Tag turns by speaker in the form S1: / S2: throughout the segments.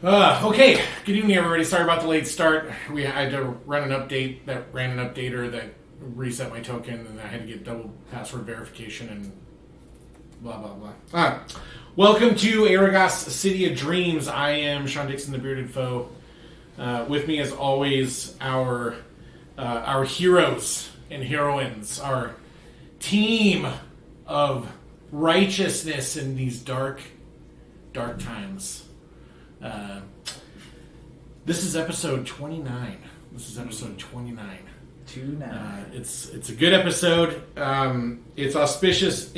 S1: Okay, good evening, everybody. Sorry about the late start. I had to run an update that ran an updater that reset my token, and I had to get double password verification and blah, blah, blah. Welcome to Arragas, City of Dreams. I am Sean Dixon, the Bearded Foe. With me, as always, our heroes and heroines, our team of righteousness in these dark times. This is episode 29. It's a good episode. It's auspicious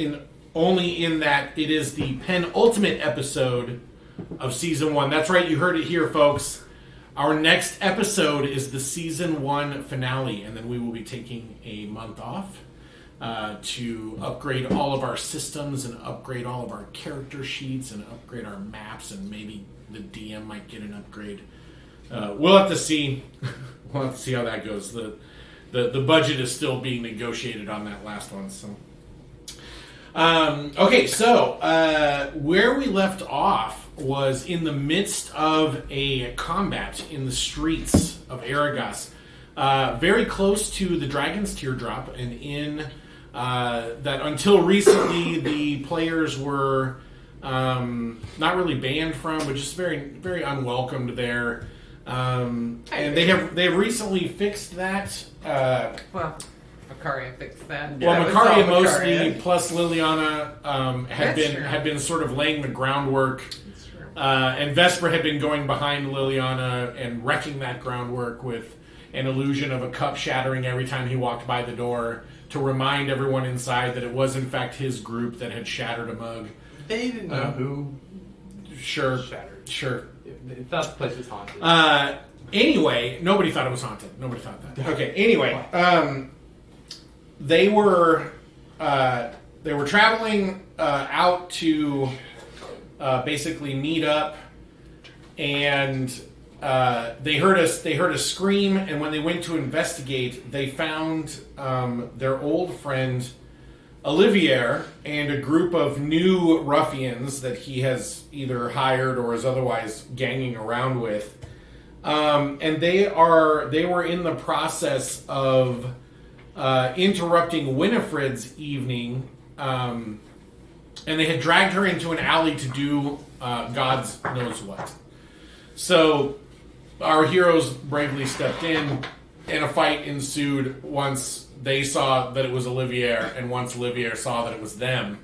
S1: only in that it is the penultimate episode of season 1. That's right, you heard it here, folks. Our next episode is the season 1 finale, and then we will be taking a month off to upgrade all of our systems and upgrade all of our character sheets and upgrade our maps, and maybe the DM might get an upgrade. We'll have to see. We'll have to see how that goes. The budget is still being negotiated on that last one. So, okay. So where we left off was in the midst of a combat in the streets of Arragas, very close to the Dragon's Teardrop, and in that until recently the players were not really banned from, but just very, very unwelcomed there. And they have recently fixed that.
S2: Well, Macaria fixed that.
S1: Well, Macaria mostly, plus Liliana had been sort of laying the groundwork.
S2: That's true.
S1: And Vesper had been going behind Liliana and wrecking that groundwork with an illusion of a cup shattering every time he walked by the door to remind everyone inside that it was in fact his group that had shattered a mug.
S3: They didn't know who shattered.
S1: Sure.
S3: They thought the place was haunted.
S1: Anyway, nobody thought it was haunted. Nobody thought that. Okay. Anyway, they were traveling out to basically meet up, and they heard a scream. And when they went to investigate, they found their old friend Olivier and a group of new ruffians that he has either hired or is otherwise ganging around with. And they were in the process of interrupting Winifred's evening, and they had dragged her into an alley to do God's knows what. So our heroes bravely stepped in, and a fight ensued once they saw that it was Olivier, and once Olivier saw that it was them.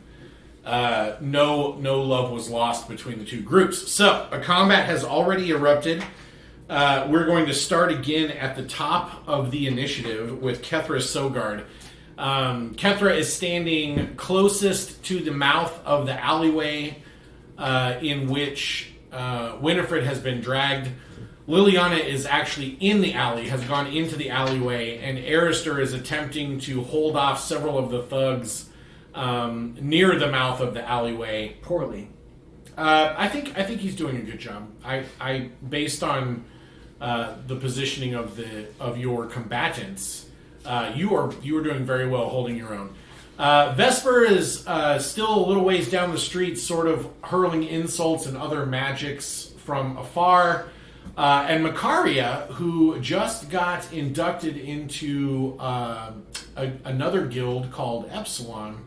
S1: No love was lost between the two groups. So a combat has already erupted. We're going to start again at the top of the initiative with Kethra Sogard. Kethra is standing closest to the mouth of the alleyway in which Winifred has been dragged. Liliana is actually in the alley, has gone into the alleyway, and Arister is attempting to hold off several of the thugs near the mouth of the alleyway.
S4: Poorly.
S1: I think he's doing a good job. I based on the positioning of your combatants, you are doing very well holding your own. Vesper is still a little ways down the street, sort of hurling insults and other magics from afar. And Macaria, who just got inducted into another guild called Epsilon,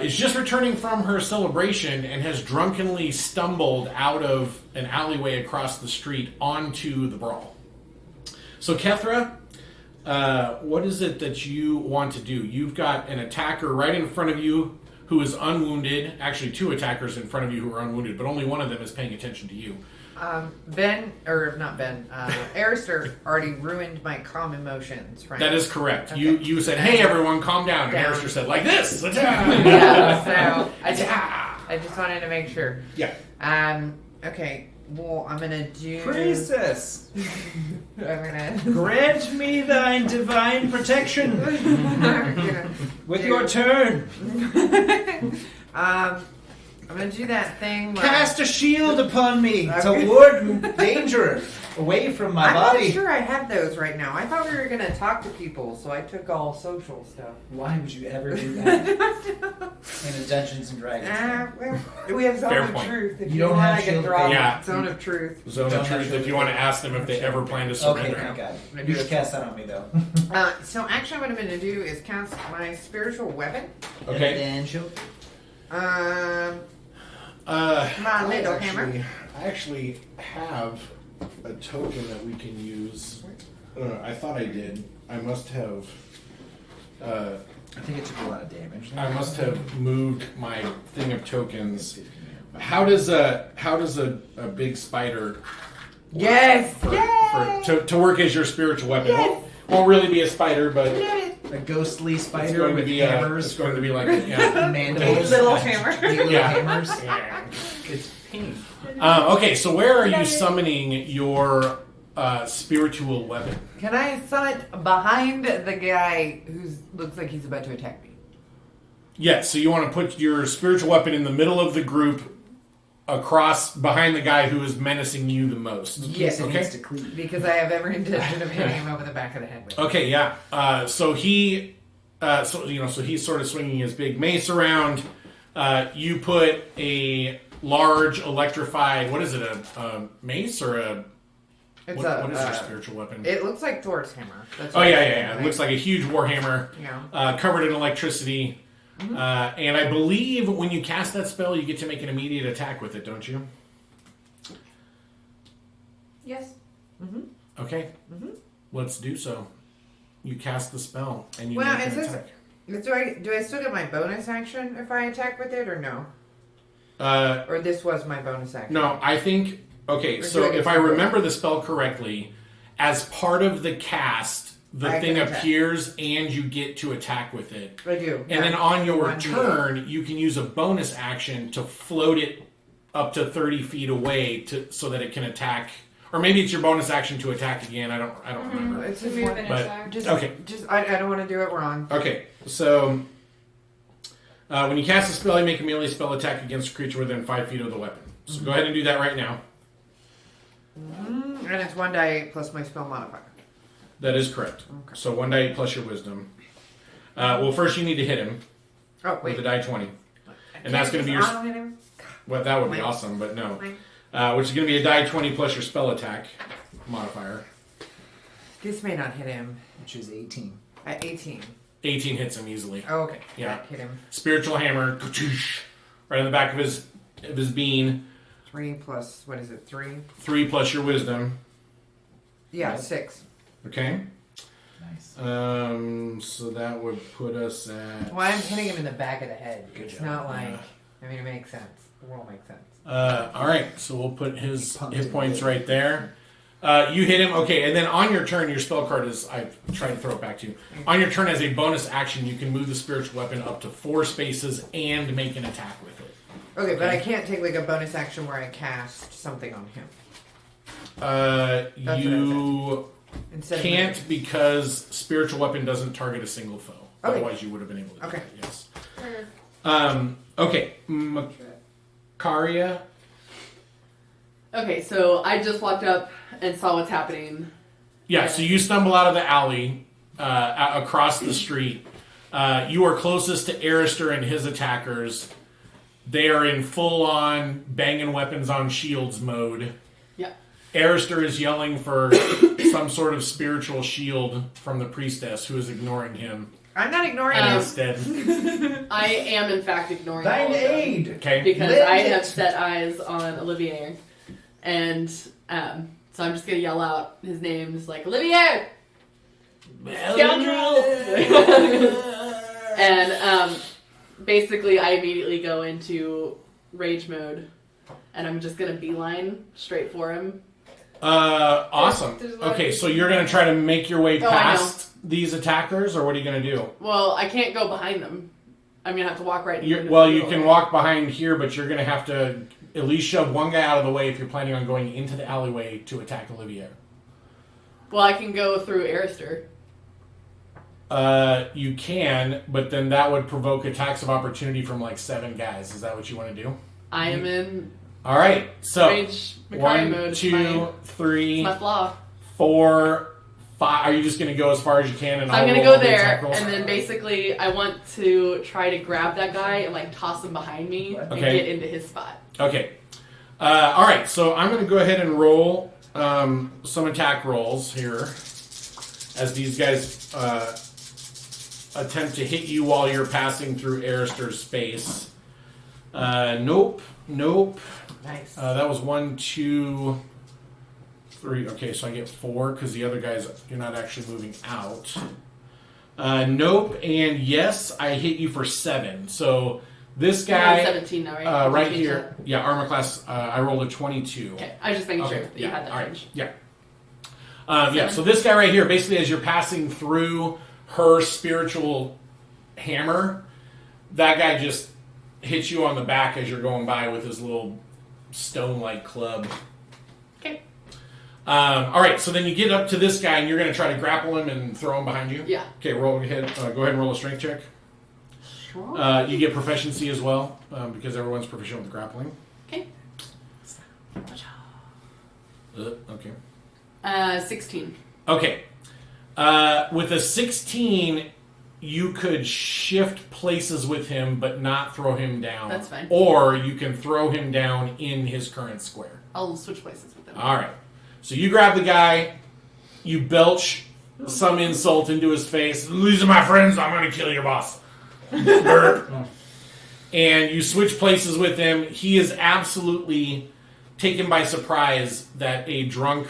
S1: is just returning from her celebration and has drunkenly stumbled out of an alleyway across the street onto the brawl. So Kethra, what is it that you want to do? You've got an attacker right in front of you who is unwounded. Actually, 2 attackers in front of you who are unwounded, but only one of them is paying attention to you.
S2: Arister already ruined my calm emotions, right?
S1: That is correct.
S2: Okay.
S1: You said, "Hey, everyone, calm down." And Arister said, "Like this."
S2: Yeah, so I just wanted to make sure.
S1: Yeah.
S2: Okay, well, I'm going to do...
S4: Priestess,
S2: I'm going to...
S4: grant me thine divine protection with your turn.
S2: I'm going to do that thing where...
S4: Cast a shield upon me
S2: Okay.
S4: to ward danger away from my
S2: I'm
S4: body.
S2: not sure I have those right now. I thought we were going to talk to people, so I took all social stuff.
S4: Why would you ever do that? in a Dungeons and Dragons.
S2: Well, we have Zone
S1: Fair
S2: of
S1: point.
S2: Truth. If
S4: You
S2: you
S4: don't
S2: want,
S4: have
S2: I can
S4: shield
S2: draw
S1: Yeah.
S2: Zone of Truth.
S1: Zone
S4: Don't
S1: of
S4: have
S1: truth.
S4: to
S1: If you want to ask them if they ever plan to
S4: Okay,
S1: surrender.
S4: thank God.
S2: I do
S4: You
S2: it.
S4: should cast that on me, though.
S2: So actually, what I'm going to do is cast my spiritual weapon.
S1: Okay.
S4: And she'll...
S2: My little hammer.
S1: I actually have a token that we can use. I thought I did. I must have.
S4: I think it took a lot of damage.
S1: I must have moved my thing of tokens. How does a big spider
S2: Yes!
S1: to work as your spiritual weapon?
S2: Yes.
S1: Won't really be a spider, but
S4: A ghostly
S1: it's
S4: spider
S1: going to
S4: with
S1: be
S4: hammers.
S1: it's going to be
S4: for
S1: like yeah.
S4: mandibles.
S2: Little hammer.
S4: Eight little
S1: Yeah.
S4: hammers.
S3: It's pink.
S1: Okay, so where are you summoning your spiritual weapon?
S2: Can I summon it behind the guy who looks like he's about to attack me?
S1: Yes, so you want to put your spiritual weapon in the middle of the group, across behind the guy who is menacing you the most.
S2: Yes,
S4: It
S1: okay.
S4: needs to cleave.
S2: because I have every intention of hitting him over the back of the head with it.
S1: Okay, yeah. So he's sort of swinging his big mace around. You put a large electrified. What is it? A mace or a?
S2: It's
S1: What is your spiritual weapon?
S2: It looks like Thor's hammer. That's
S1: Oh
S2: what
S1: yeah,
S2: I
S1: yeah,
S2: think,
S1: yeah. It
S2: right?
S1: looks like a huge warhammer,
S2: Yeah.
S1: covered in electricity. And I believe when you cast that spell, you get to make an immediate attack with it, don't you?
S5: Yes.
S1: Okay. Let's do so. You cast the spell, and you
S2: Well,
S1: make
S2: it
S1: an
S2: says-
S1: attack.
S2: Do I still get my bonus action if I attack with it or no?
S1: Uh,
S2: Or this was my bonus action?
S1: no, I think. Okay,
S2: Or
S1: so
S2: do I get
S1: if I
S2: to-
S1: remember the spell correctly, as part of the cast, the
S2: I
S1: thing
S2: can attack.
S1: appears, and you get to attack with it.
S2: I do.
S1: And then on your
S2: 1d8.
S1: turn, you can use a bonus action to float it up to 30 feet away so that it can attack. Or maybe it's your bonus action to attack again. I don't remember.
S2: It's
S5: To
S2: just
S5: move
S2: one.
S5: and
S1: But-
S5: attack.
S2: Just,
S1: Okay.
S2: I don't want to do it wrong.
S1: Okay, so when you cast a spell, you make a melee spell attack against a creature within 5 feet of the weapon. So go ahead and do that right now.
S2: And it's 1d8 plus my spell modifier.
S1: That is correct.
S2: Okay.
S1: So 1d8 plus your wisdom. Well, first you need to hit him
S2: Oh,
S1: with
S2: wait.
S1: a die 20. And that's going to be your...
S2: I'll hit him.
S1: Well, that would be
S2: Wait.
S1: awesome, but no.
S2: Wait.
S1: Which is going to be a die 20 plus your spell attack modifier.
S2: This may not hit him.
S4: Which is 18.
S2: At 18.
S1: 18 hits him easily.
S2: Oh, okay.
S1: Yeah.
S2: That hit him.
S1: Spiritual hammer, right in the back of his bean.
S2: 3 plus, what is it, 3?
S1: 3 plus your wisdom.
S2: Yeah,
S4: Yep.
S2: 6.
S1: Okay.
S4: Nice.
S1: So that would put us at...
S2: Well, I'm hitting him in the back of the head.
S1: Good
S2: It's
S1: job.
S2: not like,
S1: Yeah.
S2: I mean, it makes sense. The world makes sense.
S1: All right, so we'll put his
S4: Pumped
S1: hit
S4: it.
S1: points right there. You hit him, okay, and then on your turn, your spell card is, I tried to throw it back to you. On your turn, as a bonus action, you can move the spiritual weapon up to 4 spaces and make an attack with it.
S2: Okay, but I can't take like a bonus action where I cast something on him. That's what I
S1: You
S2: Instead
S1: can't
S2: of
S1: because spiritual weapon doesn't target a single foe.
S2: Okay.
S1: Otherwise, you would have been able to do
S2: Okay.
S1: that, yes. Okay, Makaria.
S5: Okay, so I just walked up and saw what's happening.
S1: Yeah, so you stumble out of the alley across the street. You are closest to Arister and his attackers. They are in full-on banging weapons on shields mode.
S5: Yeah.
S1: Arister is yelling for some sort of spiritual shield from the priestess who is ignoring him
S2: I'm not ignoring him.
S1: instead.
S5: I am, in fact, ignoring all
S4: Thine
S5: of them
S4: aid!
S1: Okay?
S5: because
S4: Let
S5: I
S4: it.
S5: have set eyes on Olivier, and so I'm just gonna yell out his name, just like Olivier, scoundrel, and basically I immediately go into rage mode, and I'm just gonna beeline straight for him.
S1: Awesome.
S5: There's a lot
S1: Okay,
S5: of-
S1: so you're going to try to make your way
S5: Oh, I
S1: past these attackers, or what are you going to do?
S5: Well, I can't go behind them. I'm gonna have to walk right. into
S1: Well,
S5: the
S1: you
S5: middle.
S1: can walk behind here, but you're going to have to at least shove one guy out of the way if you're planning on going into the alleyway to attack Olivier.
S5: Well, I can go through Arister.
S1: You can, but then that would provoke attacks of opportunity from like 7 guys. Is that what you want to do?
S5: I am in
S1: All right. So
S5: rage Macari
S1: 1,
S5: mode.
S1: 2, 3,
S5: It's my flaw.
S1: 4, Are you just going to go as far as you can? And
S5: So I'm
S1: I'll
S5: gonna
S1: roll
S5: go
S1: the
S5: there,
S1: attack rolls?
S5: and then basically I want to try to grab that guy and like toss him behind me and
S1: Okay.
S5: get into his spot.
S1: Okay. All right. So I'm going to go ahead and roll some attack rolls here as these guys attempt to hit you while you're passing through Arister's space. Nope.
S2: Nice.
S1: That was 1, 2, 3. Okay, so I get 4 because the other guys, you're not actually moving out. Nope, and yes, I hit you for 7. So this
S5: You're on
S1: guy
S5: 17 now, right?
S1: right
S5: Did you
S1: here,
S5: change
S1: yeah, armor class. I rolled a 22.
S5: that? Okay, I was just making sure
S1: Okay,
S5: that you had that
S1: all right,
S5: range.
S1: yeah. Yeah,
S5: 7.
S1: so this guy right here, basically as you're passing through her spiritual hammer, that guy just hits you on the back as you're going by with his little stone-like club.
S5: Okay.
S1: All right, so then you get up to this guy and you're going to try to grapple him and throw him behind you?
S5: Yeah.
S1: Okay, go ahead and roll a strength check.
S5: Sure.
S1: You get proficiency as well because everyone's proficient with grappling.
S5: Okay.
S1: Okay.
S5: 16.
S1: Okay. With a 16, you could shift places with him, but not throw him down.
S5: That's fine.
S1: Or you can throw him down in his current square.
S5: I'll switch places with him.
S1: All right. So you grab the guy, you belch some insult into his face. These are my friends. I'm going to kill your boss. Burp. And you switch places with him. He is absolutely taken by surprise that a drunk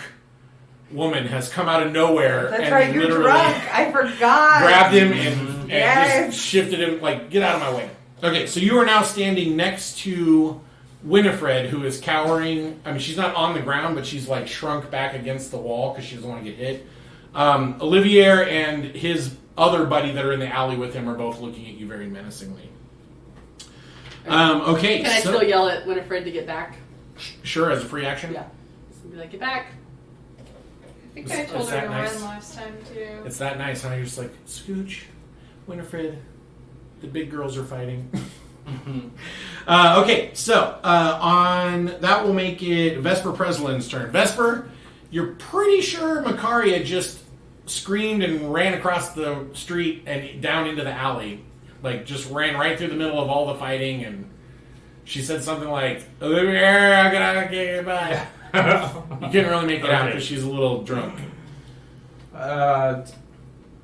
S1: woman has come out of nowhere
S2: That's
S1: and
S2: right, you're
S1: literally
S2: drunk. I forgot.
S1: grabbed him and
S2: Yes.
S1: just shifted him, like, get out of my way. Okay, so you are now standing next to Winifred, who is cowering. I mean, she's not on the ground, but she's, like, shrunk back against the wall because she doesn't want to get hit. Olivier and his other buddy that are in the alley with him are both looking at you very menacingly. Okay,
S5: Can I
S1: so,
S5: still yell at Winifred to get back?
S1: sure, as a free action?
S5: Yeah. Just be like, get back.
S6: I think
S1: Is-
S6: I told
S1: is
S6: her
S1: that
S6: to
S1: nice?
S6: run last time too.
S1: It's that nice, huh? You're just like, Scooch, Winifred, the big girls are fighting. Okay, so on that will make it Vesper Preslin's turn. Vesper, you're pretty sure Makaria just screamed and ran across the street and down into the alley. Like, just ran right through the middle of all the fighting, and she said something like, Olivier, I gotta get bye. You couldn't really make it out because she's a little drunk.
S3: It's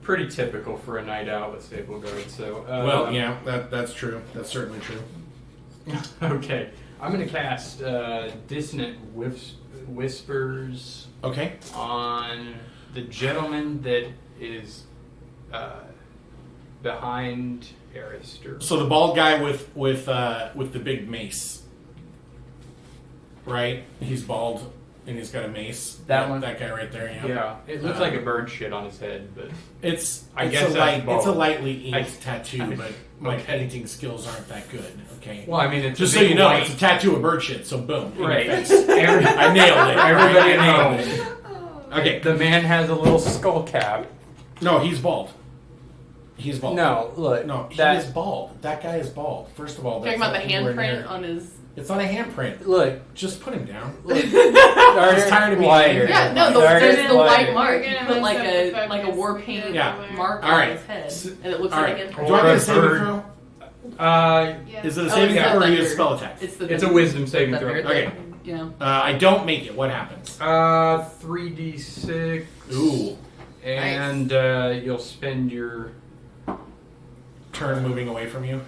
S3: pretty typical for a night out with Staple Guard. So
S1: Well, yeah, that's true. That's certainly true.
S3: Okay, I'm gonna cast Dissonant Whispers
S1: Okay.
S3: on the gentleman that is behind Arister.
S1: So the bald guy with the big mace, right? He's bald and he's got a mace.
S3: That one?
S1: That guy right there. Yeah.
S3: Yeah, it looks like a bird shit on his head, but
S1: It's
S3: I
S1: it's
S3: guess
S1: a
S3: that's
S1: light, it's a
S3: bald.
S1: lightly inked tattoo, but my
S3: Okay.
S1: painting skills aren't that good. Okay.
S3: well, I mean, it's
S1: Just
S3: a
S1: so
S3: big
S1: you know,
S3: white-
S1: it's a tattoo of bird shit. So boom. in your
S3: right.
S1: face.
S3: Every-
S1: I nailed it.
S3: Everybody
S1: I nailed
S3: knows.
S1: it. Okay.
S3: The man has a little skull cap.
S1: No, he's bald. He's bald.
S3: No, look.
S1: No, he
S3: that,
S1: is bald. That guy is bald. First of all,
S5: Talking
S1: that's
S5: about the
S1: not anywhere
S5: handprint
S1: near-
S5: on his.
S1: It's not a handprint.
S3: Look.
S1: Just put him down.
S3: Look.
S1: He's tired of being
S3: Lighter.
S5: Yeah, no,
S3: Dark
S5: there's the
S3: lighter.
S5: white mark.
S6: We're
S5: You
S6: gonna
S5: put
S6: mess
S5: like
S6: up the
S5: a
S6: focus
S5: war
S6: and
S5: paint
S6: get it
S1: Yeah.
S6: away.
S5: mark
S1: All
S5: on
S1: right.
S5: his head,
S1: S-
S5: and it looks
S1: All
S5: like
S1: right.
S5: an
S1: Do I get a saving
S3: bird.
S1: throw?
S6: Yeah.
S1: Is it a
S5: Oh,
S1: saving
S5: it's
S1: throw or
S5: the
S1: a
S5: thunder.
S1: spell attack?
S5: It's the
S3: It's a wisdom saving
S5: thunder
S3: throw.
S1: Okay.
S5: thing, you know.
S1: I don't make it. What happens?
S3: 3d6.
S1: Ooh.
S3: And you'll spend your
S1: Turn moving away from you.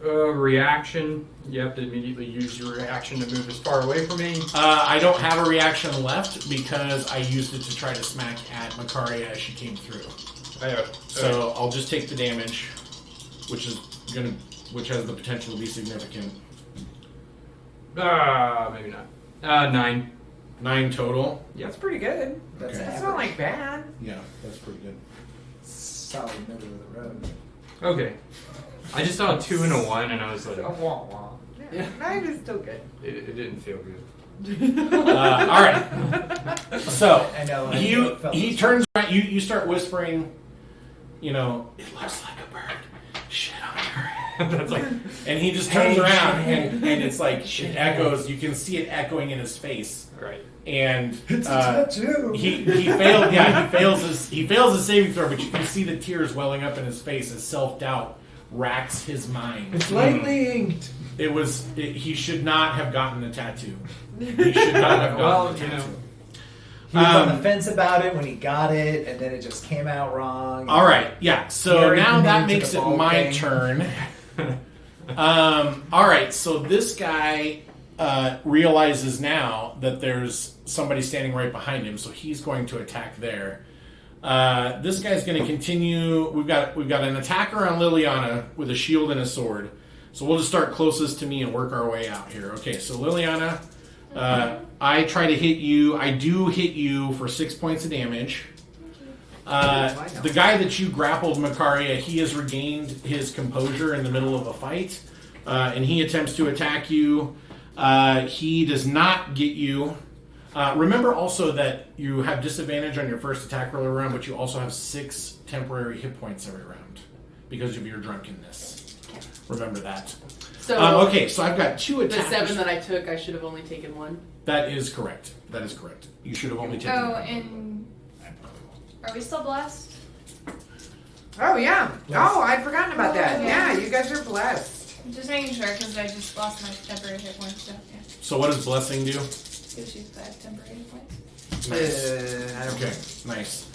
S3: reaction. You have to immediately use your reaction to move as far away from me.
S1: I don't have a reaction left because I used it to try to smack at Makaria as she came through. So I'll just take the damage, which has the potential to be significant.
S3: Maybe not. 9.
S1: 9 total.
S2: That's pretty good.
S1: Okay.
S2: That's not like bad.
S1: Yeah, that's pretty good.
S4: Solid middle of the road.
S3: Okay. I just saw a 2 and a 1, and I was like,
S2: Wah, wah. Yeah. 9 is still good.
S3: it didn't feel good.
S1: All right. So
S4: I know.
S1: he turns around. You start whispering. You know, it looks like a bird. Shit on your head.
S3: That's like,
S1: And he just turns around and it's like it echoes. You can see it echoing in his face.
S3: right.
S1: And
S4: It's a tattoo.
S1: he failed. Yeah, he fails his saving throw, but you can see the tears welling up in his face as self-doubt racks his mind.
S4: It's lightly inked.
S1: He should not have gotten the tattoo. He should not have gotten
S3: Well,
S1: the
S3: you
S1: tattoo.
S3: know.
S4: He was on the fence about it when he got it, and then it just came out wrong.
S1: All right, yeah. So
S4: Very
S1: now that
S4: committed to
S1: makes
S4: the
S1: it
S4: ball
S1: my
S4: game.
S1: turn. All right, so this guy realizes now that there's somebody standing right behind him, so he's going to attack there. This guy's going to continue. We've got an attacker on Liliana with a shield and a sword. So we'll just start closest to me and work our way out here. Okay, so Liliana, I try to hit you. I do hit you for 6 points of damage. The guy that you grappled, Makaria, he has regained his composure in the middle of a fight, and he attempts to attack you. He does not get you. Remember also that you have disadvantage on your first attack roll round, but you also have 6 temporary hit points every round because of your drunkenness. Remember that.
S5: So
S1: Okay, so I've got 2
S5: the
S1: attacks.
S5: 7 that I took, I should have only taken 1.
S1: That is correct. That is correct. You should have only taken
S6: Oh,
S1: one.
S6: and are we still blessed?
S2: Oh yeah. Oh, I'd forgotten about that.
S6: Oh,
S2: Yeah,
S6: yeah.
S2: you guys are blessed.
S6: Just making sure because I just lost my temporary hit points. So yeah,
S1: So what does blessing do?
S6: gives you 5 temporary hit points.
S1: Nice.
S2: I don't
S1: Okay, nice.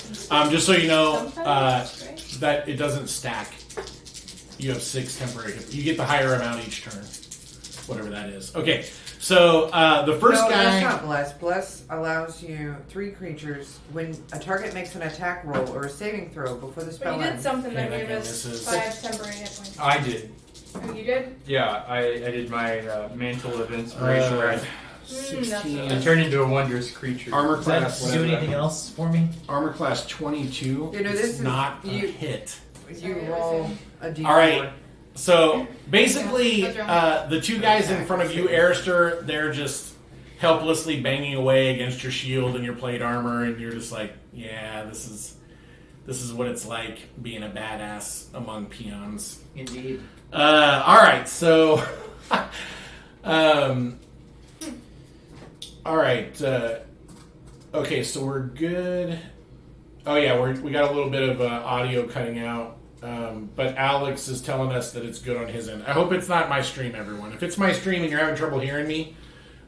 S1: Just so you know,
S6: Sometimes, right?
S1: that it doesn't stack. You have 6 temporary hit. You get the higher amount each turn, whatever that is. Okay, so the first
S2: no,
S1: guy.
S2: that's not bless. Bless allows you 3 creatures when a target makes an attack roll or a saving throw before the
S6: But
S2: spell
S6: you did
S2: ends.
S6: something that
S1: Okay,
S6: gave
S1: that
S6: us
S1: misses.
S6: 5 temporary hit points.
S3: I did.
S6: Oh, you did?
S3: Yeah, I did my mantle of inspiration where I
S1: 16.
S3: turned into a wondrous creature.
S1: Armor
S4: Does that
S1: class.
S4: do
S1: whatever.
S4: anything else for me?
S1: Armor class 22.
S2: You know,
S1: It's
S2: this is-
S1: not a
S2: you-
S1: hit.
S2: You roll a d4.
S1: All right. So basically,
S6: Yeah, that's
S1: the 2 guys in front of you, Arister, they're just helplessly banging away against your shield and your plate armor, and you're just like, yeah, this is what it's like being a badass among peons.
S4: Indeed.
S1: All right, so, all right, okay, so we're good. Oh yeah, we got a little bit of audio cutting out. But Alex is telling us that it's good on his end. I hope it's not my stream, everyone. If it's my stream and you're having trouble hearing me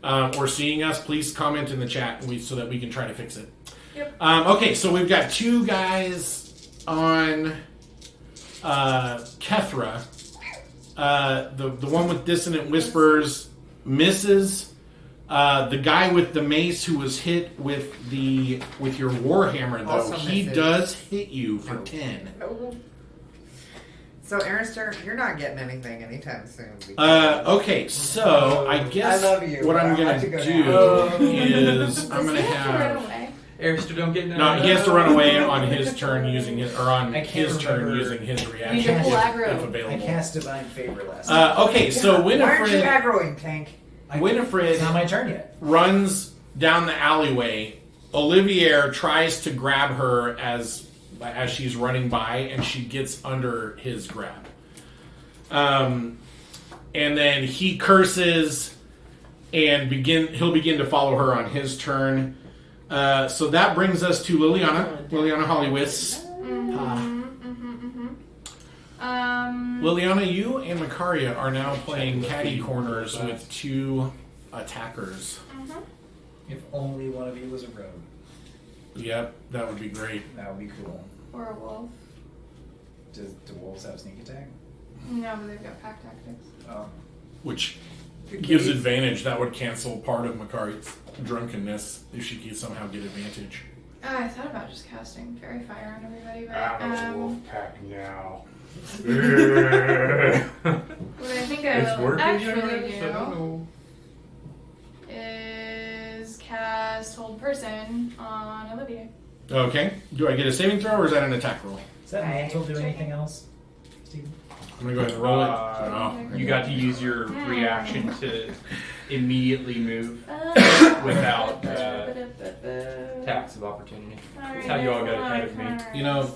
S1: or seeing us, please comment in the chat so that we can try to fix it.
S6: Yep.
S1: Okay, so we've got 2 guys on Kethra. The one with dissonant whispers misses. The guy with the mace who was hit with your warhammer, though,
S2: Also
S1: he
S2: misses.
S1: does hit you for
S2: No.
S1: 10.
S2: So, Arister, you're not getting anything anytime soon.
S1: Okay, so I guess
S2: I love you,
S1: what
S2: but
S1: I'm
S2: I
S1: gonna
S2: have to go
S1: do
S2: now.
S1: is I'm
S6: Does
S1: gonna
S6: he have to run
S1: have
S6: away?
S3: Arister, don't get
S1: no. He has to run away on his turn using his on
S4: I can't
S1: his turn
S4: remember.
S1: using his
S5: You
S1: reaction
S5: need to pull
S1: if
S5: aggro.
S4: I
S1: available.
S4: cast Divine Favor last night.
S1: Okay, so
S2: Why aren't you
S1: Winifred
S2: aggroing, Tank?
S4: It's not my turn yet.
S1: runs down the alleyway. Olivier tries to grab her as she's running by, and she gets under his grab. And then he curses and he'll begin to follow her on his turn. So that brings us to Liliana Hollywitz. Liliana, you and Makaria are now playing caddy corners with 2 attackers.
S4: If only one of you was a rogue.
S1: Yep, that would be great.
S4: That would be cool.
S6: Or a wolf?
S4: Do wolves have sneak attack?
S6: No, but they've got pack tactics.
S4: Oh.
S1: Which gives advantage. That would cancel part of Makari's drunkenness if she could somehow get advantage.
S6: I thought about just casting Fairy Fire on everybody, but
S3: pack now.
S6: what I think I will actually do is cast Hold Person on Olivier.
S1: Okay. Do I get a saving throw or is that an attack roll?
S4: Does that mantle do anything else, Steven?
S1: I'm going to go ahead and roll it.
S3: You got to use your reaction to immediately move without tax of opportunity. That's how you all got ahead of me.
S1: You know,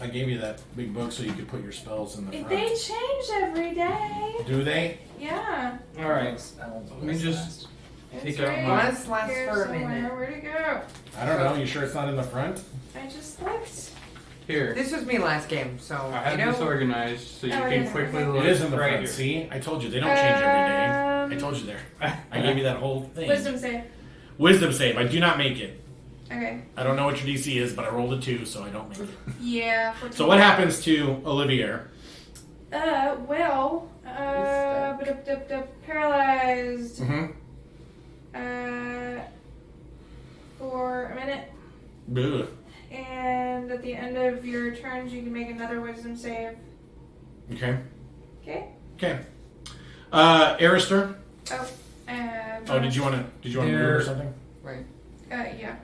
S1: I gave you that big book so you could put your spells in the front.
S6: They change every day.
S1: Do they?
S6: Yeah.
S3: All right.
S4: Let
S3: me just take
S6: It's
S3: out
S6: right
S3: my.
S2: Bless lasts
S6: here
S2: for a
S6: somewhere.
S2: minute.
S6: Where'd it go?
S1: I don't know. You sure it's not in the front?
S6: I just looked.
S3: Here.
S2: This was me last game, so
S3: I have
S2: you know.
S3: this organized so you
S6: Oh, it
S3: can
S6: is.
S3: quickly
S6: Okay.
S3: look
S1: It is in the
S3: right
S1: front.
S3: here.
S1: See? I told you. They don't change every day. I told you there. I gave you that whole thing.
S6: Wisdom save.
S1: Wisdom save. I do not make it.
S6: Okay.
S1: I don't know what your DC is, but I rolled a 2, so I don't make it.
S6: Yeah. 14.
S1: So what happens to Olivier?
S6: Well, paralyzed.
S1: Mm-hmm.
S6: For a minute,
S1: Ugh.
S6: and at the end of your turns, you can make another wisdom save.
S1: Okay.
S6: Okay.
S1: Okay. Arister?
S6: Oh,
S1: Did you want to move or something?
S2: Right.
S6: Yeah.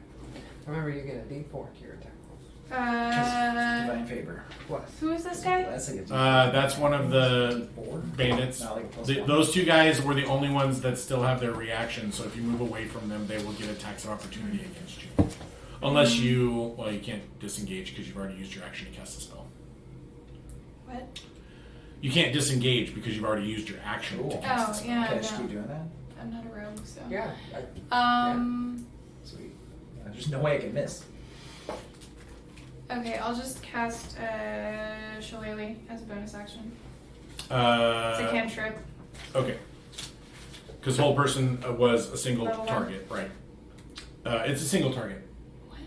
S2: Remember, you get a D4 to your attack rolls.
S4: Divine favor.
S2: Plus.
S6: Who is this guy?
S4: That's like a
S1: That's one of the
S4: D4.
S1: bandits.
S4: Not like a plus one.
S1: Those two guys were the only ones that still have their reaction, so if you move away from them, they will get attacks of opportunity against you. Unless you can't disengage because you've already used your action to cast a spell.
S6: What?
S1: You can't disengage because you've already used your action to
S4: Cool.
S1: cast a
S6: Oh,
S1: spell.
S6: yeah,
S4: Okay, just keep
S6: no.
S4: doing that.
S6: I'm not a rogue, so.
S2: Yeah.
S4: Sweet. There's no way I can miss.
S6: Okay, I'll just cast Shillelagh as a bonus action. It's a
S1: Uh,
S6: cantrip.
S1: okay. Because whole person was a single
S6: Level one.
S1: target, right? It's a single target.
S6: What?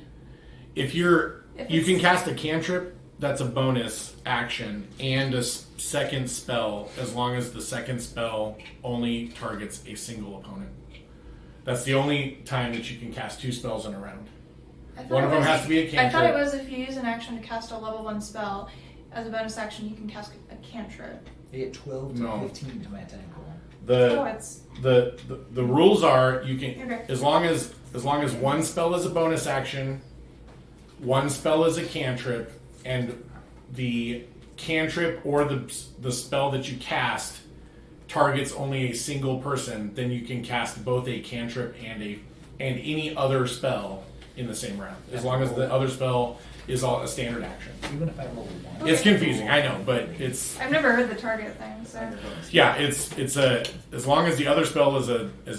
S1: If
S6: If
S1: you
S6: it's-
S1: can cast a cantrip, that's a bonus action and a second spell, as long as the second spell only targets a single opponent. That's the only time that you can cast 2 spells in a round.
S6: I thought
S1: One of
S6: it
S1: them
S6: was-
S1: has to be a
S6: I thought
S1: cantrip.
S6: it was if you use an action to cast a level 1 spell, as a bonus action, you can cast a cantrip.
S4: I get 12 to
S1: No.
S4: 15 to my attack roll.
S6: Oh,
S1: The
S6: it's.
S1: the rules are you can
S6: Okay.
S1: as long as one spell is a bonus action, one spell is a cantrip, and the cantrip or the spell that you cast targets only a single person, then you can cast both a cantrip and any other spell in the same round. As long as the other spell is a standard action.
S4: Even if I roll a 1.
S1: It's confusing, I know, but it's
S6: I've never heard the target thing, so.
S1: yeah, it's as long as the other spell is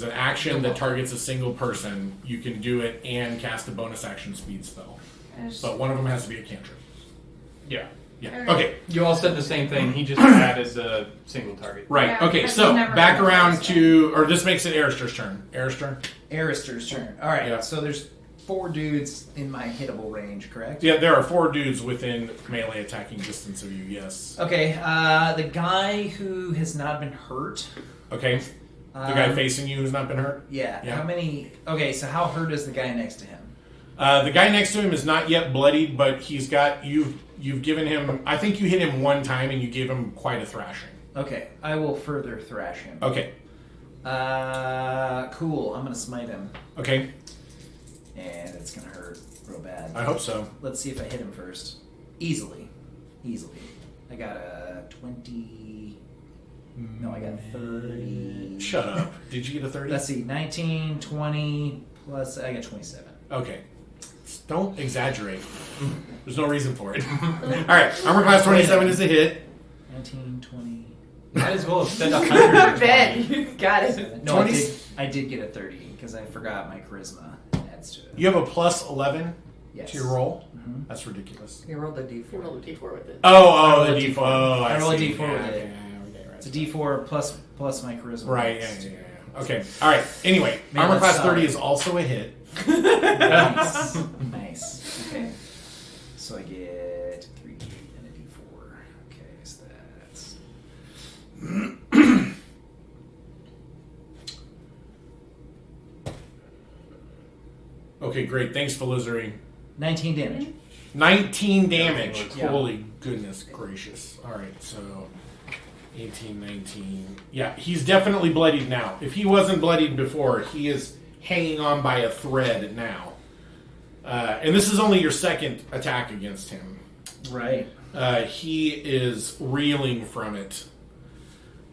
S1: an action that targets a single person, you can do it and cast a bonus action speed spell.
S6: It's-
S1: But one of them has to be a cantrip.
S3: Yeah.
S1: Yeah.
S6: Okay.
S1: Okay.
S3: You all said the same thing. He just had that as a single target.
S1: Right.
S6: Yeah,
S1: Okay.
S6: I've
S1: So
S6: never
S1: back
S6: heard of
S1: around
S6: this
S1: to, or this makes it Arister's turn. Arister.
S4: Arister's turn. All right.
S1: Yeah.
S4: So there's 4 dudes in my hittable range, correct?
S1: Yeah, there are 4 dudes within melee attacking distance of you. Yes.
S4: Okay. The guy who has not been hurt.
S1: Okay. The guy facing you who's not been hurt.
S4: Yeah.
S1: Yeah.
S4: How many? Okay. So how hurt is the guy next to him?
S1: The guy next to him is not yet bloodied, but he's got you've given him. I think you hit him one time and you gave him quite a thrashing.
S4: Okay. I will further thrash him.
S1: Okay.
S4: Cool. I'm gonna smite him,
S1: Okay.
S4: and it's gonna hurt real bad.
S1: I hope so.
S4: Let's see if I hit him first. Easily. I got a 20. No, I got 30.
S1: Shut up. Did you get a 30?
S4: Let's see. 19, 20 plus. I got 27.
S1: Okay. Don't exaggerate. There's no reason for it. Alright, armor class 27 is a hit.
S4: 19, 20.
S3: Might as well have said 100.
S2: Ben, you got it.
S4: No,
S1: 20
S4: I did get a 30 because I forgot my charisma adds to it.
S1: You have a plus 11
S4: Yes.
S1: to your roll?
S4: Mhm.
S1: That's ridiculous.
S2: You rolled a
S5: You
S2: D4.
S5: roll a d4 with it.
S1: Oh,
S4: I
S1: the
S4: roll a
S1: D4.
S4: D4.
S1: Oh,
S4: I roll a
S1: see.
S4: D4
S1: Yeah,
S4: with
S1: okay,
S4: it.
S1: okay, right.
S4: It's a D4 plus my charisma.
S1: Right,
S4: adds to
S1: yeah.
S4: it.
S1: Okay, alright. Anyway,
S4: Man,
S1: armor
S4: that's
S1: class 30
S4: solid.
S1: is also a hit.
S4: Nice. Nice. Okay. So I get 3 and a D4. Okay, so that's.
S1: Okay, great. Thanks, Felizari.
S4: 19 damage.
S1: 19 damage.
S4: Yeah.
S1: Holy goodness gracious. Alright, so 18, 19. Yeah, he's definitely bloodied now. If he wasn't bloodied before, he is hanging on by a thread now. And this is only your second attack against him.
S4: Right.
S1: He is reeling from it.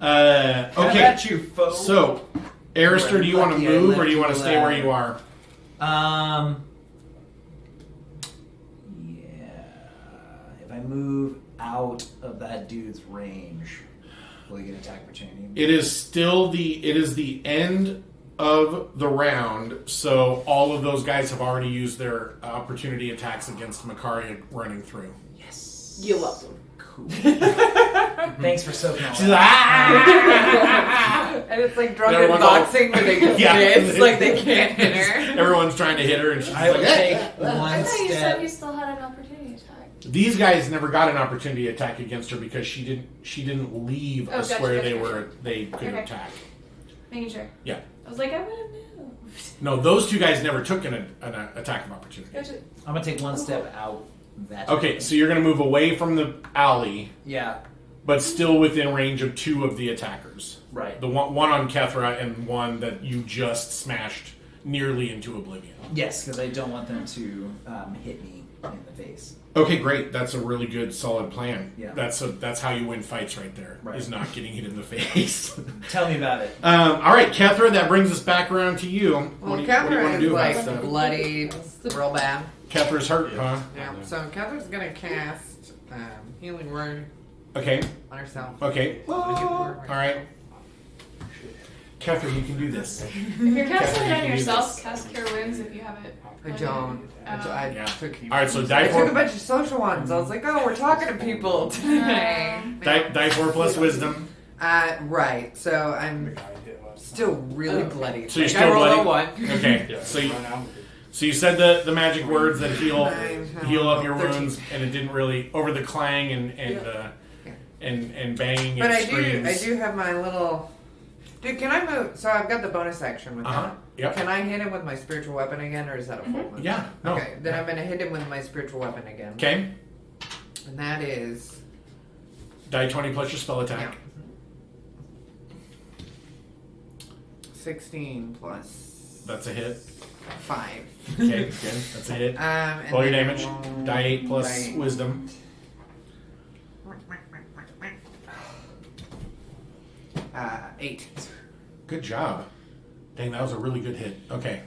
S4: How
S1: Okay,
S4: about you, foe?
S1: so Arister, do you want to
S4: Lucky I
S1: move or
S4: left
S1: do you want to
S4: you
S1: stay where
S4: alive.
S1: you are?
S4: Yeah. If I I move out of that dude's range, will he get attack opportunity?
S1: It is the end of the round, so all of those guys have already used their opportunity attacks against Makaria running through.
S4: Yes.
S5: You're welcome.
S4: Cool. Thanks for soaking all
S1: She's
S4: that.
S1: like,
S2: And it's like drunken
S1: Everyone's all-
S2: boxing where they just
S1: Yeah.
S2: miss, like they can't hit her.
S1: Everyone's trying to hit her, and she's
S4: I will
S1: like,
S4: take
S6: I
S4: one
S6: thought you said
S4: step.
S6: you still had an opportunity attack.
S1: These guys never got an opportunity attack against her because she didn't leave
S6: Oh,
S1: a
S6: gotcha,
S1: square
S6: gotcha.
S1: they could
S6: Okay.
S1: attack.
S6: Making sure.
S1: Yeah.
S6: I was like, I would have moved.
S1: No, those two guys never took an attack of opportunity.
S6: Gotcha.
S4: I'm gonna take one step out that
S1: Okay,
S4: way.
S1: so you're going to move away from the alley,
S4: Yeah,
S1: but still within range of 2 of the attackers.
S4: right.
S1: The one on Kethra and one that you just smashed nearly into oblivion.
S4: Yes, because I don't want them to hit me in the face.
S1: Okay, great. That's a really good, solid plan.
S4: Yeah.
S1: That's how you win fights right there.
S4: Right.
S1: Is not getting hit in the face.
S4: Tell me about it.
S1: All right, Kethra, that brings us back around to you.
S2: Well,
S1: what do you want
S2: Catherine
S1: to
S2: is
S1: do about
S2: like
S1: stuff?
S2: bloody, real bad.
S1: Kethra's hurt, huh?
S2: Yeah. So Catherine's gonna cast healing word
S1: Okay,
S2: on herself.
S1: okay. All right. Kethra, you can do this.
S6: If you're casting
S1: you
S6: it
S1: can
S6: on
S1: do
S6: yourself,
S1: this.
S6: cast Cure Wounds if you have it.
S2: I don't. I
S1: Yeah.
S2: took.
S1: All right, so
S2: I
S1: die
S2: took a
S1: for
S2: bunch of social ones. I was like, oh, we're talking to people today.
S1: die 4 plus wisdom.
S2: Right. So I'm still really bloody.
S1: So you're
S2: Like,
S1: still
S2: I rolled
S1: bloody?
S2: a 1.
S1: Okay,
S3: Yeah,
S1: so you,
S3: run out.
S1: so you said the magic words that heal up your
S2: 13.
S1: wounds, and it didn't really over the clang and banging
S2: But
S1: and
S2: I
S1: screams.
S2: do have my little. Dude, can I move? So I've got the bonus action with
S1: Uh-huh.
S2: that.
S1: Yep.
S2: Can I hit him with my spiritual weapon again, or is that a full move?
S1: Yeah. No.
S2: Okay, then I'm gonna hit him with my spiritual weapon again.
S1: Okay.
S2: And that is
S1: Die 20 plus your spell attack.
S2: 16 plus
S1: That's a hit.
S2: 5.
S1: Okay, good. That's a hit.
S2: And
S1: Roll your
S2: then
S1: damage.
S2: roll
S1: Die 8 plus
S2: die-
S1: wisdom.
S2: 8.
S1: Good job. Dang, that was a really good hit. Okay.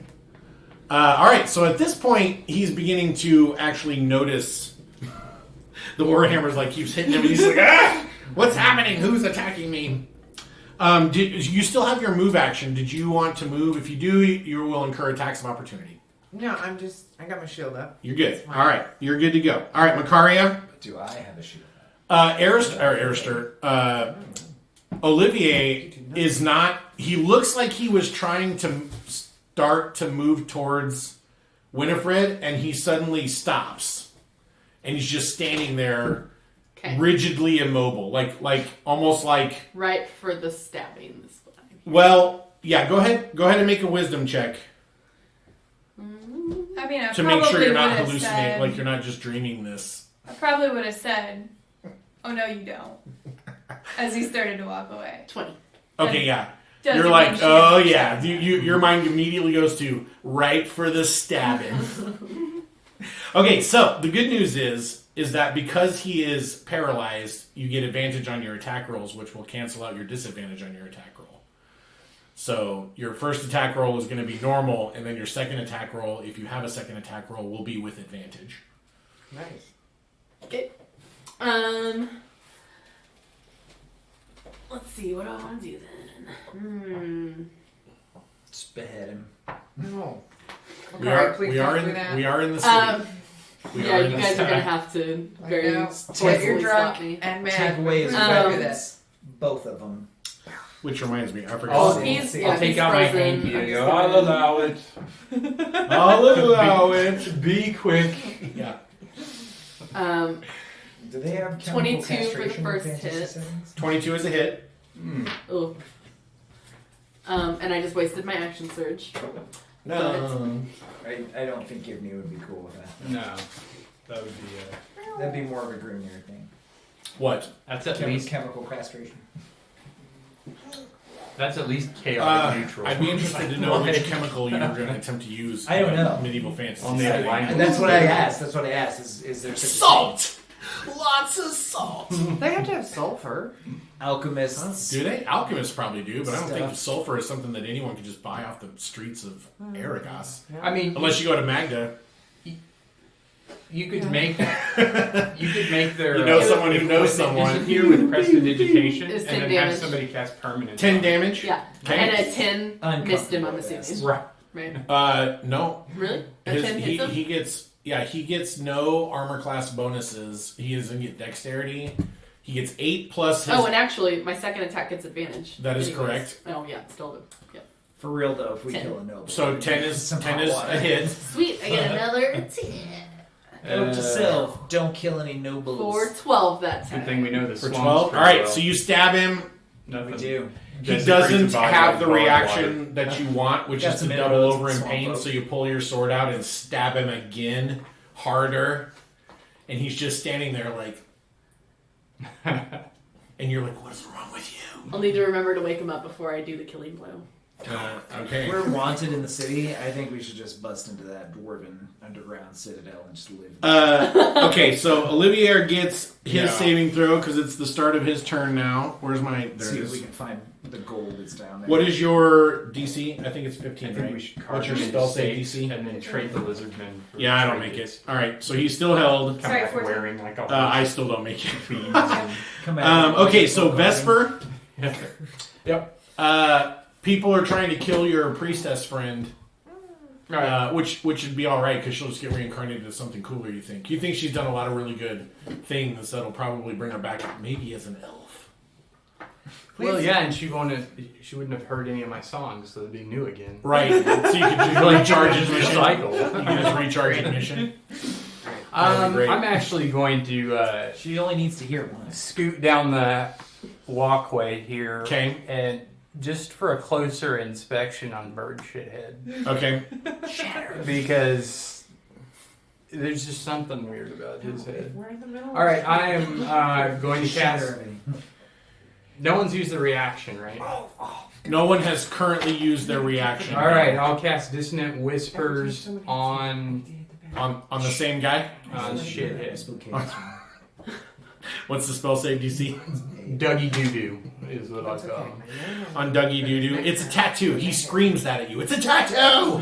S1: All right, so at this point, he's beginning to actually notice the Warhammer's like keeps hitting him, and he's like, ah! What's happening? Who's attacking me? You still have your move action. Did you want to move? If you do, you will incur attacks of opportunity.
S2: No, I got my shield up.
S1: You're good.
S2: It's fine.
S1: All right, you're good to go. All right, Makaria.
S4: Do I have a shield?
S1: Arister, Olivier is not. He looks like he was trying to start to move towards Winifred, and he suddenly stops, and he's just standing there,
S5: Okay.
S1: rigidly immobile, like almost like.
S5: Right for the stabbing this one.
S1: Well, yeah. Go ahead and make a wisdom check
S6: I mean, I
S1: to
S6: probably
S1: make sure you're not
S6: would have
S1: hallucinating,
S6: said,
S1: like you're not just dreaming this.
S6: I probably would have said, "Oh no, you don't," as he started to walk away.
S5: 20.
S1: Okay, yeah.
S6: Doesn't
S1: You're like,
S6: mean she
S1: oh
S6: doesn't
S1: yeah.
S6: stab.
S1: Your mind immediately goes to right for the stabbing. Okay, so the good news is that because he is paralyzed, you get advantage on your attack rolls, which will cancel out your disadvantage on your attack roll. So your first attack roll is going to be normal, and then your second attack roll, if you have a second attack roll, will be with advantage.
S2: Nice.
S5: Okay. Let's see. What do I want to do then?
S4: Just behead him.
S2: No.
S1: We
S2: Okay,
S1: are
S2: please
S1: we
S2: don't
S1: are
S2: do
S1: in
S2: that.
S1: we are in the city. We
S5: Yeah,
S1: are in
S5: you
S1: the
S5: guys are
S1: city.
S5: gonna have to
S2: I
S5: very
S2: know.
S5: forcefully
S2: But you're drunk
S5: stop me.
S2: and mad.
S4: Take away his
S2: Please don't do
S4: weapons. Both of them.
S1: Which reminds me, I forgot.
S5: Oh,
S1: to say-
S5: he's
S4: I'll
S5: yeah,
S3: I'll take
S5: he's
S3: out my
S5: frozen.
S3: hanky
S5: I'm
S3: and
S5: just
S3: go,
S5: gonna-
S3: I'll allow it.
S1: I'll allow it.
S3: Be quick.
S1: Yeah.
S4: Do they have
S5: 22 for the
S4: castration
S5: first
S4: fantasy
S5: hit.
S4: settings?
S1: 22 is a hit.
S5: Oh. And I just wasted my action surge.
S1: No.
S4: I don't think Givney would be cool with that.
S3: No, that would be.
S4: That'd be more of a Grimnir thing.
S1: What?
S3: That's at least.
S4: Chemical castration.
S3: That's at least chaotic neutral.
S1: I'd be interested to know which chemical you're going to attempt to use.
S4: I don't
S1: in
S4: know.
S1: Medieval fantasy.
S3: Only
S1: setting.
S3: a
S4: And that's what I asked. Is there such a
S1: Salt. Lots of salt.
S2: They have to have sulfur.
S4: thing? Alchemists.
S1: Do they? Alchemists probably do, but I don't think
S4: Stuff.
S1: sulfur is something that anyone can just buy off the streets of Arragas.
S3: I mean,
S1: Unless you go to Magda.
S3: You could make their
S1: You know someone who knows
S3: equipment
S1: someone.
S3: disappear with prestidigitation,
S5: It's
S3: and
S5: 10
S3: then
S5: damage.
S3: have somebody cast permanent.
S1: 10
S3: on it.
S1: damage?
S5: Yeah.
S1: Okay.
S5: And a 10 missed him, I'm
S4: Uncomfortable,
S5: assuming.
S3: Right.
S5: Right?
S1: No.
S5: Really? A
S1: His,
S5: 10 hits him?
S1: he gets no armor class bonuses. He doesn't get dexterity. He gets 8 plus his...
S5: Oh, and actually, my second attack gets advantage.
S1: That is
S5: Anyways.
S1: correct.
S5: Oh, yeah, still do. Yeah.
S4: For real though, if we
S5: 10.
S4: kill a noble.
S1: So 10 is
S4: some
S1: 10
S4: hot
S1: is
S4: water.
S1: a hit.
S5: Sweet, I get another 10.
S4: Note to self: don't kill any nobles.
S5: For 12 that time.
S3: Good thing we know the
S1: For
S3: swamps
S1: 12?
S3: pretty
S1: Alright,
S3: well.
S1: so you stab him.
S3: Nothing.
S4: We do.
S1: He
S3: Desecrates
S1: doesn't
S3: the body
S1: have
S3: with
S1: the
S3: barbed
S1: reaction that you want, which
S4: Got
S1: is to
S4: some
S1: double
S4: arrows
S1: over
S4: and
S1: in
S4: swamp
S1: pain,
S4: oak.
S1: so you pull your sword out and stab him again, harder. And he's just standing there like... And you're like, what is wrong with you?
S5: I'll need to remember to wake him up before I do the killing blow.
S1: Okay.
S4: We're wanted in the city. I think we should just bust into that dwarven underground citadel and just live.
S1: Okay, so Olivier gets his
S3: Yeah.
S1: saving throw because it's the start of his turn now. Where's my... There
S4: See
S1: it
S4: if we
S1: is.
S4: can find the gold that's down there.
S1: What is your DC? I think it's 15,
S3: I think
S1: right?
S3: we should
S1: What's
S3: carve
S1: your
S3: him
S1: spell
S3: into
S1: save
S3: stakes
S1: DC?
S3: and then trade the lizardmen. For
S1: Yeah, I don't make
S3: trinkets.
S1: it. Alright, so he's still held.
S3: Come
S6: Sorry,
S3: back
S6: 14.
S3: wearing like a
S1: I still don't make it.
S3: beads and
S4: Come back.
S1: Okay, so Vesper,
S3: Yep.
S1: people are trying to kill your priestess friend,
S3: Alright.
S1: which would be all right because she'll just get reincarnated as something cooler. You think she's done a lot of really good things that'll probably bring her back, maybe as an elf.
S3: Well, yeah, and she wouldn't have heard any of my songs, so it'd be new again.
S1: Right, so you could just recharge his mission.
S3: Cycle.
S1: You can just recharge his mission. Great.
S3: I'm actually going to
S4: She only needs to hear once.
S3: scoot down the walkway here.
S1: Okay.
S3: And just for a closer inspection on Bird Shithead.
S1: Okay.
S3: Because there's just something weird about his head.
S2: We're in the middle.
S3: Alright, I am going to cast...
S4: Shatter everything.
S3: No one's used the reaction, right?
S1: No one has currently used their reaction.
S3: Alright, I'll cast Dissonant Whispers on
S1: On the same guy.
S3: Shithead.
S4: Spookates.
S1: What's the spell save DC?
S3: Dougie Doo-Doo is what I'll
S2: That's
S3: call
S2: okay.
S3: him.
S1: On Dougie Doo-Doo. It's a tattoo. He screams that at you. It's a tattoo!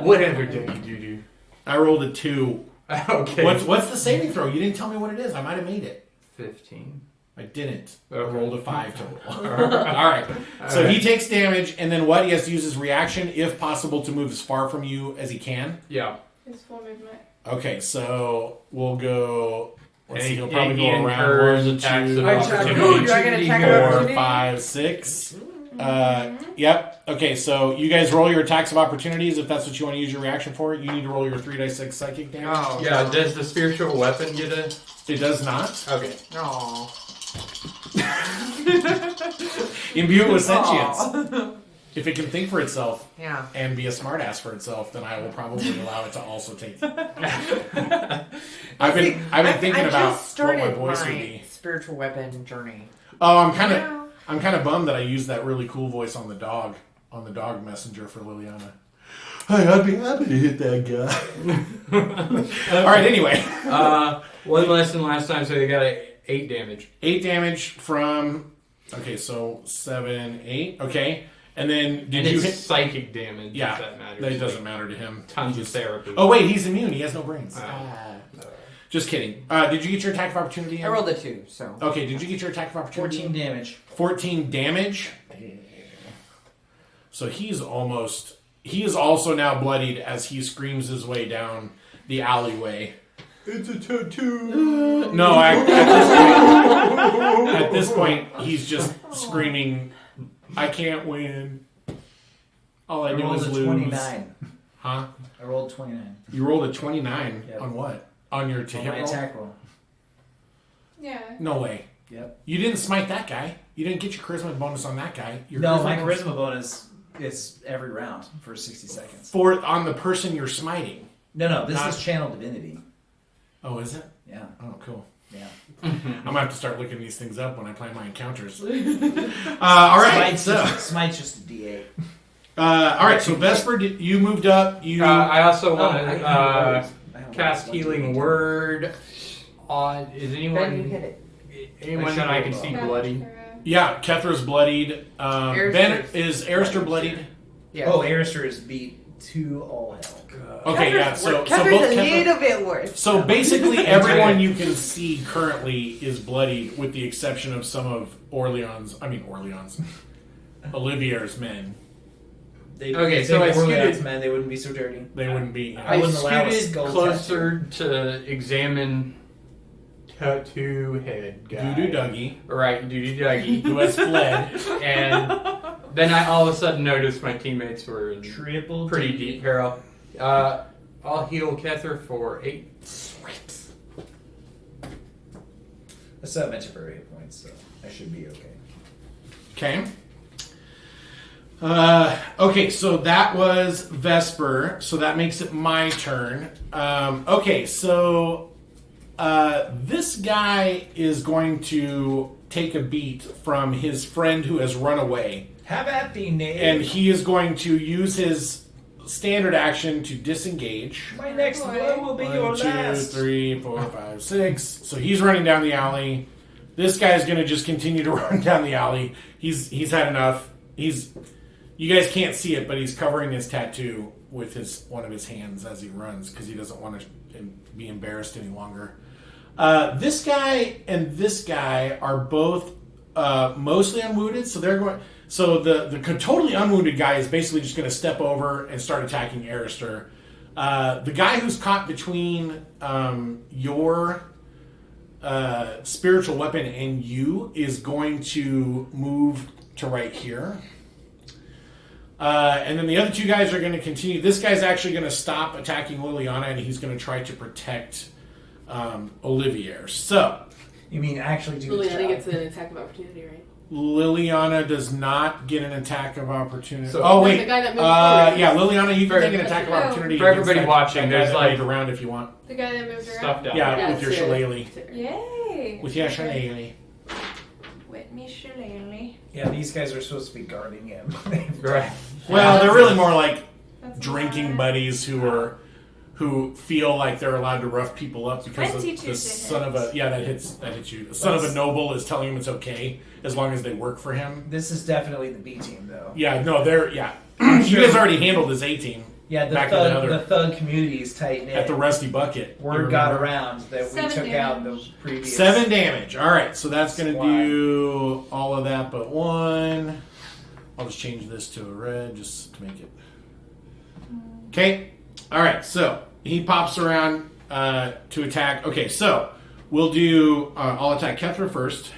S3: Whatever, Dougie Doo-Doo.
S1: I rolled a 2.
S3: Okay.
S1: What's the saving throw? You didn't tell me what it is. I might have made it.
S3: 15.
S1: I didn't. I
S3: Okay.
S1: rolled a 5 total. Alright. So he takes damage, and then what? He has to use his reaction, if possible, to move as far from you as he can.
S3: Yeah.
S6: His full movement.
S1: Okay, so we'll go... Let's see,
S3: And
S1: he'll
S3: he
S1: probably go
S3: incurs
S1: around 1,
S3: attacks
S1: 2,
S3: of
S2: opportunity.
S1: opportunity,
S2: Do I get an attack of
S1: 4,
S2: opportunity?
S1: 5, 6. Yep. Okay, so you guys roll your attacks of opportunities if that's what you want to use your reaction for. You need to roll your 3d6 psychic damage.
S2: Oh.
S3: Yeah, does the spiritual weapon get a...
S1: It does not.
S3: Okay.
S2: Aw.
S1: Imbue it with sentience.
S2: Aw.
S1: If it can think for itself
S2: Yeah.
S1: and be a smartass for itself, then I will probably allow it to also take. I've been thinking
S2: I
S1: about
S2: just
S1: what my
S2: started
S1: voice would
S2: my
S1: be.
S2: spiritual weapon journey.
S1: Oh, I'm kind of bummed that I used that really cool voice on the dog messenger for Liliana. Hey, I'd be happy to hit that guy. All right. Anyway,
S3: One less than last time, so you got 8 damage.
S1: 8 damage from. Okay, so 7, 8. Okay, and then did
S3: And
S1: you
S3: it's
S1: hit?
S3: psychic damage,
S1: Yeah,
S3: if that matters.
S1: that doesn't matter to him.
S3: Tons
S1: He
S3: of
S1: just-
S3: therapy.
S1: Oh wait, he's immune. He has no brains.
S3: Oh.
S1: Just kidding. Did you get your attack of opportunity in?
S2: I rolled a 2, so.
S1: Okay, did you get your attack of opportunity?
S4: 14 damage.
S1: 14 damage. So he is also now bloodied as he screams his way down the alleyway.
S3: It's a tattoo.
S1: No, at this point, he's just screaming, I can't win. All I
S4: I
S1: do
S4: rolled
S1: is
S4: a
S1: lose.
S4: 29.
S1: Huh?
S4: I rolled 29
S1: You rolled a 29
S4: Yep.
S1: on what? On your to
S4: on
S1: hit
S4: my
S1: roll?
S4: attack roll.
S6: Yeah.
S1: No way.
S4: Yep.
S1: You didn't smite that guy. You didn't get your charisma bonus on that guy. Your
S4: No, my
S1: bonus-
S4: charisma bonus is every round for 60 seconds.
S1: on the person you're smiting.
S4: No, this
S1: Not-
S4: is channel divinity.
S1: Oh, is it?
S4: Yeah,
S1: Oh, cool.
S4: yeah.
S1: I'm gonna have to start looking these things up when I play my encounters. All right,
S4: Smite's just a D8.
S1: all right. So Vesper, you moved up. You
S3: I also want
S4: I
S3: to
S4: don't
S3: cast
S4: know.
S3: Healing Word on... Is
S2: Then you
S3: anyone
S2: hit it.
S3: that I can see bloody?
S1: yeah. Kethra's bloodied. Ben
S2: Arister's
S1: is Arister bloodied?
S2: Yeah.
S4: Oh, Arister is beat to all hell.
S1: Okay, yeah. So
S2: Kevin's
S1: both
S2: a
S1: Kevin-
S2: little bit worse.
S1: So basically, everyone you can see currently is bloodied, with the exception of some of Olivier's men.
S3: Okay,
S4: If
S3: so
S4: they
S3: I
S4: were Orleans
S3: scooted-
S4: men, they wouldn't be so dirty.
S1: They wouldn't be.
S4: I wouldn't allow a
S3: scooted
S4: skull
S3: closer to examine Tattoo Head guy.
S1: Doo-doo Dougie,
S3: Right, Doo-doo Dougie.
S1: who has fled.
S3: And then I all of a sudden noticed my teammates were in
S4: Triple
S3: pretty
S4: D.
S3: deep peril. I'll heal Kether for 8.
S4: Sweet. I still have my temporary hit points, so I should be okay.
S1: Okay. Okay, so that was Vesper, so that makes it my turn. Okay, so this guy is going to take a beat from his friend who has run away,
S4: Have at thee, Nate.
S1: and he is going to use his standard action to disengage.
S4: My next
S6: Boy.
S4: blow will be your
S1: 1, 2,
S4: last.
S1: 3, 4, 5, 6. So he's running down the alley. This guy's going to just continue to run down the alley. He's had enough. You guys can't see it, but he's covering his tattoo with one of his hands as he runs because he doesn't want to be embarrassed any longer. This guy and this guy are both mostly unwounded, so they're going. So the totally unwounded guy is basically just going to step over and start attacking Arister. The guy who's caught between your spiritual weapon and you is going to move to right here. And then the other two guys are going to continue. This guy's actually going to stop attacking Liliana, and he's going to try to protect Olivier. So
S4: You mean actually do the
S5: Liliana
S4: job?
S5: gets an attack of opportunity, right?
S1: Liliana does not get an attack of opportunity.
S3: So-
S1: oh
S5: The
S1: wait,
S5: guy that moved forward.
S1: yeah, Liliana, you can
S3: For-
S1: take an attack of opportunity
S3: For
S1: against
S3: everybody watching,
S1: that guy
S3: there's
S1: that
S3: like-
S1: moved around if you want.
S6: The guy that moved around.
S3: Stuff down
S1: Yeah,
S3: there.
S1: with your
S5: to-
S1: shillelagh.
S5: to-
S6: Yay.
S1: With your shillelagh.
S6: With me shillelagh.
S4: Yeah, these guys are supposed to be guarding him.
S3: Right.
S1: Well, they're really more like
S6: That's
S1: drinking
S6: not-
S1: buddies who feel like they're allowed to rough people up because
S6: 22
S1: the
S6: to
S1: son of
S6: hit.
S1: a that hits you. The son of a noble is telling him it's okay as long as they work for him.
S4: This is definitely the B team, though.
S1: Yeah, no, they're you guys already handled this A team
S4: Yeah, the
S1: Back to the
S4: thug,
S1: other-
S4: the thug community is tight knit.
S1: at the Rusty Bucket. You
S4: Word got
S1: remember?
S4: around that we
S6: 7
S4: took out the
S6: damage.
S4: previous
S1: 7 damage. All right, so that's going to
S4: Squad.
S1: do all of that but 1. I'll just change this to a red just to make it. Okay. All right, so he pops around to attack. Okay, so we'll do. I'll attack Kethra first.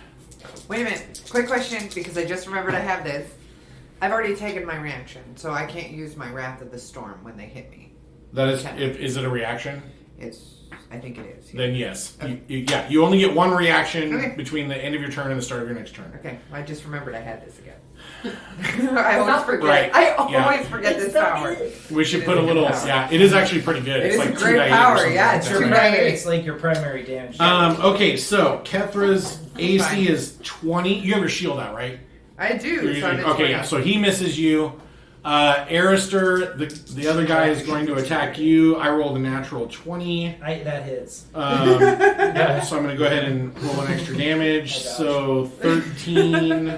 S2: Wait a minute. Quick question, because I just remembered I have this. I've already taken my reaction, so I can't use my Wrath of the Storm when they hit me.
S1: That is,
S2: Okay.
S1: is it a reaction?
S2: I think it is.
S1: Then yes. You only get one reaction
S2: Okay.
S1: between the end of your turn and the start of your next turn.
S2: Okay, I just remembered I had this again. I always forget.
S1: Right.
S2: I always
S1: Yeah.
S2: forget this power.
S1: We should
S2: It
S1: put
S2: is
S1: a
S2: a
S1: little.
S2: good power.
S1: Yeah, it is actually pretty good.
S2: It
S1: It's
S2: is
S1: like
S2: a
S1: 2
S2: great
S1: die 8 or
S2: power,
S1: something
S2: yeah,
S1: like
S2: it's
S1: that.
S2: true.
S4: It's like your primary damage.
S1: Okay, so Kethra's AC
S2: Fine.
S1: is 20. You have your shield out, right?
S2: I do.
S1: You're
S2: So
S1: using-
S2: I'm at
S1: okay,
S2: 20.
S1: yeah. So he misses you. Arister, the other guy is going to attack you. I rolled a natural 20.
S4: That hits.
S1: So I'm going to go ahead and roll an extra damage. So 13.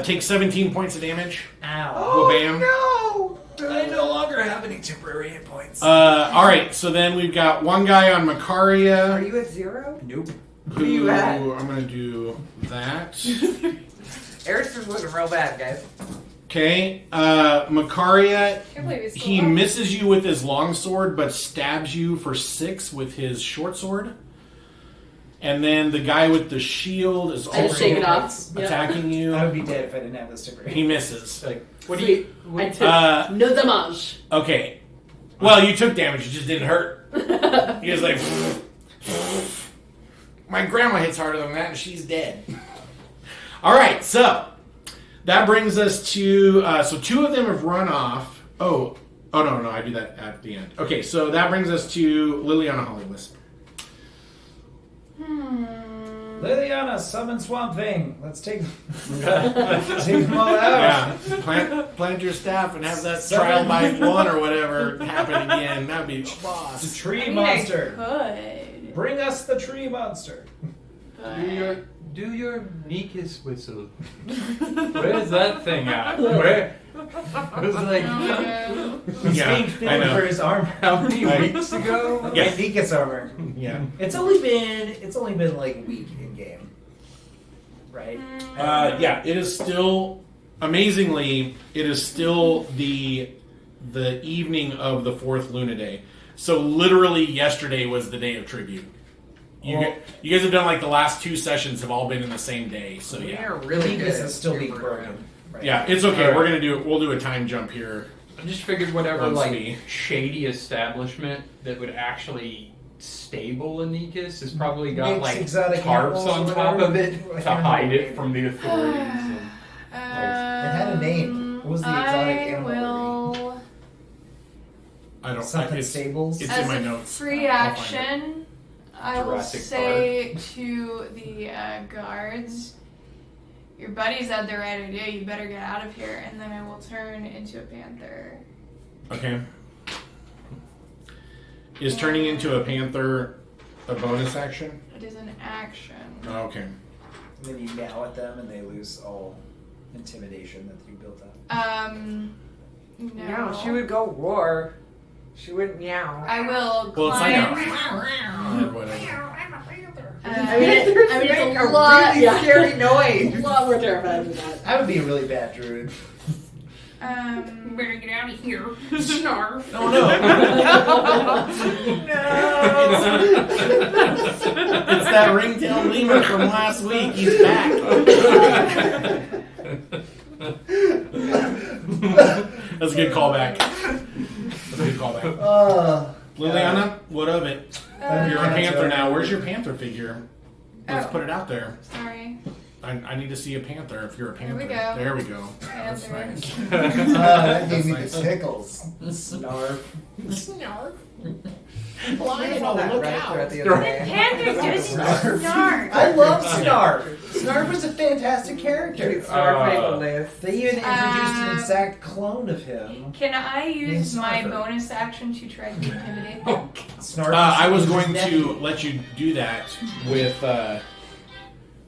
S1: Take 17 points of damage.
S4: Ow.
S2: Oh
S1: Bam.
S2: no!
S4: I no longer have any temporary hit points.
S1: All right. So then we've got one guy on
S2: Are
S1: Macaria.
S2: you at 0?
S4: Nope.
S1: Who
S2: you at?
S1: I'm going to do that.
S2: Arister's looking real bad, guys.
S1: Okay. Macaria.
S6: Can't believe he's still
S1: He
S6: up.
S1: misses you with his longsword, but stabs you for 6 with his short sword. And then the guy with the shield is
S5: I just shake it
S1: also
S5: off. Yep.
S1: attacking you.
S4: I would be dead if I didn't have this temporary.
S1: He misses.
S3: Like, what do you?
S5: I took
S1: Uh,
S5: no damage.
S1: Okay. Well, you took damage. It just didn't hurt. He was like, my grandma hits harder than that, and she's dead. All right, so that brings us to so 2 of them have run off. Oh no, I do that at the end. Okay, so that brings us to Liliana Hollywisp.
S4: Liliana, summon Swamp Thing. Let's take them all out.
S1: Yeah, plant your staff and have that
S4: Summon.
S1: trial by 1 or whatever happen again. That'd be
S4: The
S1: boss.
S4: tree
S6: I mean,
S4: monster.
S6: I could.
S4: Bring us the tree monster.
S3: Do your Nekus whistle. Where's that thing at? Where? I was like,
S4: He's
S1: Yeah,
S4: being
S1: I
S4: filmed
S1: know.
S4: for his armor.
S3: how many weeks ago?
S1: Yeah.
S4: My Nikas armor.
S1: Yeah.
S4: It's only been like a week in game, right?
S1: Yeah, it is still amazingly. It is still the evening of the 4th Luna Day. So literally yesterday was the day of tribute. You guys have done like the last 2 sessions have all been in the same day. So
S2: We
S1: yeah,
S2: are really good.
S4: Nikas
S2: at
S4: is still being
S2: super
S4: broken. Right?
S1: yeah, it's okay.
S3: Alright.
S1: We're gonna do it. We'll do a time jump here.
S3: I just figured whatever
S1: Once
S3: like
S1: we-
S3: shady establishment that would actually stable a Nikas has probably got
S4: Makes
S3: like
S4: exotic
S3: tarps
S4: animals
S3: on
S4: or
S3: top of
S4: whatever.
S3: it
S4: I
S3: to
S4: can't
S3: hide
S4: remember.
S3: it from the authorities. And,
S4: It had a name. What was the exotic animal?
S6: will,
S1: I don't.
S4: Something
S1: it's,
S4: stables.
S1: it's
S6: as
S1: in my
S6: a
S1: notes.
S6: free
S1: I'll find it.
S6: action, I will
S3: Jurassic
S6: say to the guards, your buddies had the right idea, you better get out of here, and then I will turn into a panther.
S1: Okay. Is turning into a panther a bonus action?
S6: It is an action.
S1: Oh, okay.
S4: And then you meow at them and they lose all intimidation that you built up.
S6: No.
S2: No, she would go roar. She wouldn't meow.
S6: I will
S1: Well, it's like
S6: climb.
S1: or whatever.
S2: I mean, it's
S5: it's
S2: a
S5: a lot,
S2: really
S5: yeah.
S2: scary noise.
S5: A lot more terrifying than that.
S4: I would be a really bad druid.
S6: Better get out of here. Snarf.
S4: Oh no!
S1: It's that ringtail lemur from last week. He's back. That's a good callback. That's a good callback. Liliana, what of it? You're a panther now. Where's your panther figure? Let's
S6: Oh.
S1: put it out there.
S6: Sorry.
S1: I need to see a panther if you're a
S6: There
S1: panther.
S6: we go.
S1: There we go. That's
S6: Panther.
S1: nice.
S4: That gave me
S1: That's
S4: the
S1: nice.
S4: tickles. Snarf.
S2: I saw that right throughout the other day.
S6: Panther doesn't
S4: Snarf.
S6: snarf.
S4: I love Snarf. Snarf was a fantastic character.
S2: It's our favorite list.
S4: They even introduced an exact clone of him.
S6: Can I use
S4: Named
S6: my
S4: Snarfer.
S6: bonus action to try to intimidate them?
S4: Snarf.
S1: I was
S4: is
S1: going
S4: nephew.
S1: to let you do that with.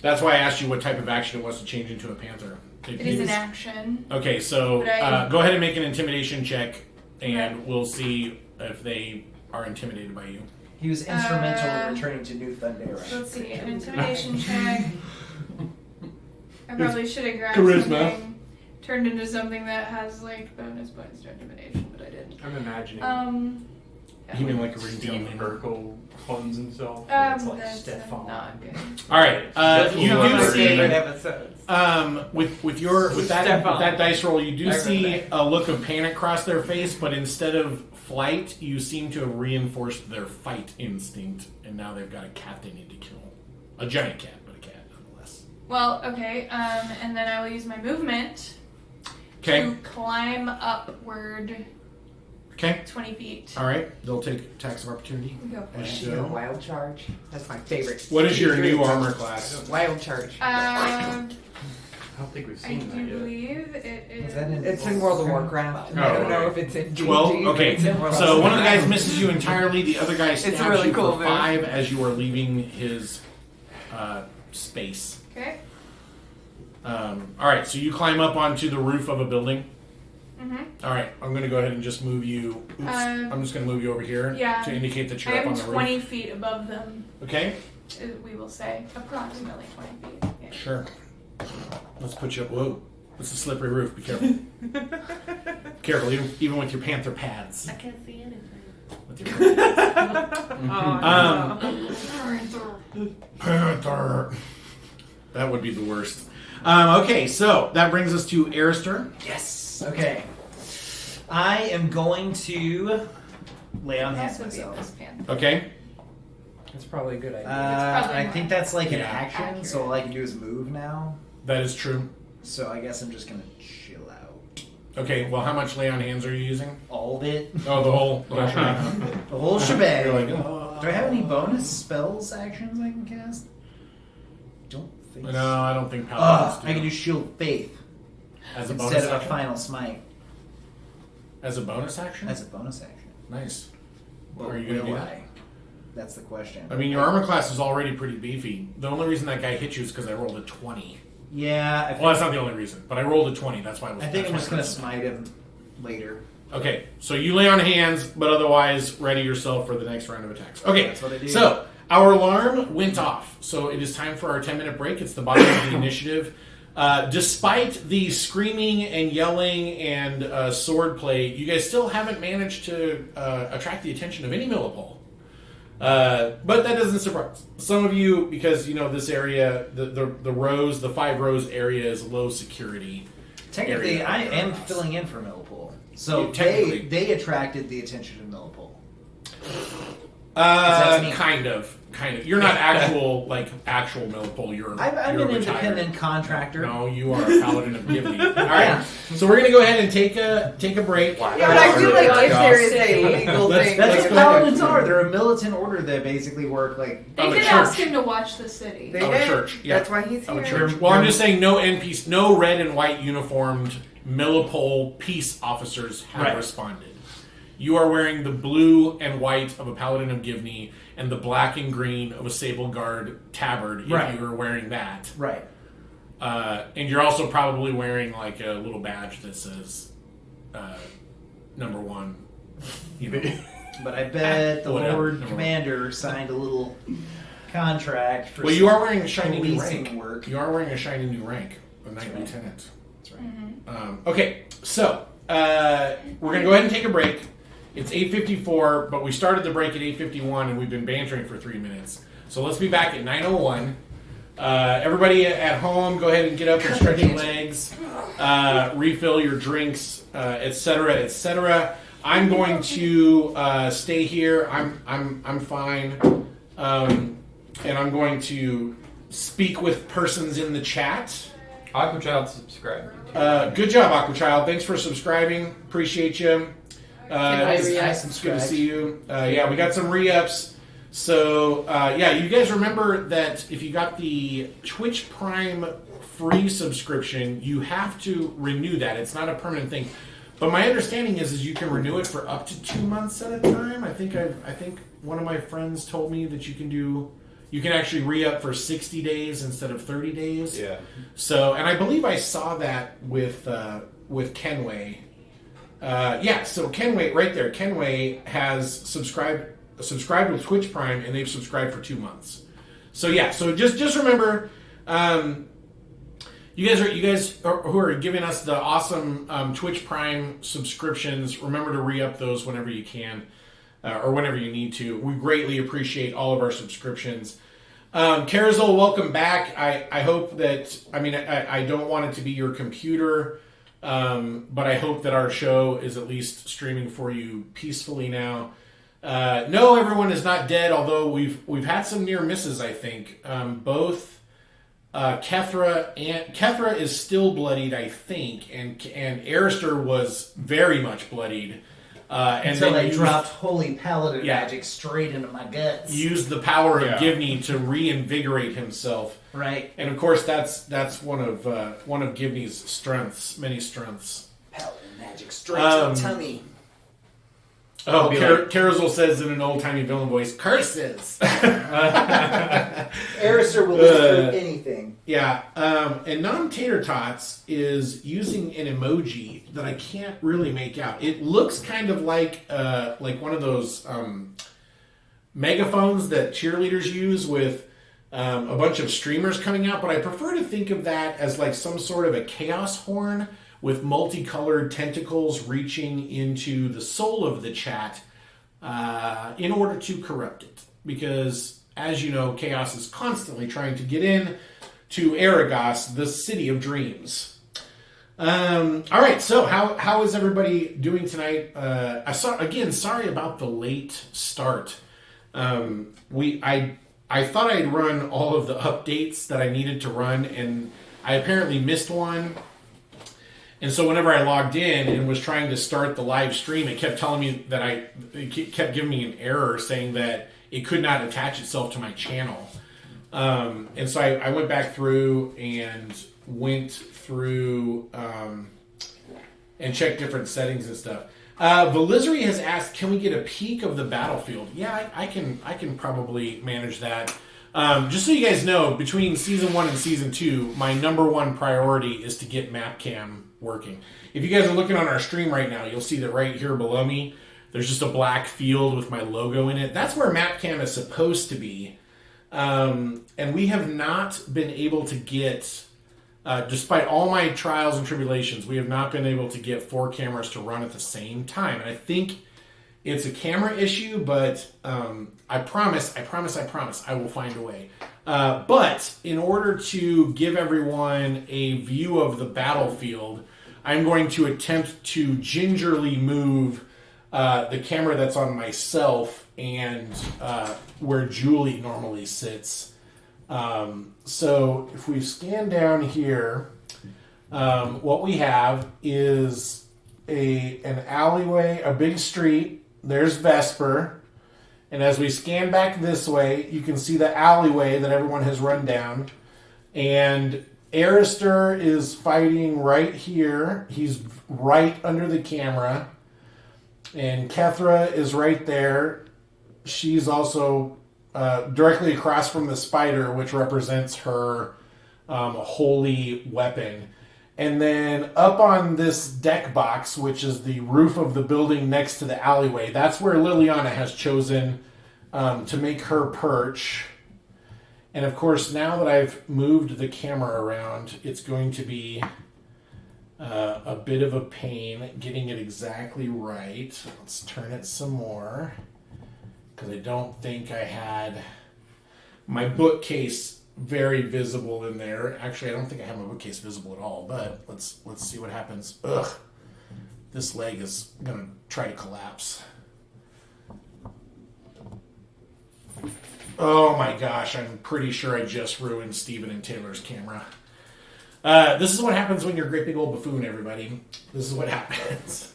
S1: That's why I asked you what type of action it was to change into a panther.
S6: It is an action.
S1: Okay, so
S6: But I-
S1: go ahead and make an intimidation check, and
S6: Okay.
S1: we'll see if they are intimidated by you.
S4: He was instrumental in returning to New Thundera.
S6: Let's see, an intimidation check. I probably should have grabbed
S1: Charisma.
S6: something, turned into something that has like bonus points to intimidation, but I didn't.
S3: I'm imagining
S1: You mean like a ringtail
S3: Steve
S1: lemur?
S3: Urkel funds himself. and it's like
S6: That's
S3: Stefan.
S6: not good.
S1: All right, you
S3: One of
S1: do
S3: my
S1: see
S2: favorite episodes.
S1: with
S2: Stefan.
S1: that dice roll, you do
S2: I
S1: see
S2: remember.
S1: a look of panic cross their face, but instead of flight, you seem to have reinforced their fight instinct, and now they've got a cat they need to kill. A giant cat, but a cat nonetheless.
S6: Well, okay, and then I will use my movement
S1: Okay,
S6: to climb upward
S1: okay,
S6: 20 feet.
S1: all right. They'll take attacks of opportunity.
S6: Go for
S1: And,
S6: it.
S2: She did a wild charge. That's my favorite.
S1: what is your new armor class?
S2: Wild charge.
S6: Um,
S3: I don't think we've
S6: I
S3: seen
S6: do
S3: that yet.
S6: believe it is.
S4: Is that in-
S2: It's in World of Warcraft.
S3: Oh,
S2: I don't know
S3: okay.
S2: if it's in D&D,
S1: 12?
S2: but
S1: Okay,
S2: it's in World of
S1: so one of the guys
S2: Warcraft.
S1: misses you entirely. The other guy stabs
S2: a really
S1: you
S2: cool
S1: for
S2: move.
S1: 5 as you are leaving his space.
S6: Okay.
S1: All right, so you climb up onto the roof of a building.
S6: Mm-hmm.
S1: All right, I'm going to go ahead and just move you. Oops, I'm just going to move you over here
S6: yeah.
S1: to indicate that
S6: I
S1: you're up
S6: am
S1: on the
S6: 20
S1: roof.
S6: feet above them,
S1: Okay,
S6: we will say. Approximately 20 feet. Yeah.
S1: sure. Let's put you up. Whoa, it's a slippery roof. Be careful. Careful, even with your panther pads.
S5: I can't see anything.
S1: With your
S2: Oh,
S1: Panther. That would be the worst. Okay, so that brings us to Arister.
S4: Yes. Okay. I am going to lay on hands
S6: Also be
S4: myself.
S6: this panther.
S1: Okay,
S2: That's probably a good idea.
S6: probably
S4: I
S6: more
S4: think that's like an
S1: Yeah.
S4: action,
S6: accurate.
S4: so all I can do is move now.
S1: that is true.
S4: So I guess I'm just gonna chill out.
S1: Okay, well, how much lay on hands are you using?
S4: All of it.
S1: Oh, the whole shebang.
S4: The whole shebang.
S1: You're like, oh.
S4: Do I have any bonus spells actions I can cast? Don't think so.
S1: No, I don't think paladins
S4: I can do Shield Faith
S1: as a
S4: instead
S1: bonus
S4: of a
S1: action.
S4: Final Smite
S1: As a bonus action?
S4: as a bonus action.
S1: Nice.
S4: Well,
S1: Are you gonna
S4: will
S1: do that?
S4: I? That's the question.
S1: I mean, your armor class is already pretty beefy. The only reason that guy hit you is because I rolled a 20.
S4: Yeah,
S1: Well, that's not the only reason, but I rolled a 20. That's why I was.
S4: I think I'm
S1: that's
S4: just
S1: why I
S4: gonna
S1: was-
S4: smite him later.
S1: Okay, so you lay on hands, but otherwise ready yourself for the next round of attacks. Okay,
S4: That's what I do.
S1: so our alarm went off, so it is time for our 10-minute break. It's the bottom of the initiative. Despite the screaming and yelling and sword play, you guys still haven't managed to attract the attention of any millipole. But that doesn't surprise some of you because you know this area, the rows, the 5 rows area is low security.
S4: Technically,
S1: area.
S4: I am filling in for Millpool, so
S1: Yeah, technically.
S4: they attracted the attention of Millpool. that's me.
S1: Kind of. You're not actual millipole. You're
S4: I'm
S1: you're
S4: an
S1: retired.
S4: independent contractor.
S1: No, you are a paladin of Givney. All right, so we're gonna go ahead and take a break.
S2: Yeah, but I feel like if there is a legal
S1: Let's-
S2: thing,
S1: let's
S4: That's
S1: go
S4: what
S1: ahead.
S4: paladins are. They're a militant order that basically work like.
S6: They
S1: Of a
S6: could
S1: church.
S6: ask him to watch the city.
S2: they
S1: Of a
S2: did.
S1: church, yeah.
S2: That's why he's
S1: Of a
S2: here.
S1: church. Well, I'm just saying, no NPC, no red and white uniformed millipole peace officers have
S4: Right.
S1: responded. You are wearing the blue and white of a paladin of Givney and the black and green of a sable guard tabard. If
S4: Right.
S1: you were wearing that,
S4: Right.
S1: and you're also probably wearing like a little badge that says number 1. You know.
S4: But I bet the
S1: Whatever.
S4: Lord
S1: Never mind.
S4: Commander signed a little contract for
S1: Well, you are wearing a shiny new
S4: policing
S1: rank.
S4: work.
S1: You are wearing a shiny new rank, a knight
S4: right.
S1: lieutenant.
S4: That's right.
S1: Okay, so we're gonna go ahead and take a break. It's 8:54, but we started the break at 8:51, and we've been bantering for 3 minutes. So let's be back at 9:01. Everybody at home, go ahead and get up and stretch your legs, refill your drinks, etc., etc. I'm going to stay here. I'm fine, and I'm going to speak with persons in the chat.
S3: Aquachild subscribe.
S1: Good job, Aquachild. Thanks for subscribing. Appreciate you.
S5: I
S1: It's
S5: re-up?
S1: it's good to see you. Yeah, we got some re-ups. So, yeah, you guys remember that if you got the Twitch Prime free subscription, you have to renew that. It's not a permanent thing. But my understanding is you can renew it for up to 2 months at a time. I think one of my friends told me that you can actually re-up for 60 days instead of 30 days.
S3: Yeah.
S1: So, and I believe I saw that with Kenway. Yeah, so Kenway, right there, Kenway has subscribed with Twitch Prime, and they've subscribed for 2 months. So yeah, so just remember, you guys who are giving us the awesome Twitch Prime subscriptions, remember to re-up those whenever you can, or whenever you need to. We greatly appreciate all of our subscriptions. Carazol, welcome back. I hope that, I don't want it to be your computer, but I hope that our show is at least streaming for you peacefully now. No, everyone is not dead, although we've had some near misses, I think. Both Kethra is still bloodied, I think, and Arister was very much bloodied. And
S4: Until
S1: then
S4: I dropped holy paladin
S1: Yeah.
S4: magic straight into my guts.
S1: used the power of
S3: Yeah.
S1: Givney to reinvigorate himself.
S4: Right.
S1: And of course, that's one of Givney's strengths, many strengths.
S4: Paladin magic straight
S1: Um,
S4: to the tummy.
S1: Oh,
S3: be like-
S1: Carazol says in an old-timey villain voice, "Curses!"
S4: Arister will live through anything.
S1: Yeah, and Non-Tater Tots is using an emoji that I can't really make out. It looks kind of like one of those megaphones that cheerleaders use with a bunch of streamers coming out, but I prefer to think of that as like some sort of a chaos horn with multicolored tentacles reaching into the soul of the chat in order to corrupt it. Because, as you know, chaos is constantly trying to get in to Arragas, the city of dreams. All right, so how is everybody doing tonight? Sorry about the late start. I thought I'd run all of the updates that I needed to run, and I apparently missed one. And so whenever I logged in and was trying to start the live stream, it kept telling me that it kept giving me an error saying that it could not attach itself to my channel. And so I went back through and and checked different settings and stuff. Velizery has asked, can we get a peek of the battlefield? Yeah, I can probably manage that. Just so you guys know, between season 1 and season 2, my number one priority is to get MapCam working. If you guys are looking on our stream right now, you'll see that right here below me, there's just a black field with my logo in it. That's where MapCam is supposed to be. And we have not been able to get, despite all my trials and tribulations, we have not been able to get 4 cameras to run at the same time. And I think it's a camera issue, but I promise, I will find a way. But in order to give everyone a view of the battlefield, I'm going to attempt to gingerly move the camera that's on myself and where Julie normally sits. So if we scan down here, what we have is an alleyway, a big street. There's Vesper. And as we scan back this way, you can see the alleyway that everyone has run down. And Arister is fighting right here. He's right under the camera. And Kethra is right there. She's also directly across from the spider, which represents her holy weapon. And then up on this deck box, which is the roof of the building next to the alleyway, that's where Liliana has chosen to make her perch. And of course, now that I've moved the camera around, it's going to be a bit of a pain getting it exactly right. Let's turn it some more, because I don't think I had my bookcase very visible in there. Actually, I don't think I have my bookcase visible at all, but let's see what happens. Ugh. This leg is going to try to collapse. Oh my gosh, I'm pretty sure I just ruined Steven and Taylor's camera. This is what happens when you're a great big old buffoon, everybody. This is what happens.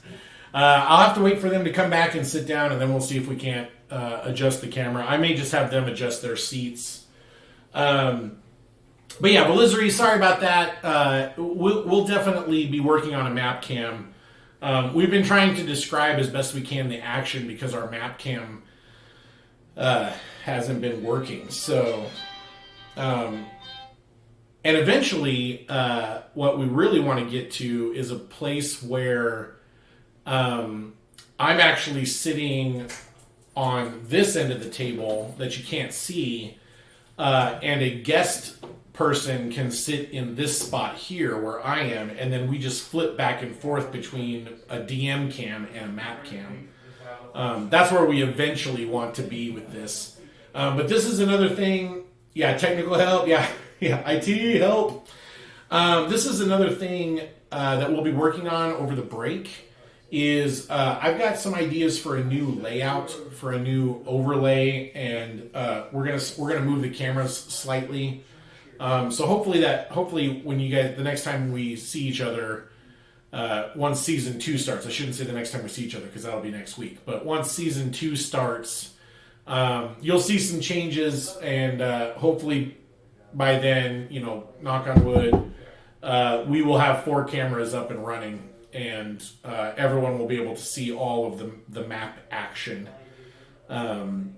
S1: I'll have to wait for them to come back and sit down, and then we'll see if we can't adjust the camera. I may just have them adjust their seats. But yeah, Belizari, sorry about that. We'll definitely be working on a map cam. We've been trying to describe as best we can the action because our map cam hasn't been working. So, and eventually, what we really want to get to is a place where I'm actually sitting on this end of the table that you can't see, and a guest person can sit in this spot here where I am, and then we just flip back and forth between a DM cam and a map cam. That's where we eventually want to be with this. But this is another thing. Yeah, technical help. Yeah, IT help. This is another thing that we'll be working on over the break. Is I've got some ideas for a new layout, for a new overlay, and we're gonna move the cameras slightly. So hopefully when you guys, the next time we see each other, once season 2 starts, I shouldn't say the next time we see each other because that'll be next week. But once season 2 starts, you'll see some changes, and hopefully by then, knock on wood, we will have 4 cameras up and running. And everyone will be able to see all of the map action. It's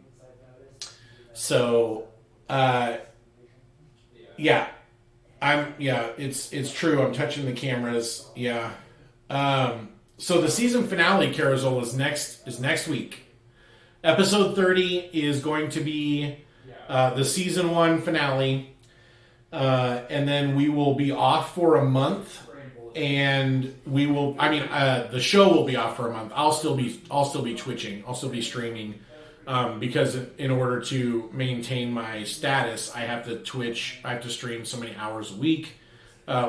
S1: true. I'm touching the cameras. Yeah. So the season finale carousel is next week. Episode 30 is going to be the season 1 finale, and then we will be off for a month. And we will. The show will be off for a month. I'll still be twitching. I'll still be streaming, because in order to maintain my status, I have to Twitch. I have to stream so many hours a week,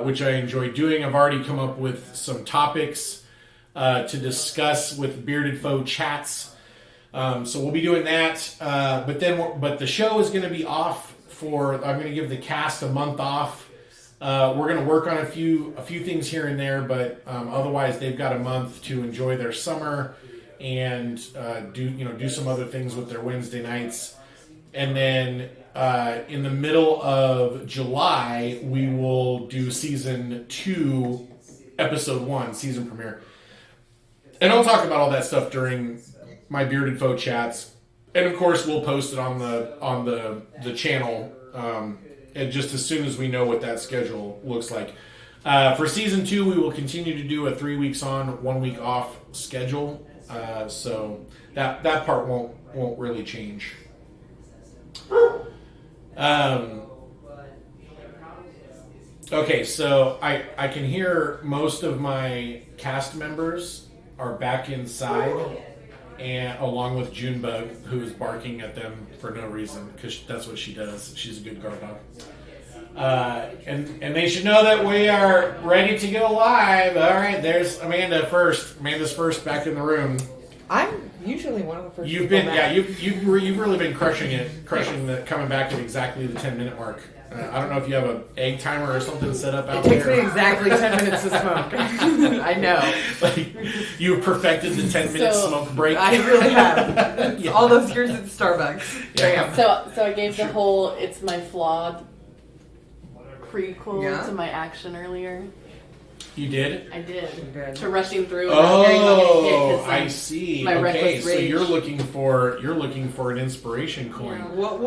S1: which I enjoy doing. I've already come up with some topics to discuss with Bearded Foe chats. So we'll be doing that. But the show is going to be off for. I'm going to give the cast a month off. We're going to work on a few things here and there, but otherwise they've got a month to enjoy their summer and do some other things with their Wednesday nights. And then in the middle of July, we will do season 2, episode 1, season premiere. And I'll talk about all that stuff during my Bearded Foe chats And of course, we'll post it on the channel, and just as soon as we know what that schedule looks like. For season 2, we will continue to do a 3 weeks on, 1 week off schedule. So that part won't really change. Okay, so I can hear most of my cast members are back inside, and along with Junebug, who is barking at them for no reason, because that's what she does. She's a good guard dog. And they should know that we are ready to go live. All right, there's Amanda first. Amanda's first back in the room.
S2: I'm usually one of the first.
S1: You've
S2: people
S1: been,
S2: back.
S1: yeah, you've really been crushing coming back at exactly the 10-minute mark. I don't know if you have an egg timer or something set up out
S2: It takes
S1: there.
S2: me exactly 10 minutes to smoke. I know.
S1: Like, you've perfected the 10-minute
S5: So-
S1: smoke break.
S2: I really have.
S1: Yeah.
S2: All those years at Starbucks.
S1: Yeah.
S5: So I gave the whole "it's my flawed" prequel
S2: Yeah.
S5: to my action earlier.
S1: You did?
S5: I did.
S2: You did.
S5: To rushing through. And not hearing about getting hit
S1: Oh,
S5: 'cause
S1: I see.
S5: my
S1: Okay,
S5: reckless
S1: so
S5: rage.
S1: you're looking for an inspiration coin.
S5: Yeah.
S2: What?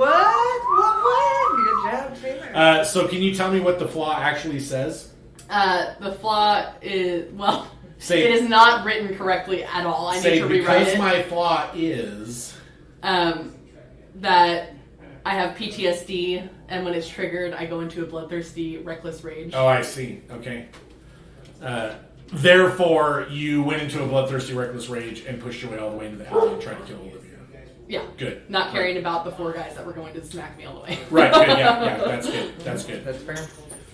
S2: Good job, Taylor.
S1: So can you tell me what the flaw actually says?
S5: The flaw is
S1: Say
S5: it is not written correctly at all. I need
S1: say
S5: to rewrite
S1: because
S5: it.
S1: my flaw is.
S5: That I have PTSD, and when it's triggered, I go into a bloodthirsty, reckless rage.
S1: Oh, I see. Okay. Therefore, you went into a bloodthirsty, reckless rage and pushed your way all the way into the alley and tried to kill Olivier.
S5: Yeah.
S1: Good.
S5: Not caring about the 4 guys that were going to smack me all the way.
S1: Right. Good. Yeah. That's good. That's good.
S2: That's fair.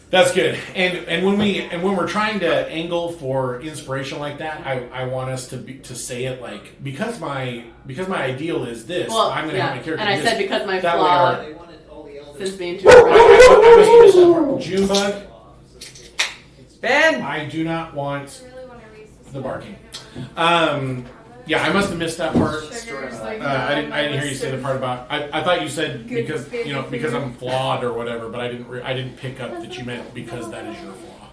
S1: That's good. And when we're trying to angle for inspiration like that, I want us to say it like because my ideal is this.
S5: Well,
S1: I'm going to have my character.
S5: and I
S1: do this.
S5: said because my
S1: That way
S5: flaw
S1: our-
S5: sends me into a
S1: I must have missed that part. Junebug,
S2: Ben!
S1: I do not want
S6: I really want to read this
S1: the
S6: one.
S1: barking. Yeah, I must have missed that part.
S6: Sugars, like,
S1: I didn't hear you say the part about. I thought you said
S6: Good
S1: because
S6: baby
S1: because
S6: food.
S1: I'm flawed or whatever, but I didn't pick up that you meant because that is your flaw.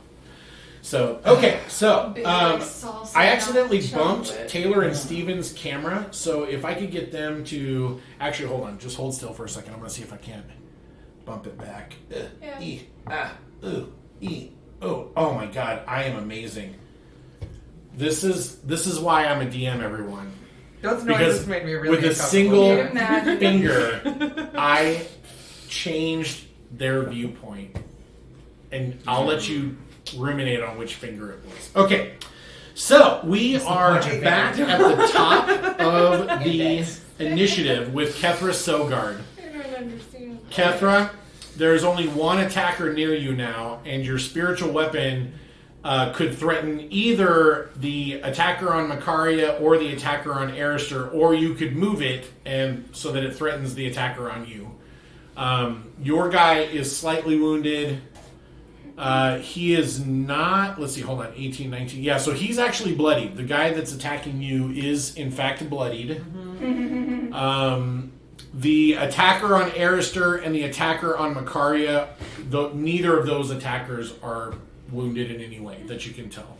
S1: So okay, so
S6: Big, like, salsa
S1: I accidentally
S6: chocolate.
S1: bumped Taylor and Steven's camera. So if I could get them to actually hold on, just hold still for a second. I'm gonna see if I can bump it back.
S6: Yeah.
S1: E ooh e oh my God, I am amazing. This is why I'm a DM, everyone.
S2: Those
S1: Because
S2: noises made me really
S1: with a
S2: uncomfortable.
S1: single
S6: Can you imagine?
S1: finger, I changed their viewpoint. And I'll let you ruminate on which finger it was. Okay, so we are back at the top of the initiative with Kethra Sogard.
S6: I don't understand.
S1: Kethra, there's only one attacker near you now, and your spiritual weapon could threaten either the attacker on Macaria or the attacker on Arister, or you could move it and so that it threatens the attacker on you. Your guy is slightly wounded. He is not, let's see, hold on, 18, 19. Yeah, so he's actually bloodied. The guy that's attacking you is, in fact, bloodied. The attacker on Arister and the attacker on Macaria, neither of those attackers are wounded in any way that you can tell.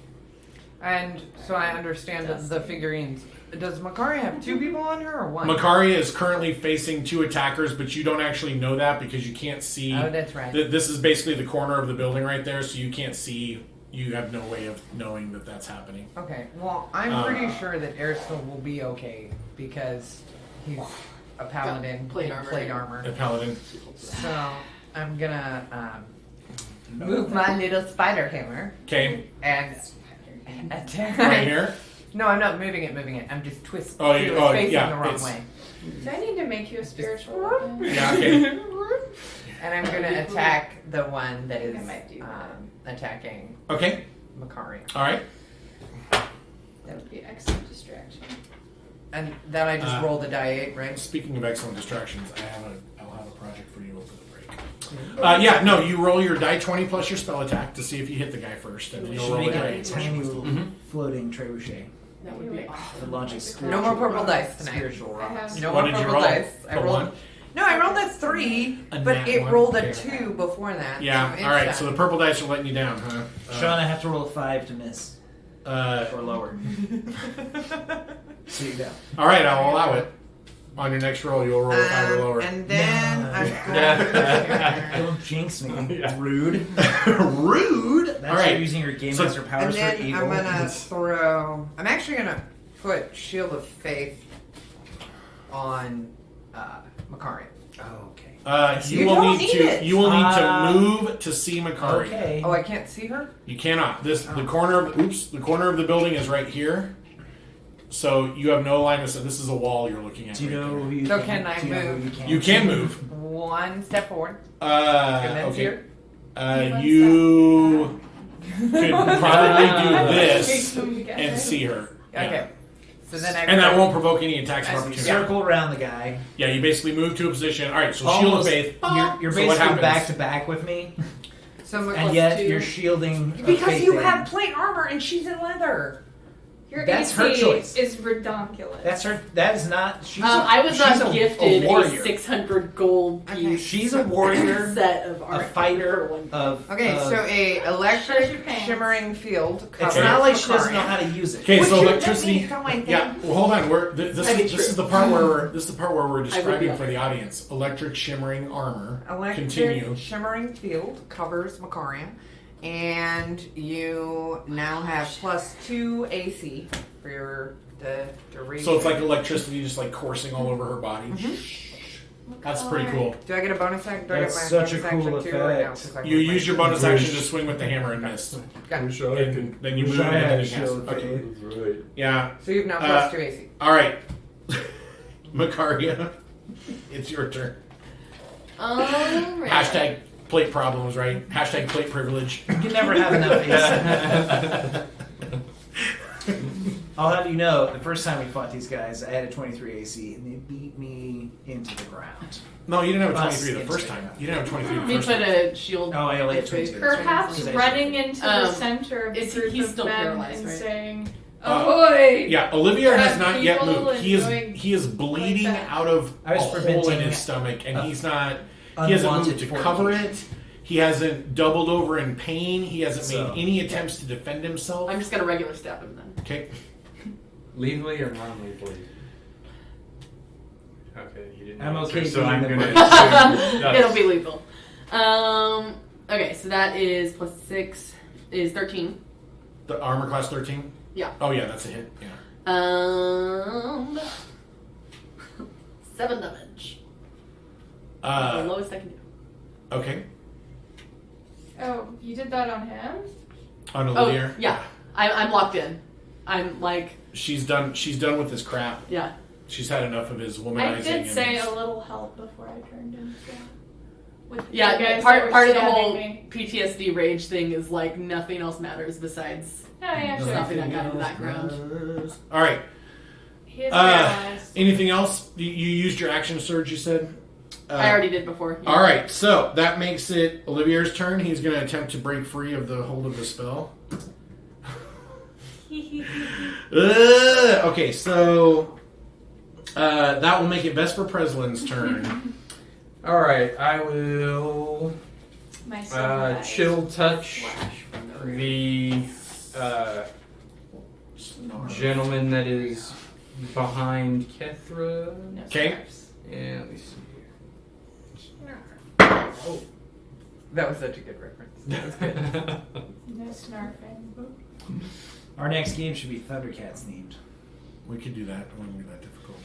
S2: And so I understand that the figurines. Does Makari have 2 people on her or 1?
S1: Macaria is currently facing 2 attackers, but you don't actually know that because you can't see.
S2: Oh, that's right.
S1: This is basically the corner of the building right there, so you can't see. You have no way of knowing that that's happening.
S2: Okay, well, I'm pretty sure that Aristotle will be okay because he's a paladin
S5: Plate
S2: in
S5: armor.
S2: plate armor.
S1: The paladin.
S2: So I'm gonna move my little spider hammer
S1: Okay,
S2: and attack.
S1: right here.
S2: No, I'm not moving it. I'm just twisting.
S1: Oh,
S2: it's facing
S1: yeah,
S2: the wrong
S1: it's-
S2: way.
S6: Do I need to make you a spiritual weapon?
S1: Yeah, okay.
S2: And I'm gonna attack the one that is
S6: I might do that.
S2: attacking
S1: Okay,
S2: Makari.
S1: all right.
S6: That would be excellent distraction.
S2: And then I just roll the die 8, right?
S1: Speaking of excellent distractions, I'll have a project for you over the break. Yeah, no, you roll your die 20 plus your spell attack to see if you hit the guy first, and then you'll
S4: Should
S1: roll
S4: make
S1: the
S4: a
S1: die 8 plus
S4: tiny
S1: your
S4: little
S1: Mhm.
S4: floating trebuchet
S5: That would be awesome.
S4: for launching
S2: No
S4: spiritual
S2: more purple dice tonight.
S4: spiritual
S6: I
S4: rocks.
S6: have
S2: No
S1: What
S2: more
S1: did you
S2: purple
S1: roll?
S2: dice. I
S1: A
S2: rolled.
S1: one?
S2: No, I rolled a 3,
S1: A
S2: but
S1: nat
S2: it
S1: one?
S2: rolled a
S1: Okay.
S2: 2 before that.
S1: Yeah,
S2: so
S1: all right,
S2: it's
S1: so the
S2: done.
S1: purple dice are letting you down, huh?
S4: Sean, I have to roll a 5 to miss or lower. So you go.
S1: All right, I'll allow it. On your next roll, you'll roll a 5 or lower.
S2: And then
S4: No.
S2: I'm going
S4: Don't jinx me.
S3: Yeah.
S4: Rude.
S1: Rude.
S4: That's
S1: All right.
S4: you using your Game
S1: So-
S4: Master
S2: and
S4: powers for
S2: then
S4: evil.
S2: I'm gonna throw. I'm actually gonna put Shield of Faith on Makari.
S4: Oh, okay.
S1: You
S2: You
S1: will
S2: don't
S1: need
S2: need
S1: to.
S2: it.
S1: You will need to
S4: Uh,
S1: move to see Makari.
S4: Okay.
S2: Oh, I can't see her.
S1: You cannot. The corner of the corner of the building is right here. So you have no line of sight. This is a wall you're looking at.
S4: Do you
S1: right
S4: know
S1: there.
S4: who you
S2: So
S4: can,
S2: can I
S4: do you know who
S2: move?
S4: you can?
S1: You can move.
S2: One step forward. And then
S1: Okay.
S2: here.
S1: You could probably do this
S6: Take them together.
S1: and see her. Yeah.
S2: Okay. So then I.
S1: And that won't provoke any attacks of
S2: I see.
S1: opportunity.
S4: Circle around the guy.
S1: Yeah, you basically move to a position. All right, so Shield of
S4: Almost-
S1: Faith.
S4: You're
S1: So what
S4: basically
S1: happens?
S4: back to back with me,
S2: So
S4: and
S2: Makari.
S4: yet
S5: two.
S4: you're shielding. a
S2: Because
S4: faith
S2: you
S4: in.
S2: have plate armor and she's in leather.
S6: Your
S4: That's
S6: AC
S4: her choice.
S6: is redonkulous.
S4: That's her. That is not. She's.
S5: I was
S4: she's
S5: not
S4: a
S5: gifted a
S4: warrior.
S5: 600 gold
S2: Okay.
S5: piece
S4: She's a warrior,
S5: set of
S4: a
S5: art.
S4: fighter
S5: for one.
S4: of.
S2: Okay,
S4: of-
S2: so a
S6: Shut your
S2: electric
S6: pants.
S2: shimmering field covers
S4: it's not like she doesn't
S2: Makari.
S4: know how to use it.
S1: Okay,
S2: Would
S1: so
S2: you let
S1: electricity.
S2: me throw my thing?
S1: Yeah, well, hold on. This
S5: That'd be
S1: is
S5: true.
S1: the part where we're
S5: I
S1: describing
S5: would
S1: for the audience. Electric shimmering armor.
S2: Electric
S1: Continue.
S2: shimmering field covers Makari, and you now have +2 AC for your the duration.
S1: So it's like electricity just like coursing all over her body.
S2: Mm-hmm.
S1: That's pretty cool.
S2: Do I get a bonus action? Do I
S4: That's
S2: get my
S4: such a
S2: bonus
S4: cool
S2: action too, or no?
S4: effect.
S2: 'Cause I
S1: You
S2: moved my-
S1: use your bonus action to swing with the hammer and miss.
S2: Got it.
S1: And then you move
S4: Wish I
S1: and then
S4: had
S1: you
S4: a shield
S1: cast.
S4: of
S1: Okay.
S4: faith.
S1: Yeah.
S2: So you've now
S1: Uh,
S2: +2 AC.
S1: All right. Makaria, it's your turn.
S5: Alright.
S1: Hashtag plate problems, right? Hashtag plate privilege.
S4: You can never have enough AC. I'll have you know, the first time we fought these guys, I had a 23 AC, and they beat me into the ground.
S1: No, you didn't have a
S4: Us
S1: 23 the first
S4: into
S1: time.
S4: the
S1: You didn't have a 23 the
S5: We
S1: first
S5: put
S1: time.
S5: a shield.
S4: Oh, I only had
S5: if we-
S4: 22.
S6: Perhaps
S4: Because I-
S6: running into the
S5: Um,
S6: center of the
S5: is
S6: group
S5: he's
S6: of
S5: still
S6: men
S5: paralyzed,
S6: and
S5: right?
S6: saying,
S1: Uh,
S6: "Ahoy!"
S1: Yeah, Olivier has
S6: Bad
S1: not yet
S6: people
S1: moved.
S6: and
S1: He is
S6: doing
S1: bleeding
S6: like that.
S1: out of
S4: I
S1: a
S4: was
S1: hole in
S4: preventing
S1: his stomach, and
S4: a
S1: he's not. He hasn't moved
S4: unwanted
S1: to cover it.
S4: fornication.
S1: He hasn't doubled over in pain. He hasn't
S4: So-
S1: made any attempts to defend himself.
S5: I'm just gonna regular stab him then.
S1: Okay.
S3: Lethally or non-lethally? Okay, you didn't
S4: I'm
S3: answer,
S4: okay
S3: so
S4: being
S3: I'm
S4: the
S3: gonna
S4: butcher.
S3: assume
S5: It'll be lethal. Okay, so that is +6 is 13.
S1: The armor class 13?
S5: Yeah.
S1: Oh, yeah, that's a hit. Yeah.
S5: 7 damage. The lowest I can do.
S1: Okay.
S6: Oh, you did that on him?
S1: On
S5: Oh,
S1: Olivier.
S5: yeah. I'm locked in. I'm like,
S1: She's done with this crap.
S5: yeah.
S1: She's had enough of his womanizing.
S6: I did
S1: and
S6: say
S1: his-
S6: a little help before I turned in. So. With the
S5: Yeah,
S6: guys that
S5: part
S6: were
S5: of the
S6: stabbing
S5: whole
S6: me.
S5: PTSD rage thing is like nothing else matters besides
S6: Oh, yeah,
S5: There's
S6: sure.
S5: nothing that got in the background.
S1: All right.
S6: He is
S1: Uh,
S6: paralyzed.
S1: Anything else? You used your action surge, you said?
S5: I already did before. Yeah.
S1: All right, so that makes it Olivier's turn. He's going to attempt to break free of the hold of the spell. Okay, so that will make it Vesper Preslin's turn.
S3: Alright, I will
S6: My silver eyes
S3: chill touch
S5: Flash from the rear.
S3: the gentleman that is behind Kethra.
S6: No
S1: Okay.
S6: scarves.
S3: Yeah, let me see
S2: That was such a good reference. That was good.
S3: here.
S6: No snarfing.
S4: Our next game should be Thundercats themed.
S1: We could do that. It wouldn't be that difficult.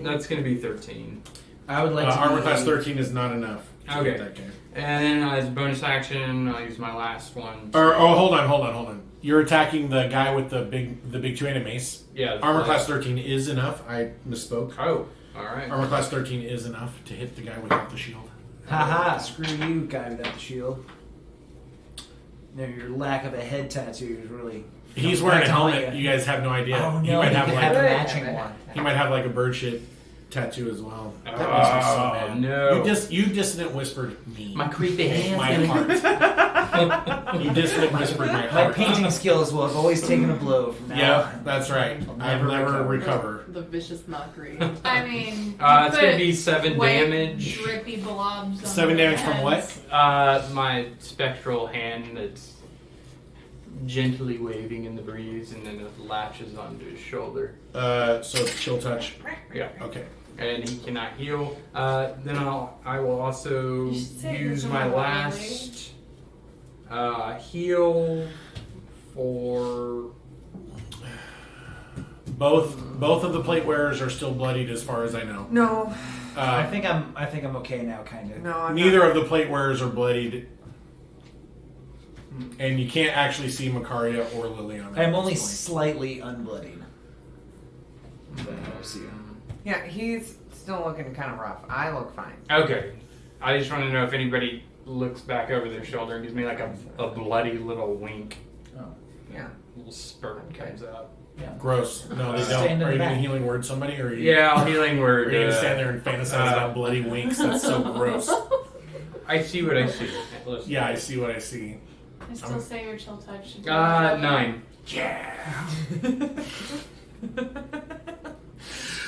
S3: That's going to be 13.
S4: I would like to
S1: Armor
S4: be-
S1: class 13 is not enough. to
S3: Okay.
S1: get that game.
S3: And then as a bonus action, I'll use my last one.
S1: Hold on. You're attacking the guy with the big two-handed mace.
S3: Yeah. the
S1: Armor
S3: flash.
S1: class 13 is enough. I misspoke.
S3: Oh, alright.
S1: Armor class 13 is enough to hit the guy without the shield.
S4: Haha, screw you, guy without the shield. No, your lack of a head tattoo is really.
S1: He's wearing a
S4: Back to
S1: helmet.
S4: Maya.
S1: You guys have no idea.
S4: Oh no,
S1: he might have
S4: you
S1: like
S4: have a
S2: Good.
S4: matching one.
S1: he might have like a bird shit tattoo as well. That makes me so
S3: Oh,
S1: mad.
S3: no.
S1: You dissonant whispered me.
S3: My creepy hands.
S1: My heart. You dissonant whispered my
S4: My
S1: heart.
S4: painting skills will have always taken a blow from now
S1: Yeah,
S4: on.
S1: that's right. I'll
S4: never
S1: never
S4: recover.
S1: recover.
S5: The vicious mockery.
S6: I mean,
S3: It's
S6: you
S3: going to
S6: put
S3: be 7
S6: white,
S3: damage.
S6: drippy blobs. On
S1: 7
S6: their
S1: damage from
S6: heads.
S1: what?
S3: My spectral hand that's gently waving in the breeze, and then it latches onto his shoulder.
S1: So it's chill touch.
S3: Yeah.
S1: Okay.
S3: And he cannot heal. Then I will also
S6: You should say
S3: use
S6: this
S3: my
S6: one,
S3: last heal for.
S1: Both of the plate wearers are still bloodied, as far as I know.
S2: No,
S4: I think I'm okay now, kind of.
S2: no, I'm
S1: Neither
S2: not.
S1: of the plate wearers are bloodied, and you can't actually see Makaria or Liliana.
S4: I'm
S1: at
S4: only
S1: this point.
S4: slightly unbloodied. That helps you.
S2: Yeah, he's still looking kind of rough. I look fine.
S3: Okay. I just want to know if anybody looks back over their shoulder and gives me like a bloody little wink.
S4: Oh,
S2: Yeah.
S3: A little spurt comes out.
S4: yeah.
S1: Gross. No, they
S4: Stand in
S1: don't. Are
S4: the
S1: you going
S4: back.
S1: to healing word somebody, or are you?
S3: Yeah, I'll healing
S1: Or
S3: word.
S1: are you going to stand there and fantasize about bloody winks? That's so gross.
S3: I see what I see. Listen.
S1: Yeah, I see what I see.
S6: I still say your chill touch.
S3: 9.
S1: Yeah.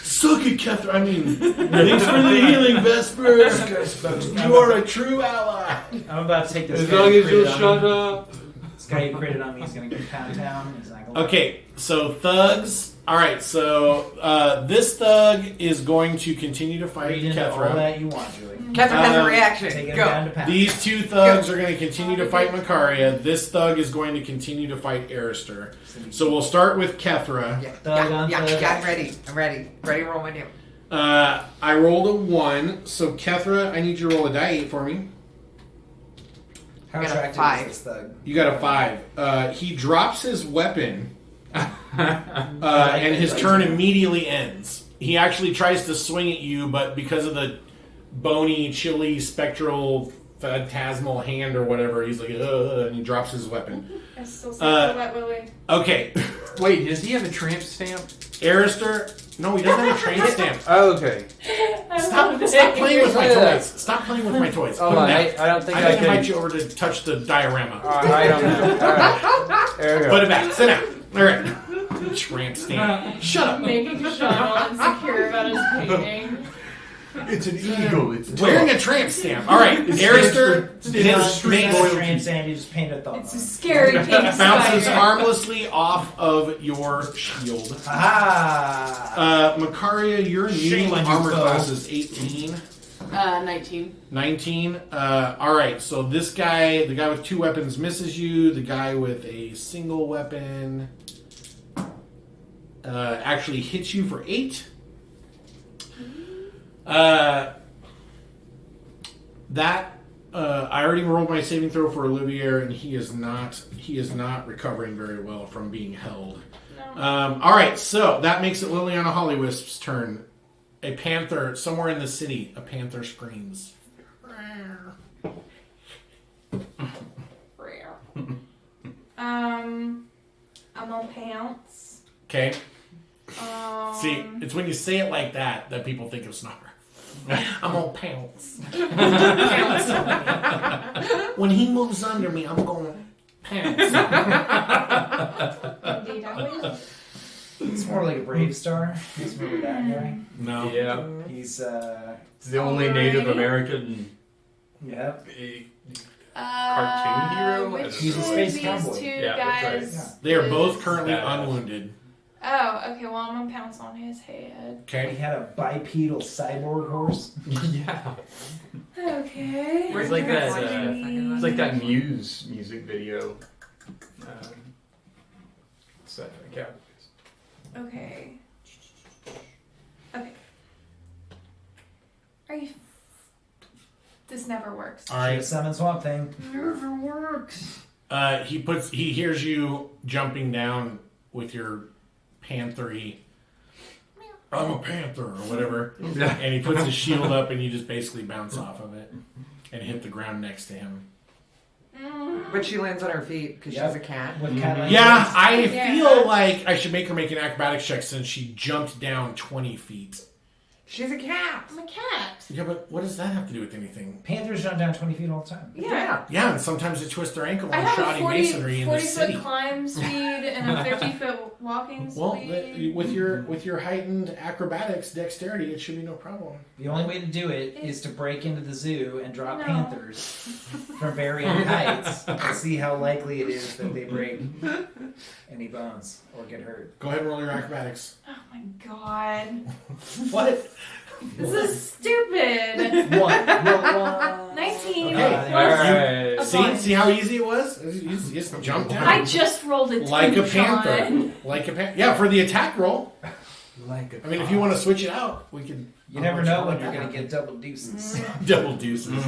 S1: Suck it, Catherine. I mean, thanks for the healing, Vesper. You are a true ally.
S4: I'm about to take this.
S3: As
S4: guy
S3: long
S4: you
S3: as you'll
S4: critted on
S3: shut
S4: me.
S3: up.
S4: This guy you critted on me is gonna go pound town. He's not gonna.
S1: Okay, so thugs. All right, so this thug is going to continue to fight
S4: Read into all
S1: Kethra.
S4: that you want, Julie.
S2: Catherine has a
S1: Um,
S2: reaction.
S4: Take him
S2: Go.
S4: down to pound.
S1: These two thugs are going to continue to fight Makaria. This thug is going to continue to fight Arister. So we'll start with Kethra.
S2: Yeah,
S4: Thug
S2: yeah,
S4: on
S2: yeah,
S4: thug.
S2: yeah, I'm ready. I'm ready. Ready to roll my damage.
S1: I rolled a 1, so Kethra, I need you to roll a die 8 for me.
S4: How
S2: I got a
S4: attractive
S2: 5.
S4: is this thug?
S1: You got a 5. He drops his weapon, and his turn immediately ends. He actually tries to swing at you, but because of the bony, chilly, spectral, phantasmal hand or whatever, he's like, and he drops his weapon.
S6: I still say the wet willy.
S1: Okay,
S3: Wait, does he have a tramp stamp?
S1: Arister. No, he doesn't have a train stamp.
S3: Oh, okay.
S1: Stop playing with my toys. Stop playing with my toys.
S3: Oh,
S1: Put 'em
S3: I
S1: down.
S3: don't think
S1: I'm
S3: I
S1: going to invite
S3: can.
S1: you over to touch the diorama.
S3: I don't know. Alright. There we go.
S1: Put it back. Sit down. All right. Tramp stamp. Shut up.
S6: Making Sean all insecure about his painting.
S3: It's an eagle. It's
S1: Wearing a tramp stamp. All right. Arister
S4: Just
S1: makes
S4: trans and you just paint a thought.
S6: It's a scary pink
S1: bounces
S6: spider.
S1: harmlessly off of your shield.
S4: Ah.
S1: Makaria, your
S4: Shame
S1: new
S4: on you,
S1: armor
S4: foe.
S1: class is 18.
S5: 19.
S1: 19. All right. So this guy, the guy with 2 weapons, misses you. The guy with a single weapon actually hits you for 8. I already rolled my saving throw for Olivier, and he is not recovering very well from being held.
S6: No.
S1: All right, so that makes it Liliana Hollywisp's turn. A panther somewhere in the city. A panther screams.
S6: I'm gonna pounce.
S1: Okay. See, it's when you say it like that people think of Snarf. I'm gonna pounce. When he moves under me, I'm gonna pounce.
S6: Indeed, I will.
S4: It's more like a brave star. He's remember that guy.
S1: No.
S3: Yeah.
S4: He's
S3: It's the only Native American
S4: yep.
S3: Cartoon hero?
S6: Which
S4: He's a
S6: one
S4: space
S6: of these
S4: cowboy.
S6: two
S3: Yeah, that's right.
S6: guys?
S1: They are both
S6: is-
S1: currently
S3: Badass.
S1: unwounded.
S6: Oh, okay. Well, I'm gonna pounce on his head.
S4: He
S1: Okay.
S4: had a bipedal cyborg horse.
S3: Yeah.
S6: Okay.
S3: It's like that.
S2: It's
S3: It's like that Muse music video. Yeah.
S6: Okay. Okay. Are you? This never works.
S1: All right.
S4: Summon Swamp Thing.
S6: Never works.
S1: He hears you jumping down with your panthery. I'm a panther or whatever, and he puts his shield up, and you just basically bounce off of it and hit the ground next to him.
S2: But she lands on her feet because
S4: Yep.
S2: she's a cat.
S4: With cat like
S1: Yeah,
S4: this.
S1: I
S6: Yeah.
S1: feel like I should make her make an acrobatics check since she jumped down 20 feet.
S2: She's a cat.
S6: I'm a cat.
S1: Yeah, but what does that have to do with anything?
S4: Panthers jump down 20 feet all the time.
S6: Yeah.
S1: Yeah, and sometimes they twist their ankle
S6: I
S1: on
S6: have a
S1: shoddy
S6: 40
S1: masonry in the
S6: 40
S1: city.
S6: foot climb speed and a 50-foot walking
S1: Well,
S6: speed.
S1: with your heightened acrobatics, dexterity, it should be no problem.
S4: The only way to do it is to break into the zoo and drop
S6: No.
S4: panthers from varying heights and see how likely it is that they break any bones or get hurt.
S1: Go ahead and roll your acrobatics.
S6: Oh my god.
S1: What?
S6: This is stupid.
S4: One. Roll one.
S6: 19.
S1: Okay.
S3: Alright.
S6: A
S1: See,
S6: bunch.
S1: see how easy it was? You just jumped down.
S6: I just rolled a 2,
S1: Like a
S6: Sean.
S1: panther. Like a panther. Yeah, for the attack roll.
S3: Like a
S1: I mean, if you want to switch it out, we can.
S4: You never know when you're going to get double deuces.
S1: Double deuces.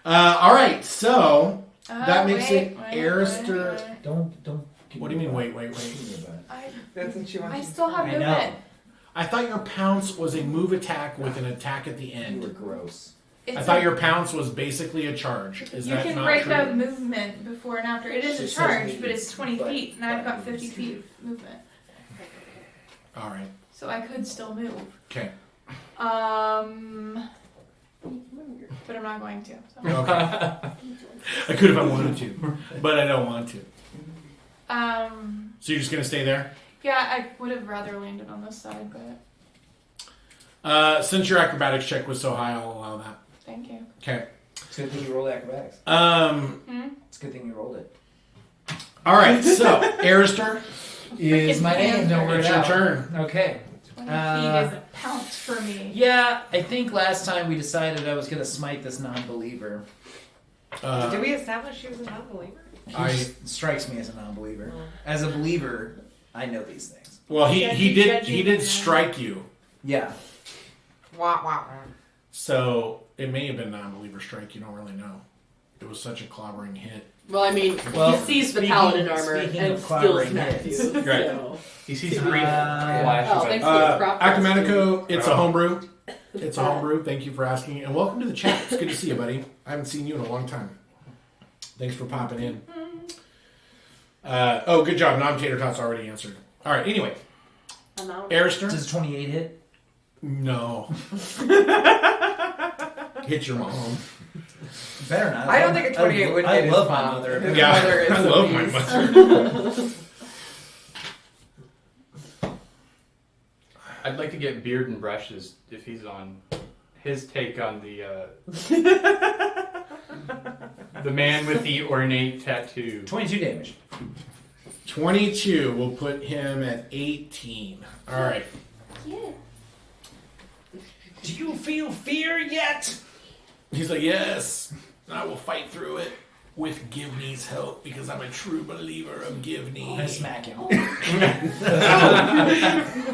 S1: All right, so that makes it
S6: wait.
S1: Arister.
S4: Don't.
S1: What do you mean? Wait.
S2: That's what she
S6: I
S2: wants.
S6: still have
S4: I know.
S6: movement.
S1: I thought your pounce was a move attack with an attack at the
S4: You were
S1: end.
S4: gross.
S1: I thought your pounce was basically a charge. Is
S6: You
S1: that
S6: can
S1: not
S6: break
S1: true?
S6: up movement before and after. It is
S4: She
S6: a
S4: says
S6: charge,
S4: maybe,
S6: but it's 20
S4: but-
S6: feet, and I've got 50 feet of movement.
S1: All right.
S6: So I could still move.
S1: Okay.
S6: But I'm not going to. So.
S1: Okay. I could if I wanted to, but I don't want to. So you're just gonna stay there?
S6: Yeah, I would have rather landed on this side, but
S1: Since your acrobatics check was so high, I'll allow that.
S6: thank you.
S1: Okay.
S4: It's a good thing you rolled acrobatics. It's a good thing you rolled it.
S1: All right. So Arister,
S4: Is my name? Don't worry
S1: it's your
S4: out.
S1: turn.
S4: Okay.
S6: 20 feet is a pounce for me.
S4: Yeah, I think last time we decided I was going to smite this non-believer.
S2: Did we establish she was a non-believer?
S4: He strikes me as a non-believer. As a believer, I know these things.
S1: Well, he did
S6: Judging.
S1: strike you,
S4: Yeah.
S2: Wow.
S1: so it may have been non-believer strike. You don't really know. It was such a clobbering hit.
S5: Well, I mean,
S4: Well,
S5: he sees the
S4: speaking-
S5: paladin armor
S4: speaking
S5: and
S4: of
S5: still
S4: clobbering
S5: smacks
S4: hits.
S5: you.
S1: Right.
S5: So.
S3: He sees a green flash.
S5: Oh,
S3: He's
S5: thanks
S3: like,
S5: for the prop.
S1: Acamanico, it's a
S3: Oh.
S1: homebrew. It's a homebrew. Thank you for asking, and welcome to the chat. It's good to see you, buddy. I haven't seen you in a long time. Thanks for popping in. Good job. Non-tater tots already answered. All right. Anyway,
S5: I'm out.
S1: Arister.
S4: Does 28 hit?
S1: No. Hit your mom.
S4: Better not.
S2: I don't think a 28 would
S4: I
S2: hit his
S4: love my
S2: mom.
S4: mother.
S2: His
S1: Yeah,
S2: mother is
S1: I
S2: a
S1: love my
S2: beast.
S1: mother.
S3: I'd like to get beard and brushes if he's on his take on the the man with the ornate tattoo.
S4: 22 damage.
S1: 22 will put him at 18. All right.
S6: Yeah.
S4: Do you feel fear yet?
S1: He's like, yes, I will fight through it with Givney's help because I'm a true believer of Givney.
S4: I smack him.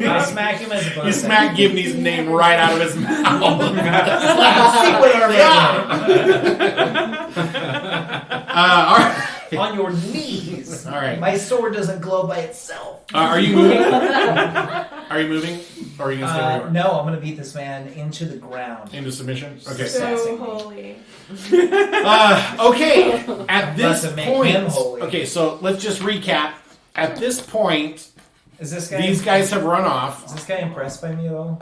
S4: I smack him as opposed
S1: You
S4: to...
S1: smack Givney's name right out of his mouth.
S4: See what our
S1: All right.
S4: On your knees.
S1: All right.
S4: My sword doesn't glow by itself.
S1: Are you moving? Are you moving? Or are you going to stay where you are?
S4: No, I'm going to beat this man into the ground.
S1: Into submission? Okay.
S6: So holy.
S1: Okay. At this
S4: Must make him
S1: point,
S4: holy.
S1: okay, so let's just recap. At this point,
S4: Is this guy?
S1: these guys have run
S4: Is
S1: off.
S4: this guy impressed by me at all?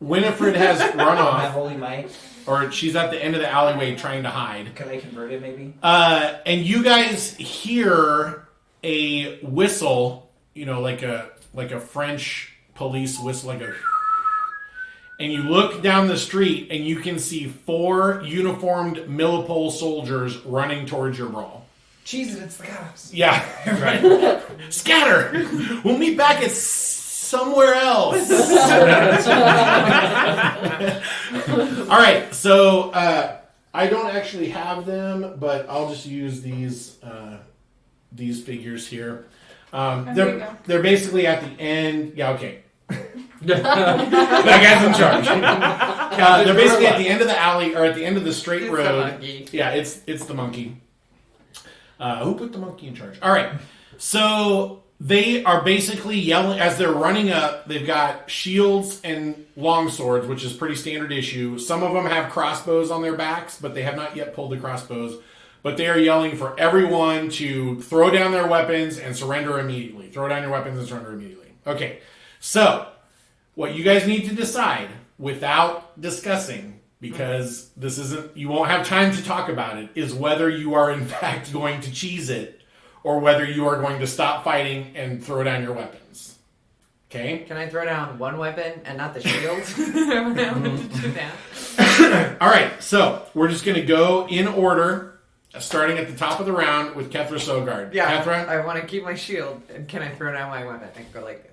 S1: Winifred has run
S4: My
S1: off,
S4: holy might.
S1: or she's at the end of the alleyway trying to hide.
S4: Can I convert it, maybe?
S1: And you guys hear a whistle, like a French police whistle, like a. And you look down the street, and you can see 4 uniformed Millipole soldiers running towards your brawl.
S4: Jesus, it's the cops.
S1: Yeah, right. Scatter. We'll meet back at somewhere else. All right, so I don't actually have them, but I'll just use these figures here.
S6: There you go.
S1: They're basically at the end. Yeah, okay. That guy's in charge. They're basically at the end of the alley or at the end of the straight
S2: It's the
S1: road.
S2: monkey.
S1: Yeah, it's the monkey. Who put the monkey in charge? All right, so they are basically yelling as they're running up. They've got shields and longswords, which is pretty standard issue. Some of them have crossbows on their backs, but they have not yet pulled the crossbows. But they are yelling for everyone to throw down their weapons and surrender immediately. Throw down your weapons and surrender immediately. Okay, so what you guys need to decide, without discussing, because this isn't, you won't have time to talk about it, is whether you are in fact going to cheese it or whether you are going to stop fighting and throw down your weapons. Okay?
S2: Can I throw down one weapon and not the shield? I don't know to do that.
S1: All right, so we're just going to go in order, starting at the top of the round with Kethra Sogard.
S2: Yeah,
S1: Kethra?
S2: I want to keep my shield. And can I throw down my weapon and go like this?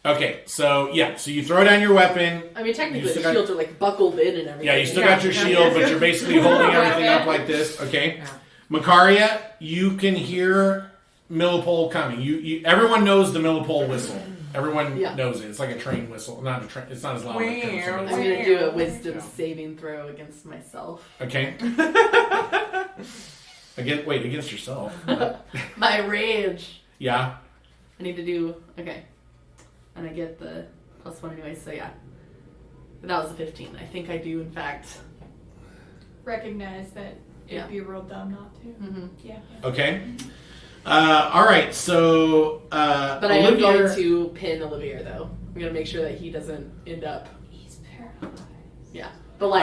S1: Okay, so you throw down your weapon.
S5: I mean, technically,
S1: You
S5: the
S1: still
S5: shields are like buckled in and everything.
S1: Yeah, you still got your shield, but you're basically holding everything up like this. Okay,
S2: Yeah.
S1: Makaria, you can hear Millipole coming. Everyone knows the Millipole whistle. Everyone knows it. It's like a train whistle. Not a train. It's not as loud. Like
S5: I'm gonna do a wisdom saving throw against myself.
S1: Okay. Against yourself.
S5: My rage.
S1: Yeah.
S5: I need to do and I get the +1 anyway. So yeah, that was a 15. I think I do in fact.
S6: Recognize that it'd be real dumb not to.
S5: Mm-hmm.
S6: Yeah.
S1: Okay. All right. So,
S5: but I am going to pin Olivier though. I'm gonna make sure that he doesn't end up.
S6: He's paralyzed.
S5: Yeah, but like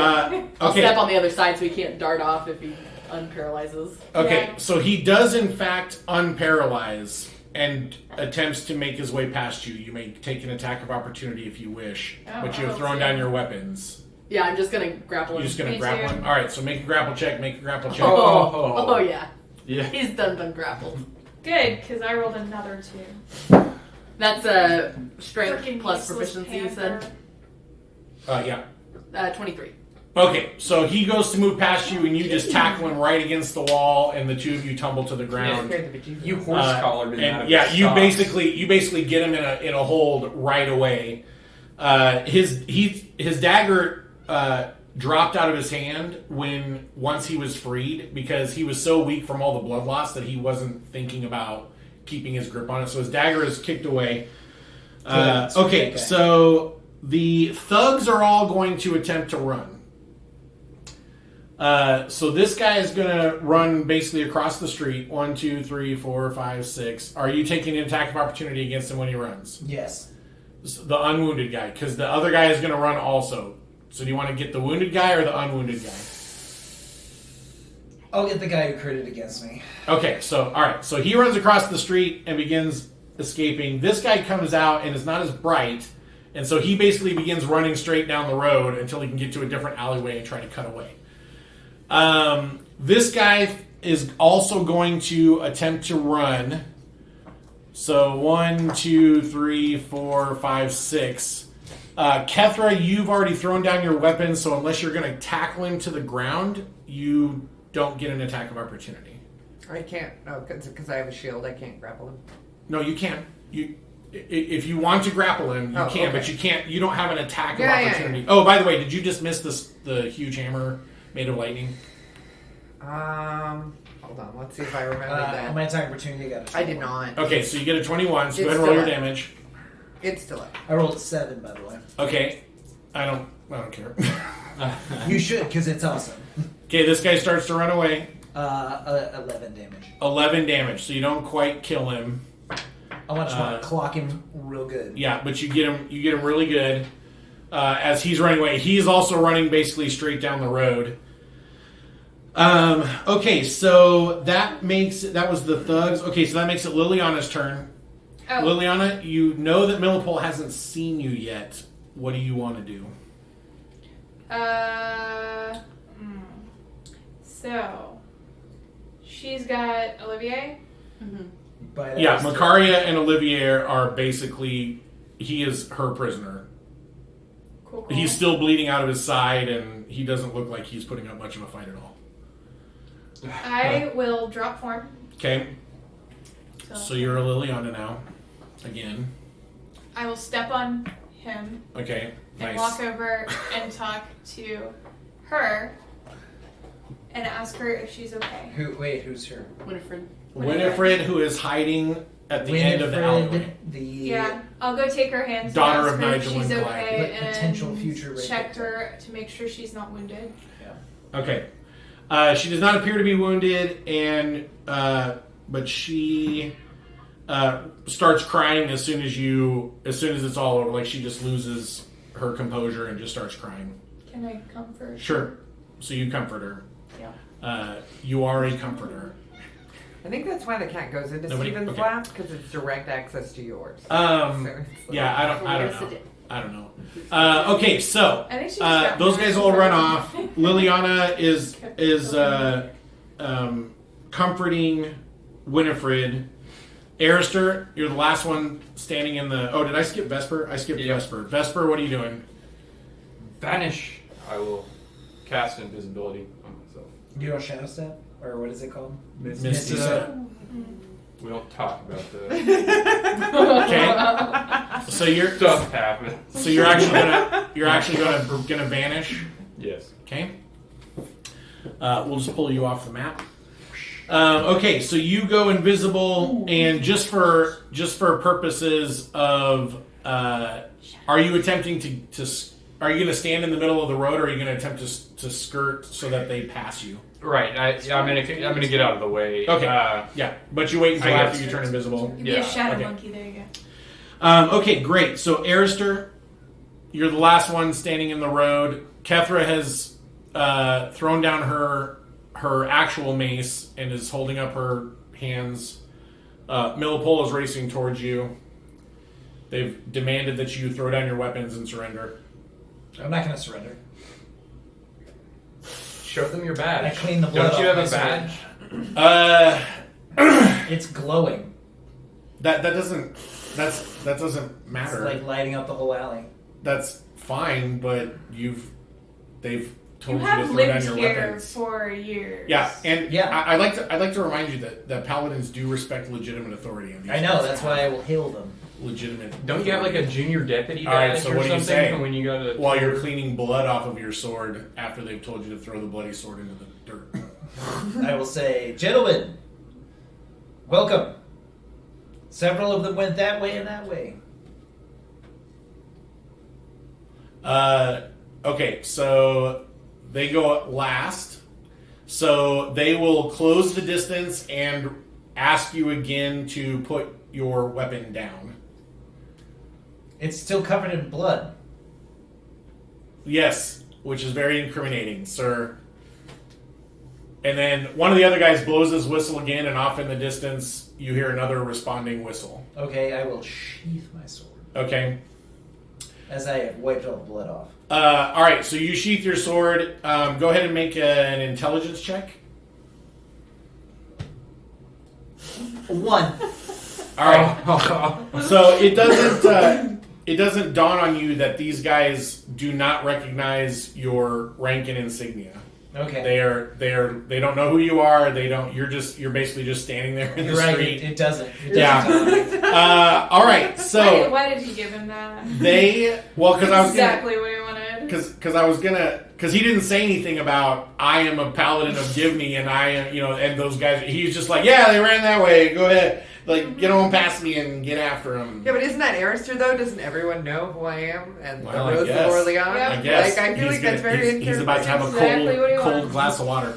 S5: I'll
S1: okay.
S5: step on the other side so he can't dart off if he unparalyzes.
S1: Okay.
S6: Yeah.
S1: So he does in fact unparalyze and attempts to make his way past you. You may take an attack of opportunity if you wish, but you have thrown down your weapons.
S5: Yeah, I'm just gonna grapple him.
S1: You're just gonna
S6: Me
S1: grapple
S6: too.
S1: him. All right. So make a grapple check.
S5: Oh yeah.
S3: Yeah.
S5: He's done grappled.
S6: Good, because I rolled another 2.
S5: That's a strength
S6: Freaking
S5: plus
S6: useless
S5: proficiency, you
S6: panther.
S5: said?
S1: Yeah.
S5: 23.
S1: Okay, so he goes to move past you, and you just tackle him right against the wall, and the two of you tumble to the ground.
S3: You horse collared him out of
S1: yeah,
S3: his
S1: you
S3: socks.
S1: basically get him in a hold right away. His dagger dropped out of his hand once he was freed, because he was so weak from all the blood loss that he wasn't thinking about keeping his grip on it. So his dagger is kicked away. Okay, so the thugs are all going to attempt to run. So this guy is going to run basically across the street. 1, 2, 3, 4, 5, 6. Are you taking an attack of opportunity against him when he runs?
S4: Yes.
S1: The unwounded guy, because the other guy is going to run also. So do you want to get the wounded guy or the unwounded guy?
S4: I'll get the guy who critted against me.
S1: Okay, so all right. So he runs across the street and begins escaping. This guy comes out and is not as bright, and so he basically begins running straight down the road until he can get to a different alleyway and try to cut away. This guy is also going to attempt to run. So 1, 2, 3, 4, 5, 6. Kethra, you've already thrown down your weapon, so unless you're going to tackle him to the ground, you don't get an attack of opportunity.
S2: I can't. Oh, because I have a shield, I can't grapple him.
S1: No, you can. If you want to grapple him, you can,
S2: okay.
S1: but you can't. You don't have an attack of
S2: Yeah.
S1: opportunity. Oh, by the way, did you just miss the huge hammer made of lightning?
S2: Hold on. Let's see if I remember that.
S4: My attack opportunity got a
S2: I did not.
S1: Okay, so you get a 21. So go
S2: It's
S1: ahead and roll your
S2: still up.
S1: damage.
S2: It's still up.
S4: I rolled a 7, by the way.
S1: Okay, I don't care.
S4: You should, because it's awesome.
S1: Okay, this guy starts to run away.
S4: 11 damage.
S1: 11 damage, so you don't quite kill him.
S4: I want to clock him real good.
S1: Yeah, but you get him really good. As he's running away, he's also running basically straight down the road. Okay, so that was the thugs. Okay, so that makes it Liliana's turn.
S6: Oh.
S1: Liliana, you know that Millipole hasn't seen you yet. What do you want to do?
S6: So she's got Olivier.
S4: But
S1: Yeah, Makaria and Olivier are basically, he is her prisoner.
S6: Cool.
S1: He's still bleeding out of his side, and he doesn't look like he's putting up much of a fight at all.
S6: I will drop form.
S1: Okay, so you're a Liliana now, again.
S6: I will step on him
S1: Okay,
S6: and
S1: nice.
S6: walk over and talk to her and ask her if she's okay.
S4: Who's her?
S5: Winifred.
S1: Winifred, who is hiding at the end of the alleyway.
S6: Yeah, I'll go take her hands.
S1: Daughter
S6: and
S1: of
S6: ask her if
S1: Nigel
S6: she's
S1: and Goliath.
S6: okay,
S4: But potential
S6: and
S4: future rape
S6: check
S4: victim.
S6: her to make sure she's not wounded.
S1: Okay, she does not appear to be wounded, and but she starts crying as soon as it's all over. Like she just loses her composure and just starts crying.
S6: Can I comfort?
S1: Sure. So you comfort her.
S6: Yeah.
S1: You are a comforter.
S2: I think that's why the cat goes into
S1: Nobody-
S2: Steven's
S1: okay.
S2: lap, because it's direct access to yours.
S1: Um,
S2: So it's like-
S1: Yeah, I don't
S5: Yes,
S1: know.
S5: it did.
S1: I don't know. Okay, so
S6: I think she just got
S1: those
S6: married.
S1: guys all run off. Liliana is comforting Winifred. Arister, you're the last one standing in the. Oh, did I skip Vesper? I skipped
S3: Yeah.
S1: Vesper. Vesper, what are you doing?
S3: Vanish. I will cast invisibility on myself.
S4: You do a shadow step, or what is it called?
S1: Misty Step.
S3: We don't talk about the
S1: Okay. So you're
S3: stuff happens.
S1: so you're actually gonna vanish.
S3: Yes.
S1: Okay. We'll just pull you off the map. Okay, so you go invisible, and just for purposes of, are you attempting to are you going to stand in the middle of the road, or are you going to attempt to skirt so that they pass you?
S3: Right. I'm gonna get out of the way.
S1: Okay. Yeah, but you wait until
S3: I
S1: after
S3: guess-
S1: you turn invisible.
S6: You'd be
S3: Yeah,
S6: a shadow
S1: okay.
S6: monkey. There you go.
S1: Okay, great. So Arister, you're the last one standing in the road. Kethra has thrown down her actual mace and is holding up her hands. Millipole is racing towards you. They've demanded that you throw down your weapons and surrender.
S4: I'm not going to surrender.
S3: Show them your badge.
S4: I clean the blood
S3: Don't you
S4: off
S3: have
S4: my
S3: a
S4: sword.
S3: badge?
S4: It's glowing.
S1: That doesn't
S4: It's
S1: matter.
S4: like lighting up the whole alley.
S1: That's fine, but they've
S6: You
S1: told you, to
S6: have
S1: throw down
S6: lived
S1: your
S6: here
S1: weapons.
S6: for years.
S1: Yeah, and
S4: Yeah.
S1: I'd like to remind you that paladins do respect legitimate authority. And these
S4: I know,
S1: guys
S4: that's
S1: have
S4: why I will hail them.
S1: legitimate.
S3: Don't you have like a junior deputy
S1: All right,
S3: badge
S1: so
S3: or
S1: what do you
S3: something
S1: say?
S3: from when you go to
S1: While you're cleaning blood off of your sword after they've told you to throw the bloody sword into the dirt.
S4: I will say, gentlemen, welcome. Several of them went that way and that way.
S1: Okay, so they go last. So they will close the distance and ask you again to put your weapon down.
S4: It's still covered in blood.
S1: Yes, which is very incriminating, sir. And then one of the other guys blows his whistle again, and off in the distance, you hear another responding whistle.
S4: Okay, I will sheath my sword
S1: Okay.
S4: as I have wiped all the blood off.
S1: All right, so you sheath your sword. Go ahead and make an intelligence check.
S4: 1.
S1: All right. So it doesn't dawn on you that these guys do not recognize your rank and insignia.
S4: Okay.
S1: They don't know who you are. You're basically just standing there in
S4: You're
S1: the
S4: right,
S1: street.
S4: it doesn't. It
S1: Yeah.
S4: doesn't.
S1: All right, so
S6: Why did he give him that?
S1: because I was
S6: Exactly what he wanted.
S1: because he didn't say anything about I am a paladin of Givney and I am and those guys. He's just like, yeah, they ran that way. Go ahead, get on past me and get after them.
S2: Yeah, but isn't that Arister though? Doesn't everyone know who I am and
S1: Well, I
S2: the Rose of
S1: guess.
S2: Orleans?
S6: Yeah.
S1: I guess
S2: Like, I feel like that's very
S1: he's about to have a
S6: Exactly what he
S1: cold
S6: wants.
S1: glass of water.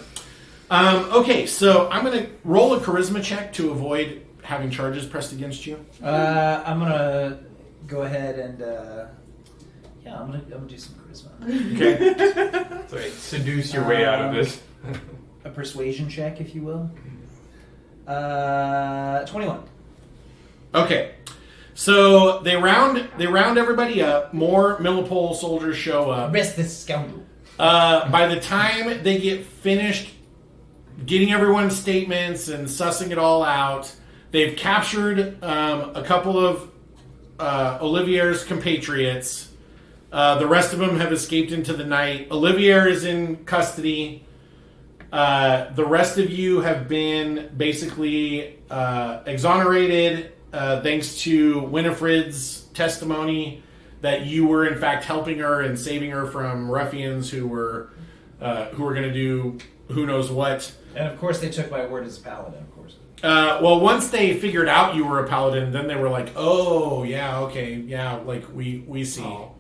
S1: Okay, so I'm going to roll a charisma check to avoid having charges pressed against you.
S4: I'm gonna go ahead and I'm gonna do some charisma.
S1: Okay.
S3: So, seduce your way out of this.
S4: A persuasion check, if you will. 21.
S1: Okay. So they round everybody up. More Millipole soldiers show up.
S4: Arrest this scoundrel.
S1: By the time they get finished getting everyone's statements and sussing it all out, they've captured a couple of Olivier's compatriots. The rest of them have escaped into the night. Olivier is in custody. The rest of you have been basically exonerated thanks to Winifred's testimony that you were in fact helping her and saving her from ruffians who were going to do who knows what.
S4: And of course, they took my word as a paladin, of course.
S1: Well, once they figured out you were a paladin, then they were like, "Oh, yeah, okay, yeah, like we see."
S3: Oh.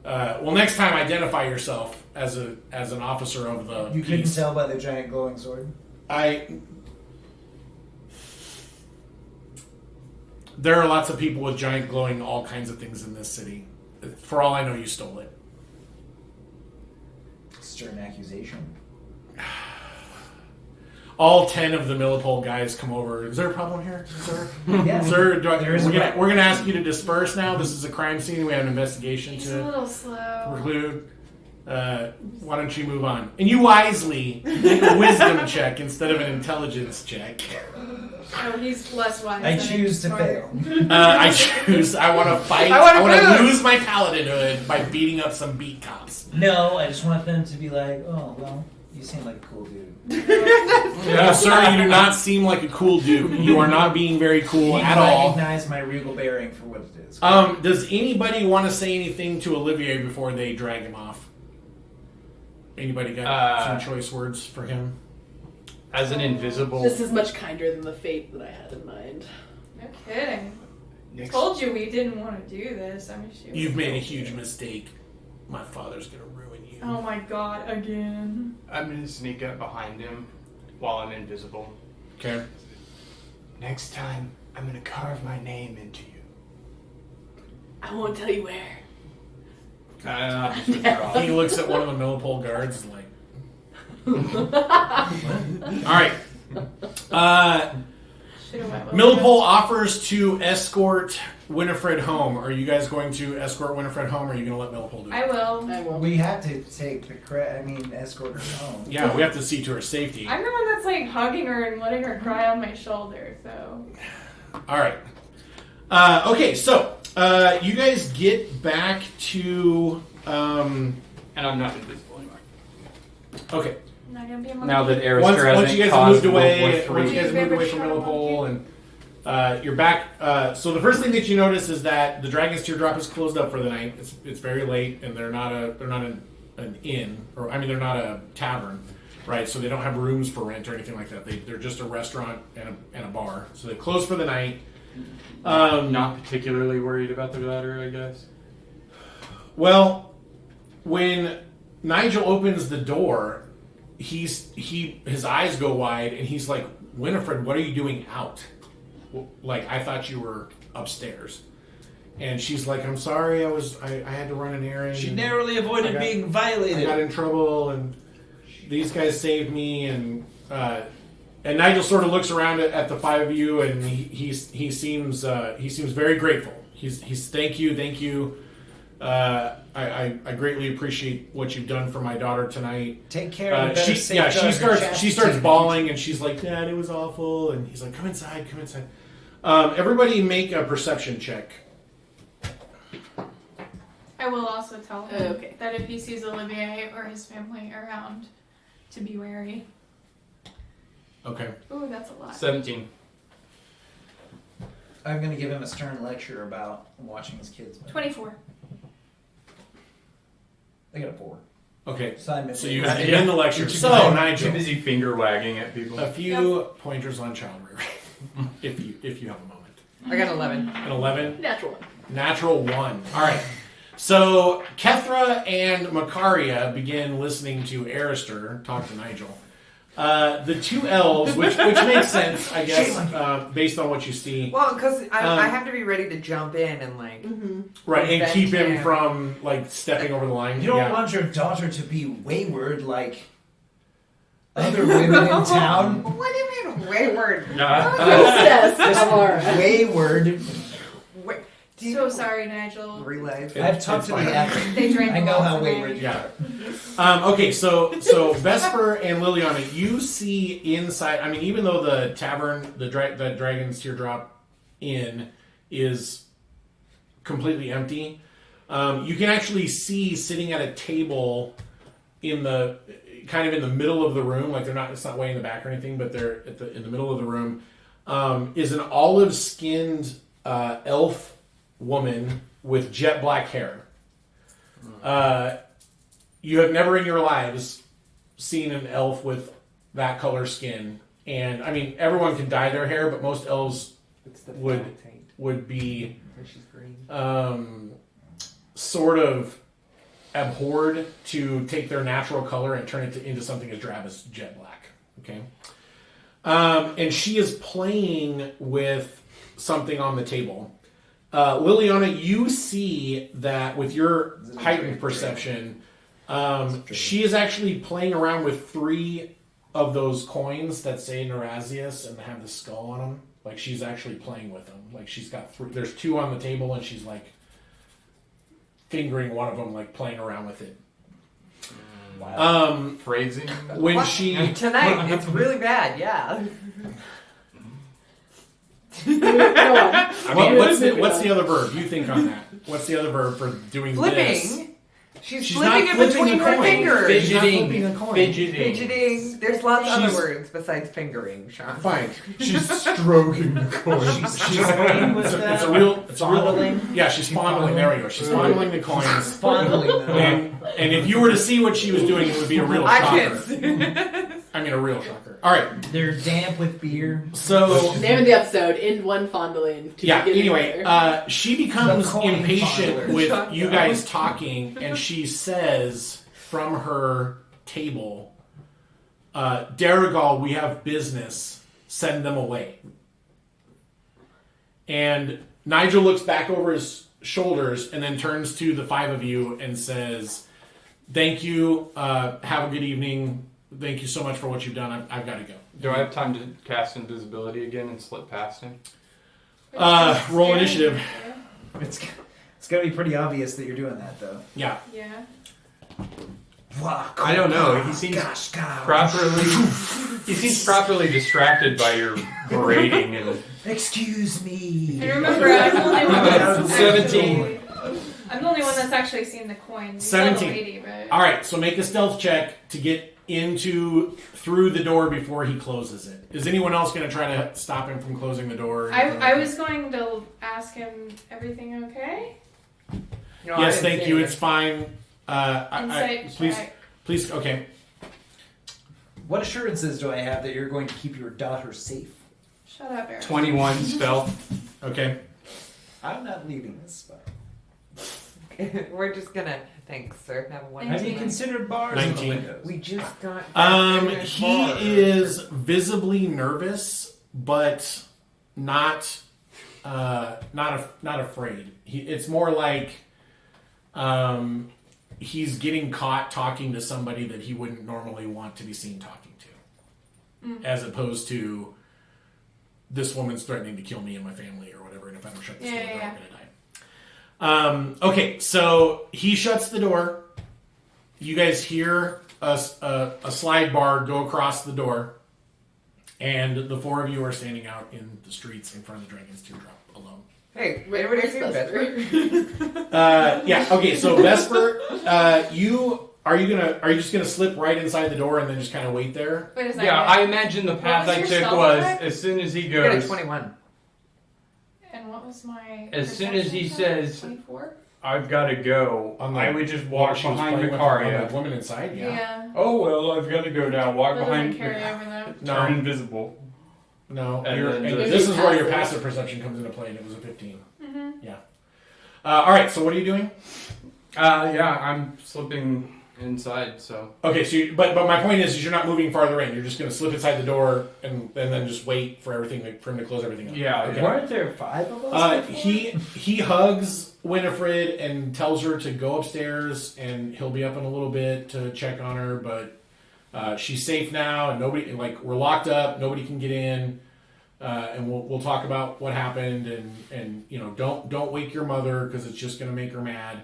S1: Well, next time, identify yourself as an officer of the
S4: You couldn't
S1: peace.
S4: tell by the giant glowing sword?
S1: There are lots of people with giant glowing all kinds of things in this city. For all I know, you stole it.
S4: Stir an accusation.
S1: All 10 of the Millipole guys come over. Is there a problem here, sir?
S4: Yeah.
S1: Sir,
S4: There is a
S1: we're
S4: problem.
S1: gonna ask you to disperse now. This is a crime scene. We have an investigation
S6: He's a
S1: to
S6: little slow.
S1: preclude. Why don't you move on? And you wisely make a wisdom check instead of an intelligence check.
S6: Oh, he's less wise.
S4: I
S6: than
S4: choose to
S6: smart.
S4: fail.
S1: I want to fight.
S2: I
S1: I
S2: wanna
S1: want to
S2: move.
S1: lose my paladinhood by beating up some beat cops.
S4: No, I just want them to be like, oh, well, you seem like a cool dude.
S1: No, sir, you do not seem like a cool dude. You are not being very cool
S4: You
S1: at all.
S4: recognize my regal bearing for what it is.
S1: Does anybody want to say anything to Olivier before they drag him off? Anybody got some choice words for him?
S3: As an invisible.
S5: This is much kinder than the fate that I had in mind.
S6: No kidding.
S3: Next-
S6: Told you we didn't want to do this. I'm assuming.
S1: You've made a huge mistake. My father's gonna ruin you.
S6: Oh my god, again.
S3: I'm gonna sneak up behind him while I'm invisible.
S1: Okay.
S3: Next time, I'm gonna carve my name into you.
S5: I won't tell you where.
S3: I'll just withdraw.
S1: He looks at one of the Millipole guards and like, all right.
S6: Should've went with
S1: Millipole offers to escort Winifred home. Are you guys going to escort Winifred home, or are you going to let Millipole do it?
S6: I will.
S5: I won't.
S4: We have to take the escort her home.
S1: Yeah, we have to see to her safety.
S6: I'm the one that's like hugging her and letting her cry on my shoulder, so.
S1: All right. Okay, so you guys get back to.
S3: And I'm not invisible anymore.
S1: Okay.
S6: I'm not gonna be a monkey.
S3: Now that Arister
S1: Once
S3: hasn't
S1: you guys have
S3: caused
S1: moved away,
S3: World War
S1: once you
S3: III.
S1: guys moved away from Millipole, and you're back. So the first thing that you notice is that the Dragon's Teardrop is closed up for the night. It's very late, and they're not an inn, or I mean they're not a tavern, right? So they don't have rooms for rent or anything like that. They're just a restaurant and a bar. So they close for the night.
S3: Not particularly worried about the latter, I guess.
S1: Well, when Nigel opens the door, his eyes go wide, and he's like, "Winifred, what are you doing out? Like, I thought you were upstairs." And she's like, "I'm sorry, I had to run an errand.
S4: She
S1: and
S4: narrowly avoided being
S1: I
S4: violated.
S1: got in trouble, and these guys saved me." And Nigel sort of looks around at the five of you, and he seems very grateful. He's thank you. I greatly appreciate what you've done for my daughter tonight.
S4: Take care of the
S1: She starts bawling, and she's like, "Dad, it was awful." And he's like, "Come inside." Everybody make a perception check.
S6: I will also tell him
S5: Okay.
S6: that if he sees Olivier or his family around, to be wary.
S1: Okay.
S6: Ooh, that's a lot.
S3: 17.
S4: I'm going to give him a stern lecture about watching his kids.
S6: 24.
S4: I got a 4.
S1: Okay.
S4: Simon.
S1: So you
S3: Yeah.
S1: in the lecture. So
S3: Too
S1: Nigel,
S3: busy finger wagging at people.
S1: a few pointers on child rearing, if you have a moment.
S2: I got 11.
S1: An 11.
S5: Natural one.
S1: Natural 1. All right. So Kethra and Makaria begin listening to Arister talk to Nigel. The two elves, which makes sense, I guess, based on what you see.
S2: Well, because I have to be ready to jump in and like.
S1: Right, and
S2: prevent
S1: keep him
S2: him.
S1: from like stepping over the line.
S4: You don't
S1: Yeah.
S4: want your daughter to be wayward like other women in town.
S2: What do you mean wayward?
S5: Princess Amara.
S4: Wayward.
S2: Wait, do you
S6: So sorry, Nigel.
S2: relay?
S4: I've talked
S1: It's
S4: to the
S1: fine.
S4: actor.
S6: They drank
S4: I know
S6: lots
S4: how
S6: of
S4: wayward
S6: wine.
S4: you are.
S1: Yeah. Okay, so Vesper and Liliana, you see inside. I mean, even though the tavern, the Dragon's Teardrop Inn, is completely empty, you can actually see sitting at a table in the kind of in the middle of the room. Like it's not way in the back or anything, but they're in the middle of the room. Is an olive-skinned elf woman with jet black hair. You have never in your lives seen an elf with that color skin, and I mean everyone can dye their hair, but most elves would be sort of abhorred to take their natural color and turn it into something as drab as jet black. Okay, and she is playing with something on the table. Liliana, you see that with your heightened perception, she is actually playing around with 3 of those coins that say Neurasius and have the skull on them. Like, she's actually playing with them. Like, she's got 3. There's 2 on the table, and she's like fingering one of them, like playing around with it.
S3: Phrasing.
S1: When
S2: What?
S1: she
S2: Tonight, it's really bad, yeah.
S1: what's the other verb? You think on that. What's the other verb for doing this?
S2: Flipping. She's
S1: She's
S2: flipping
S1: not
S2: it
S1: flipping
S2: between
S1: a
S2: her
S1: coin.
S2: fingers.
S1: She's not
S3: Fidgeting.
S1: flipping a coin.
S3: Fidgeting.
S2: Fidgeting. There's lots of
S1: She's-
S2: other words besides fingering, Sean.
S1: Fine. She's stroking the coin.
S4: She's playing with
S1: It's a real.
S4: fondling.
S1: Yeah, she's fondling. There we go. She's fondling the coins.
S4: Fondling them.
S1: And if you were to see what she was doing, it would be a real
S2: I
S1: shocker.
S2: can't see.
S1: I mean, a real shocker. All right.
S4: They're damp with beer.
S1: So
S5: Name of the episode: In One Fondling. To
S1: yeah.
S5: begin
S1: Anyway,
S5: there.
S1: she becomes
S4: The coin
S1: impatient
S4: fondler.
S1: with
S2: Shut
S1: you
S2: up.
S1: guys talking, and she says from her table, "Darigal, we have business. Send them away." And Nigel looks back over his shoulders and then turns to the 5 of you and says, "Thank you. Have a good evening. Thank you so much for what you've done. I've got to go."
S3: Do I have time to cast invisibility again and slip past him?
S1: Roll initiative.
S4: It's going to be pretty obvious that you're doing that, though.
S1: Yeah.
S6: Yeah.
S3: I don't know. He seems properly distracted by your berating and
S4: Excuse me.
S6: And remember, I'm the only one that's
S3: 17.
S6: I'm the only one that's actually seen the coin. You saw the
S1: 17.
S6: lady, but
S1: All right. So make a stealth check to get through the door before he closes it. Is anyone else going to try to stop him from closing the door? or anything
S6: I
S1: like
S6: was going to ask him, everything okay?
S2: No,
S1: that?
S2: I
S1: Yes.
S2: didn't
S1: Thank
S2: see
S1: you.
S2: it.
S1: It's fine.
S6: Insight
S1: Please.
S6: check.
S1: Please. Okay.
S4: What assurances do I have that you're going to keep your daughter safe?
S6: Shut up, Eric.
S3: 21 spell.
S1: Okay.
S4: I'm not leaving this spot.
S2: We're just gonna. Thanks, sir. Have a wonderful
S4: Have you
S2: night.
S4: considered bars in the
S1: 19.
S4: windows?
S2: We just got.
S1: He is visibly nervous, but not afraid. It's more like he's getting caught talking to somebody that he wouldn't normally want to be seen talking to, as opposed to this woman's threatening to kill me and my family or whatever, and if I don't shut this door, they're all gonna die. Okay, so he shuts the door. You guys hear a slide bar go across the door, and the 4 of you are standing out in the streets in front of the Dragon's Teardrop alone.
S2: Hey,
S5: Wait,
S2: everybody
S5: where's
S2: seen
S5: Vesper?
S2: Vesper?
S1: Yeah. Okay. So Vesper, are you just gonna slip right inside the door and then just kind of wait there?
S6: Wait a second.
S3: Yeah, I imagine the path
S6: was
S3: I
S6: your
S3: took
S6: stealth
S3: was
S6: check?
S3: as soon as he
S2: You got a
S3: goes,
S2: 21.
S6: And what was my.
S3: As soon as he
S6: perception check?
S3: says-
S6: 24?
S3: I've got to go.
S1: On the-
S3: I would just walk
S1: She was
S3: behind
S1: playing
S3: the
S1: with
S3: car.
S1: the
S3: Yeah.
S1: woman inside. Yeah.
S6: Yeah.
S3: Oh well, I've got to go now. Walk
S6: That doesn't
S3: behind.
S6: carry over though.
S3: Turn
S1: No.
S3: invisible.
S1: No.
S3: And
S1: You're,
S3: then
S1: and
S3: just-
S1: this is where your
S5: Passive.
S1: passive perception comes into play, and it was a 15.
S6: Mm-hmm.
S1: Yeah. All right. So what are you doing?
S3: Yeah, I'm slipping inside. So
S1: Okay. So, but my point is you're not moving farther in. You're just gonna slip inside the door and then just wait for for him to close everything up.
S3: Yeah,
S1: Okay.
S4: Weren't there 5 of us? before?
S1: He hugs Winifred and tells her to go upstairs, and he'll be up in a little bit to check on her. But she's safe now, and nobody we're locked up. Nobody can get in, and we'll talk about what happened. And don't wake your mother because it's just gonna make her mad.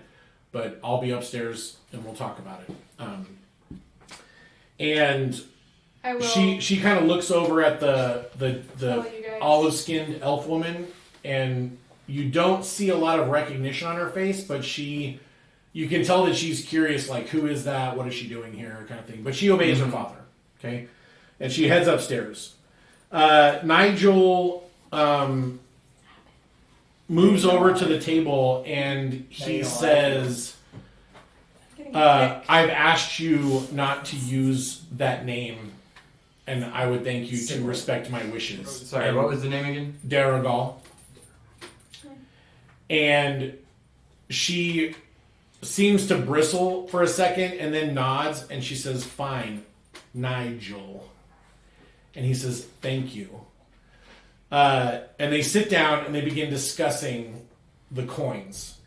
S1: But I'll be upstairs and we'll talk about it. And
S6: I will.
S1: she kind of looks over at the
S6: tell you guys.
S1: olive-skinned elf woman, and you don't see a lot of recognition on her face, but you can tell that she's curious, like, who is that? What is she doing here? Kind of thing. But she obeys her father, okay? And she heads upstairs. Nigel moves over to the table, and he says,
S6: Getting a kick.
S1: I've asked you not to use that name, and I would thank you to respect my wishes.
S3: sorry,
S1: And
S3: what was the name again?
S1: Darigal. And she seems to bristle for a second and then nods, and she says, "Fine, Nigel." And he says, "Thank you." And they sit down and they begin discussing the coins.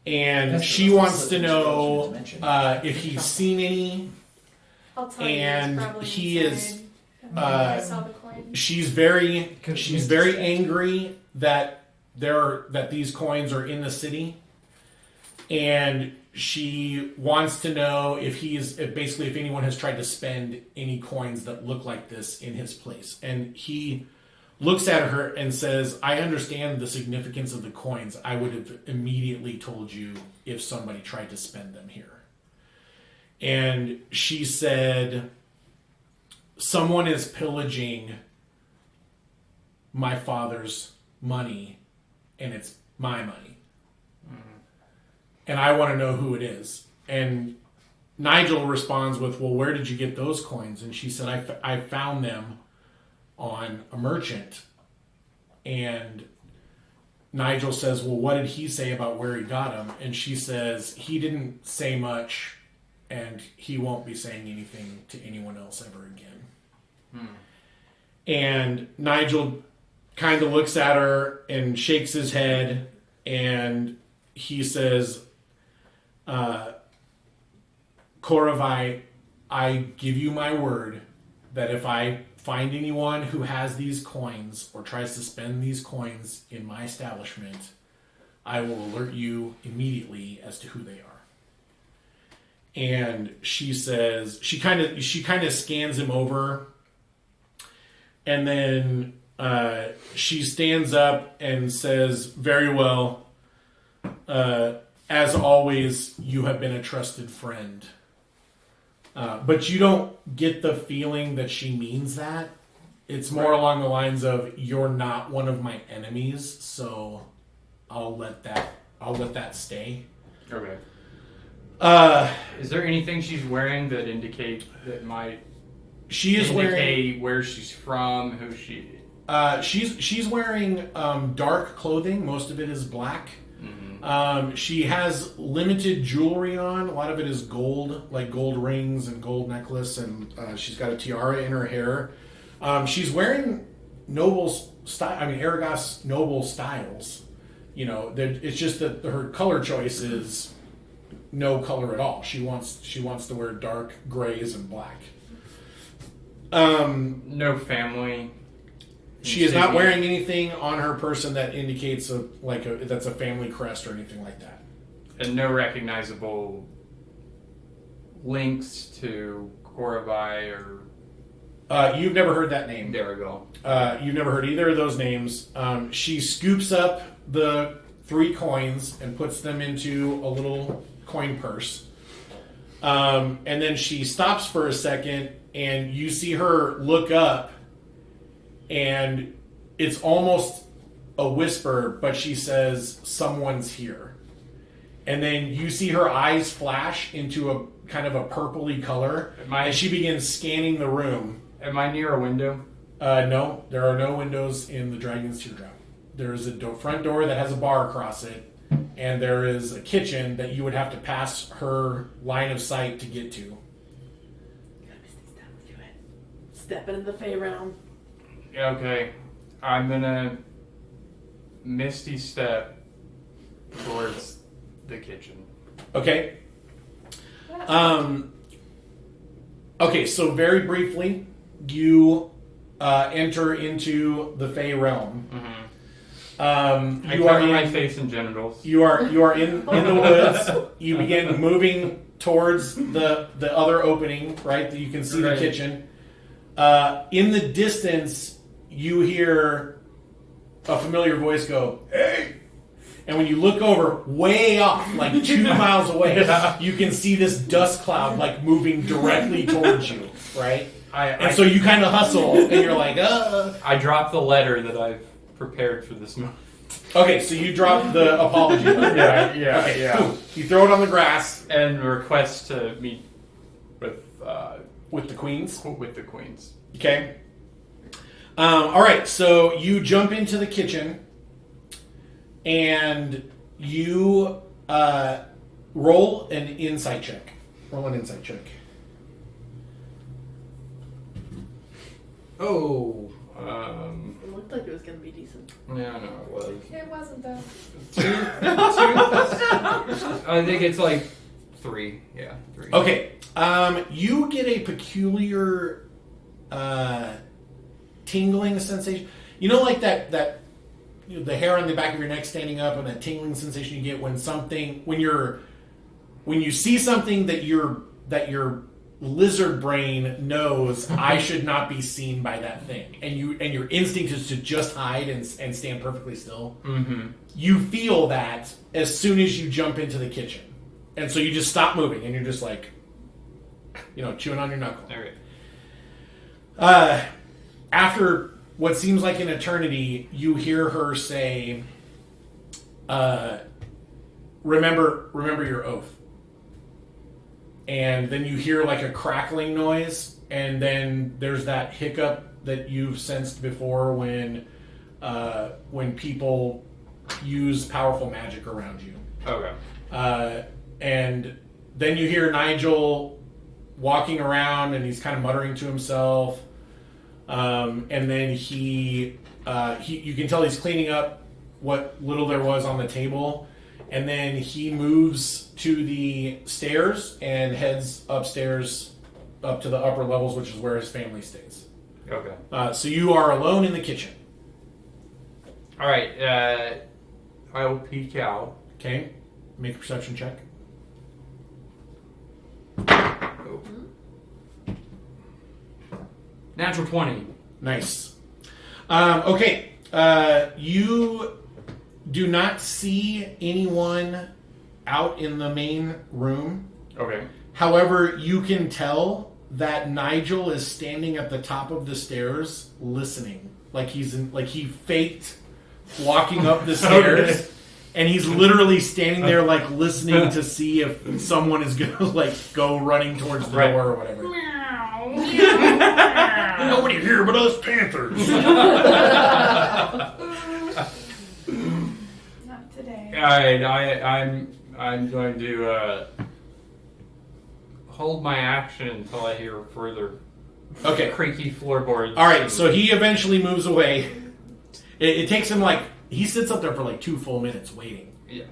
S1: And
S4: That's
S1: she
S4: the
S1: wants to
S4: slip
S1: know
S4: instructions mentioned.
S1: if he's seen any.
S6: I'll tell
S1: And
S6: you. It's probably
S1: he
S6: inside. I saw the coin.
S1: She's very angry that these coins are in the city, and she wants to know if anyone has tried to spend any coins that look like this in his place. And he looks at her and says, I understand the significance of the coins. I would have immediately told you if somebody tried to spend them here. And she said, someone is pillaging my father's money, and it's my money. And I want to know who it is. And Nigel responds with, well, where did you get those coins? And she said, I found them on a merchant. And Nigel says, well, what did he say about where he got them? And she says, he didn't say much, and he won't be saying anything to anyone else ever again. And Nigel kind of looks at her and shakes his head, and he says, Koravai, I give you my word that if I find anyone who has these coins or tries to spend these coins in my establishment, I will alert you immediately as to who they are. And she says, she kind of scans him over, and then she stands up and says, very well, as always, you have been a trusted friend. But you don't get the feeling that she means that. It's more along the lines of, you're not one of my enemies, so I'll let that stay.
S3: Okay. Is there anything she's wearing that might indicate where she's from, who she?
S1: She's wearing dark clothing. Most of it is black. Mm-hmm. She has limited jewelry on. A lot of it is gold, like gold rings and gold necklace, and she's got a tiara in her hair. She's wearing Arragas noble styles. You know, it's just that her color choice is no color at all. She wants to wear dark grays and black.
S3: No family.
S1: She is not wearing anything on her person that indicates that's a family crest or anything like that.
S3: And no recognizable links to Koravai or...
S1: you've never heard that name.
S3: There we go.
S1: You've never heard either of those names. She scoops up the 3 coins and puts them into a little coin purse. And then she stops for a second, and you see her look up, and it's almost a whisper, but she says, someone's here. And then you see her eyes flash into a kind of a purpley color, and she begins scanning the room.
S3: Am I near a window?
S1: No, there are no windows in the Dragon's Teardrop. There is a front door that has a bar across it, and there is a kitchen that you would have to pass her line of sight to get to.
S5: Stepping into the Fey realm.
S3: Okay, I'm gonna misty step towards the kitchen.
S1: Okay. Okay, so very briefly, you enter into the Fey realm.
S3: Mm-hmm.
S1: I
S3: cover my face and genitals.
S1: You are in the woods. You begin moving towards the other opening, right? That you can see the kitchen. In the distance, you hear a familiar voice go, "Hey!" And when you look over, way off, like 2 miles away, you can see this dust cloud like moving directly towards you, right? So you kind of hustle, and you're like,
S3: I drop the letter that I've prepared for this moment.
S1: Okay, so you drop the apology letter, right?
S3: Yeah.
S1: Cool. You throw it on the grass.
S3: And request to meet
S1: With the queens?
S3: With the queens.
S1: Okay. All right, so you jump into the kitchen, and you roll an insight check. Roll an insight check.
S3: Oh.
S5: looked like it was gonna be decent.
S3: Yeah, no, it was.
S6: It wasn't though.
S3: I think it's like 3. Yeah, 3.
S1: Okay. You get a peculiar tingling sensation. You know, like that the hair on the back of your neck standing up, and that tingling sensation you get when you see something that your lizard brain knows I should not be seen by that thing, and your instinct is to just hide and stand perfectly still.
S3: Mm-hmm.
S1: You feel that as soon as you jump into the kitchen, and so you just stop moving, and you're just like, chewing on your knuckle.
S3: All right.
S1: After what seems like an eternity, you hear her say, remember your oath. And then you hear like a crackling noise, and then there's that hiccup that you've sensed before when people use powerful magic around you.
S3: Okay.
S1: And then you hear Nigel walking around, and he's kind of muttering to himself. And then he you can tell he's cleaning up what little there was on the table. And then he moves to the stairs and heads upstairs up to the upper levels, which is where his family stays.
S3: Okay.
S1: So you are alone in the kitchen.
S3: All right. I will peek out.
S1: Okay. Make a perception check.
S3: Oh. Natural 20.
S1: Nice. Okay. You do not see anyone out in the main room.
S3: Okay.
S1: However, you can tell that Nigel is standing at the top of the stairs listening. Like he faked walking up the stairs.
S3: Okay.
S1: And he's literally standing there like listening to see if someone is gonna like go running towards the door or whatever. Nobody here but us Panthers.
S6: Not today.
S3: All right. I'm going to hold my action until I hear further
S1: Okay.
S3: creaky floorboards.
S1: All right. So he eventually moves away. It takes him like he sits up there for like 2 full minutes waiting.
S3: Yeah.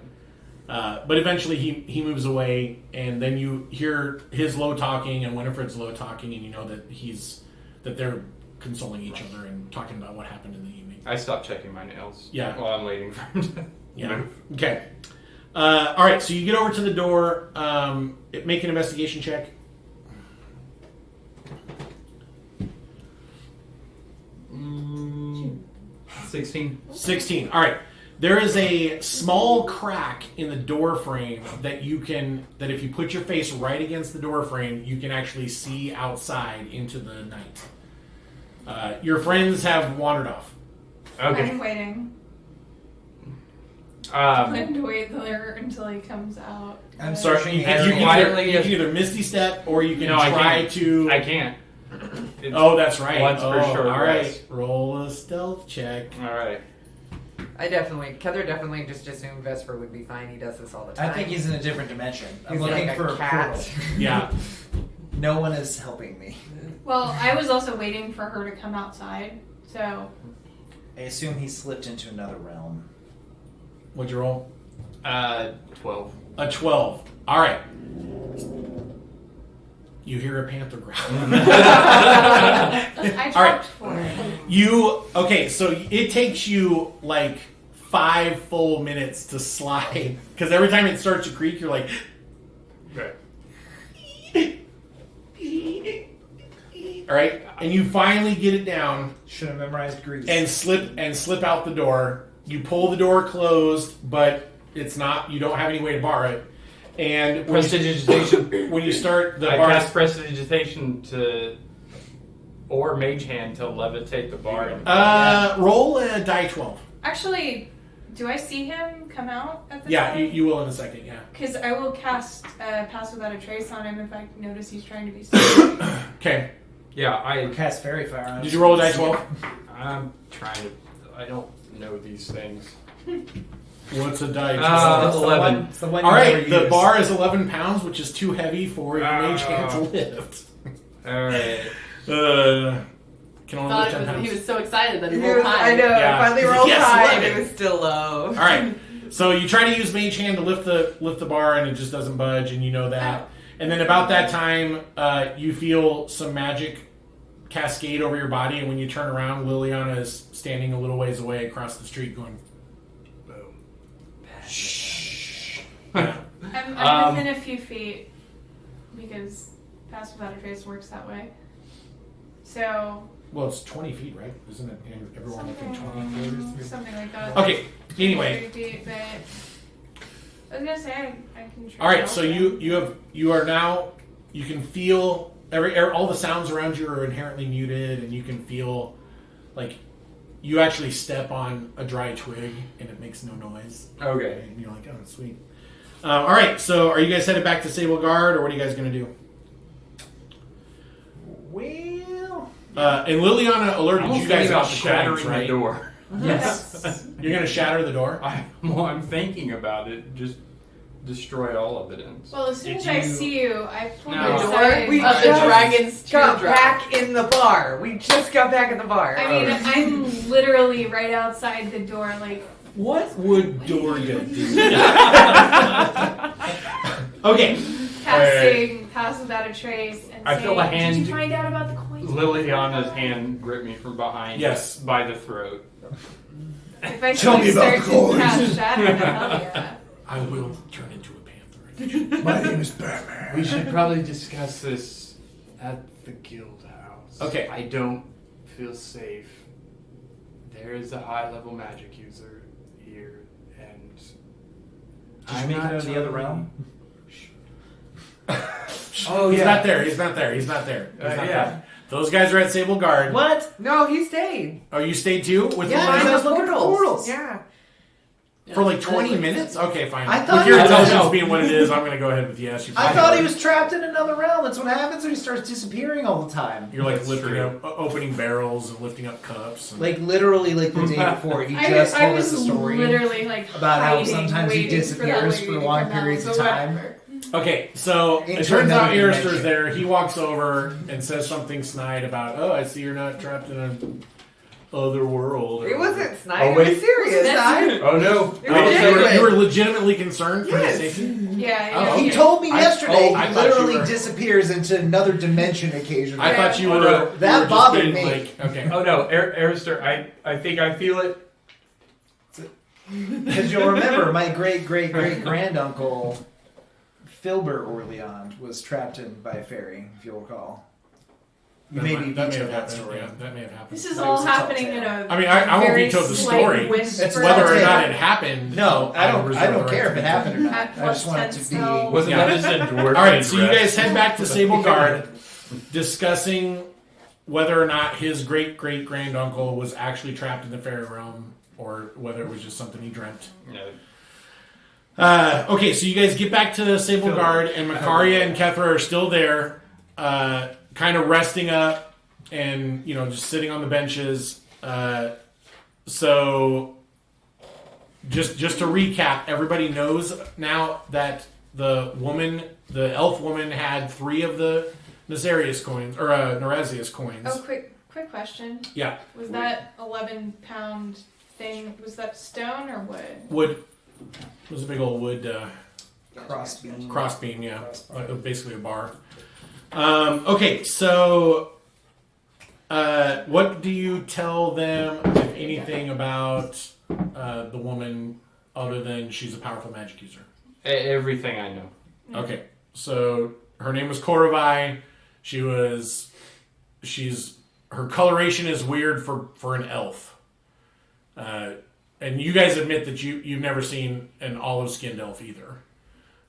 S1: But eventually he moves away, and then you hear his low talking and Winifred's low talking, and you know that they're consoling each other and talking about what happened in the evening.
S3: I stopped checking my nails.
S1: Yeah.
S3: While I'm waiting for him to move.
S1: Okay. All right. So you get over to the door. Make an investigation check.
S3: 16.
S1: All right. There is a small crack in the door frame that if you put your face right against the door frame, you can actually see outside into the night. Your friends have wandered off.
S3: Okay.
S6: I'm waiting. I'm going to wait there until he comes out.
S4: I'm
S1: Sorry,
S4: searching
S1: you
S4: every-
S1: can either misty step or you can try to.
S3: I can't.
S1: Oh, that's right.
S3: Once for sure.
S1: All right.
S3: Yes.
S1: Roll a stealth check.
S3: All right.
S2: Heather definitely just assumed Vesper would be fine. He does this all the time.
S4: I think he's in a different dimension. I'm
S2: He's
S4: looking
S2: like
S4: for
S2: a
S4: a
S2: cat.
S4: portal.
S1: Yeah.
S4: No one is helping me.
S6: Well, I was also waiting for her to come outside, so
S4: I assume he slipped into another realm.
S1: What'd you roll?
S3: 12.
S1: A 12. All right. You hear a panther growl.
S6: I
S1: All right.
S6: dropped for it.
S1: So it takes you like 5 full minutes to slide because every time it starts to creak, you're like,
S3: Right.
S1: all right, and you finally get it down
S4: Should have memorized Greece.
S1: and slip out the door. You pull the door closed, but it's not. You don't have any way to bar it. And
S3: Prestidigitation.
S1: when you start the
S3: I
S1: bar,
S3: cast prestidigitation or mage hand to levitate the bar.
S1: roll a die 12.
S6: Actually, do I see him come out at this
S1: Yeah,
S6: point?
S1: you will in a second. Yeah.
S6: Because I will cast Pass Without a Trace on him if I notice he's trying to be sneaky.
S1: Okay.
S3: Yeah, I
S4: cast fairy fire on him.
S1: Did you roll a die 12?
S3: I'm trying to. I don't know these things.
S1: What's a die 12?
S4: It's the
S3: 11.
S4: It's the one
S1: All
S4: you
S1: right,
S4: never
S1: the
S4: use.
S1: bar is 11 pounds, which is too heavy for your mage hand to lift.
S3: All right.
S1: Can only
S5: Thought
S1: lift 10
S5: it was,
S1: pounds.
S5: he was so excited that he
S2: He
S5: rolled
S2: was,
S5: high.
S2: I know.
S1: Yeah.
S2: Finally
S1: He's like,
S2: rolled
S1: "Yes,
S2: high, and
S1: 11."
S2: it was still low.
S1: All right. So you try to use Mage Hand to lift the bar, and it just doesn't budge, and you know that. And then about that time, you feel some magic cascade over your body, and when you turn around, Liliana is standing a little ways away across the street, going, "Boom." Shh. Yeah.
S6: I'm within a few feet because Pass Without a Trace works that way. So
S1: Well, it's 20 feet, right? Isn't it? Everyone within 20 feet.
S6: something like that.
S1: Okay. Anyway.
S6: 30 feet, but I was gonna say I can. Try
S1: All right.
S6: to
S1: So
S6: help
S1: you are now. You can feel all the sounds around you are inherently muted, and you can feel like you actually step on a dry twig and it makes no noise.
S3: Okay.
S1: And you're like, oh, sweet. All right. So are you guys headed back to Sable Guard, or what are you guys going to do?
S4: Well,
S1: And Liliana alerted you guys
S3: about
S1: about the
S3: shattering
S1: coins, right?
S3: the door.
S4: yes.
S1: You're going to shatter the door.
S3: I'm thinking about it. Just destroy all evidence.
S6: Well, as soon
S3: Did
S6: as I
S3: you-
S6: see you, I pull
S3: No.
S6: my
S3: The
S6: sword.
S2: We
S5: Of the
S2: just
S5: dragon's
S2: got
S5: teardrop.
S2: back in the bar. We just got back in the bar.
S6: I mean, I'm literally right outside the door, like.
S1: What would Dorga do? Okay.
S6: Casting Pass Without a Trace and
S3: I
S6: saying,
S3: feel a hand-
S6: Did you find out about the coins?
S3: Liliana's hand gripped me from behind.
S1: Yes.
S3: By the throat.
S6: If I
S7: Tell me about
S6: start
S7: the
S6: to
S7: coins.
S6: cast Shatter, then hell yeah.
S1: I will turn into a panther.
S7: My name is Batman.
S3: We should probably discuss this at the guild house.
S1: Okay.
S3: I don't feel safe. There is a high-level magic user here, and
S4: Did you make it out of the other realm?
S3: Oh
S1: He's
S3: yeah.
S1: not there. He's not there. He's not there. He's not
S3: Yeah.
S1: there. Those guys are at Sable Guard.
S4: What?
S2: No, he stayed.
S1: Oh, you stayed too? With
S4: Yeah,
S1: the
S4: I
S2: Find
S4: was
S2: the
S4: looking for portals.
S2: Yeah.
S1: for like 20 minutes? Okay, fine.
S4: I thought
S1: with your
S4: he was-
S1: intelligence
S3: no.
S1: being what it is, I'm going to go ahead with yes. You
S4: I
S1: find
S4: thought
S1: it.
S4: he was trapped in another realm. That's what happens when he starts disappearing all the time.
S1: You're like
S3: That's
S1: lifting
S3: true.
S1: up, opening barrels and lifting up cups. And,
S4: Like literally, like the day before, he just
S6: I
S4: told
S6: was
S4: us a story
S6: literally like
S4: about how
S6: hiding,
S4: sometimes he
S6: waiting for that
S4: disappears
S6: lady
S4: for
S6: to
S4: long
S6: come out,
S4: periods of
S6: so
S4: time.
S6: whatever.
S1: okay, so it
S4: Into
S1: turns out
S4: another
S1: Arister's
S4: dimension.
S1: there. He walks over and says something snide about, oh, I see you're not trapped in an other world. or
S2: It
S1: whatever.
S2: wasn't snide.
S3: Oh,
S2: It
S3: wait.
S2: was serious.
S6: That's-
S3: Oh no!
S2: It
S1: Oh,
S2: was
S1: so
S2: genuine.
S1: you were legitimately concerned for
S2: Yes.
S1: his safety?
S6: Yeah,
S1: Oh,
S6: yeah,
S1: okay.
S4: He told me
S1: I-
S4: yesterday
S1: I
S4: he
S1: thought you
S4: literally
S1: were-
S4: disappears into another dimension occasionally.
S1: I thought you
S3: Oh,
S1: were.
S3: no.
S1: you were
S4: That
S1: just
S4: bothered
S1: being
S4: me.
S1: Like, okay.
S3: Oh no, Arister, I think I feel it.
S4: Because you'll remember, my great great great granduncle Filbert Orleans was trapped in by a fairy, if you'll recall. You may be
S1: that may
S4: vetoed
S1: have
S4: that
S1: happened.
S4: story.
S1: Yeah, that may have happened.
S6: This is
S4: But it
S6: all
S4: was a tall
S6: happening
S4: tale.
S6: in a.
S1: I mean, I won't
S6: very
S1: veto the
S6: slight
S1: story.
S6: whisper.
S4: It's
S1: Whether or
S4: tale.
S1: not it happened.
S4: No, I don't
S1: reserve the
S4: care if
S1: right
S4: it
S1: to
S4: happened or not.
S6: At
S4: I just
S6: plus
S4: want it
S6: 10
S4: to be.
S6: spell.
S3: Wasn't
S1: Yeah.
S3: that just a dwarf?
S1: All right, so you guys head back to Sable Guard, discussing whether or not his great great granduncle was actually trapped in the fairy realm, or whether it was just something he dreamt.
S3: No.
S1: Okay, so you guys get back to Sable Guard, and Makaria and Kethra are still there, kind of resting up and just sitting on the benches. So, just to recap, everybody knows now that the elf woman, had 3 of the Nazarius coins or Nerezius coins.
S6: Oh, quick question.
S1: Yeah,
S6: Was that 11-pound thing? Was that stone or wood?
S1: wood. It was a big old wood.
S4: Crossbeam.
S1: Crossbeam, yeah. Basically a bar. Okay, so what do you tell them, if anything, about the woman other than she's a powerful magic user?
S3: Everything I know.
S1: Okay, so her name was Koravai. Her coloration is weird for an elf. And you guys admit that you've never seen an olive-skinned elf either.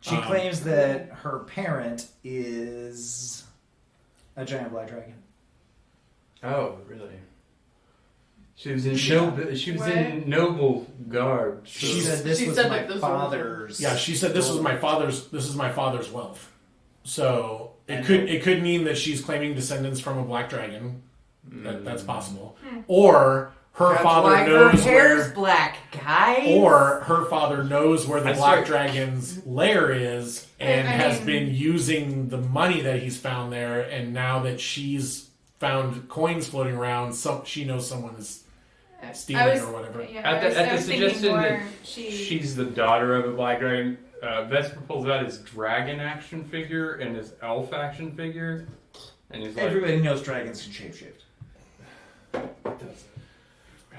S4: She claims that her parent is a giant black dragon.
S3: Oh, really? She was in
S6: What?
S3: in noble garb.
S4: She said this
S5: She
S4: was
S5: said
S4: my
S5: that this was-
S4: father's.
S1: Yeah, she said this is my father's wealth. So
S4: I
S1: it could mean that she's claiming descendants from a black dragon. That's
S5: Hmm.
S1: possible. Or her
S2: That's
S1: father
S2: why
S1: knows
S2: her hair's
S1: where.
S2: black, guys.
S1: Or her father knows where the
S3: I
S1: black
S3: swear-
S1: dragon's lair is and
S6: I
S1: has
S6: mean-
S1: been using the money that he's found there. And now that she's found coins floating around. She knows someone is stealing
S6: I was,
S1: or whatever.
S6: Yeah,
S3: At the
S6: I was thinking
S3: suggestion
S6: more
S3: that she's the daughter of a black dragon, Vesper pulls out his dragon action figure and his elf action figure, and he's like,
S4: Everybody knows dragons can shapeshift.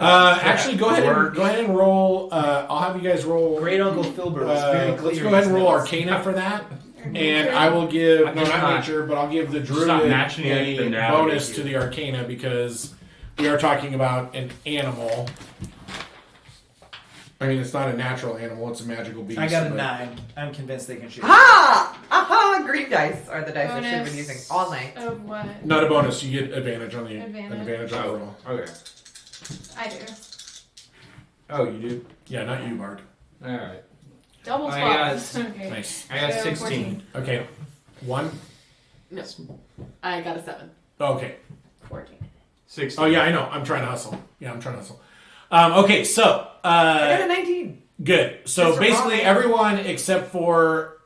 S1: Actually, go ahead and roll. I'll have you guys roll.
S4: Great Uncle Filbert was very clear.
S1: Let's go ahead and roll
S4: in his
S1: Arcana for that, and I will give not nature, but I'll give the druid a bonus to the Arcana because we are talking about an animal. I mean, it's not a natural animal; it's a magical beast.
S4: I got a 9. I'm convinced they can shape.
S2: Ha! Aha! Green dice are the dice I should have been
S6: Bonus
S2: using all night.
S6: Of what?
S1: Not a bonus. You get advantage on the
S6: Advantage.
S1: on the roll.
S3: okay.
S6: I do.
S3: Oh, you do?
S1: Yeah, not you, Bard.
S3: All right.
S6: Double
S3: I
S6: 12. Okay.
S1: Nice.
S3: I got
S6: So
S3: 16.
S1: Okay, 1.
S5: No, I got a 7.
S1: Okay.
S6: 14.
S3: 16.
S1: Oh yeah, I know. I'm trying to hustle. Okay, so
S2: I got a 19.
S1: good. So
S2: Just for
S1: basically,
S2: rolling.
S1: everyone except for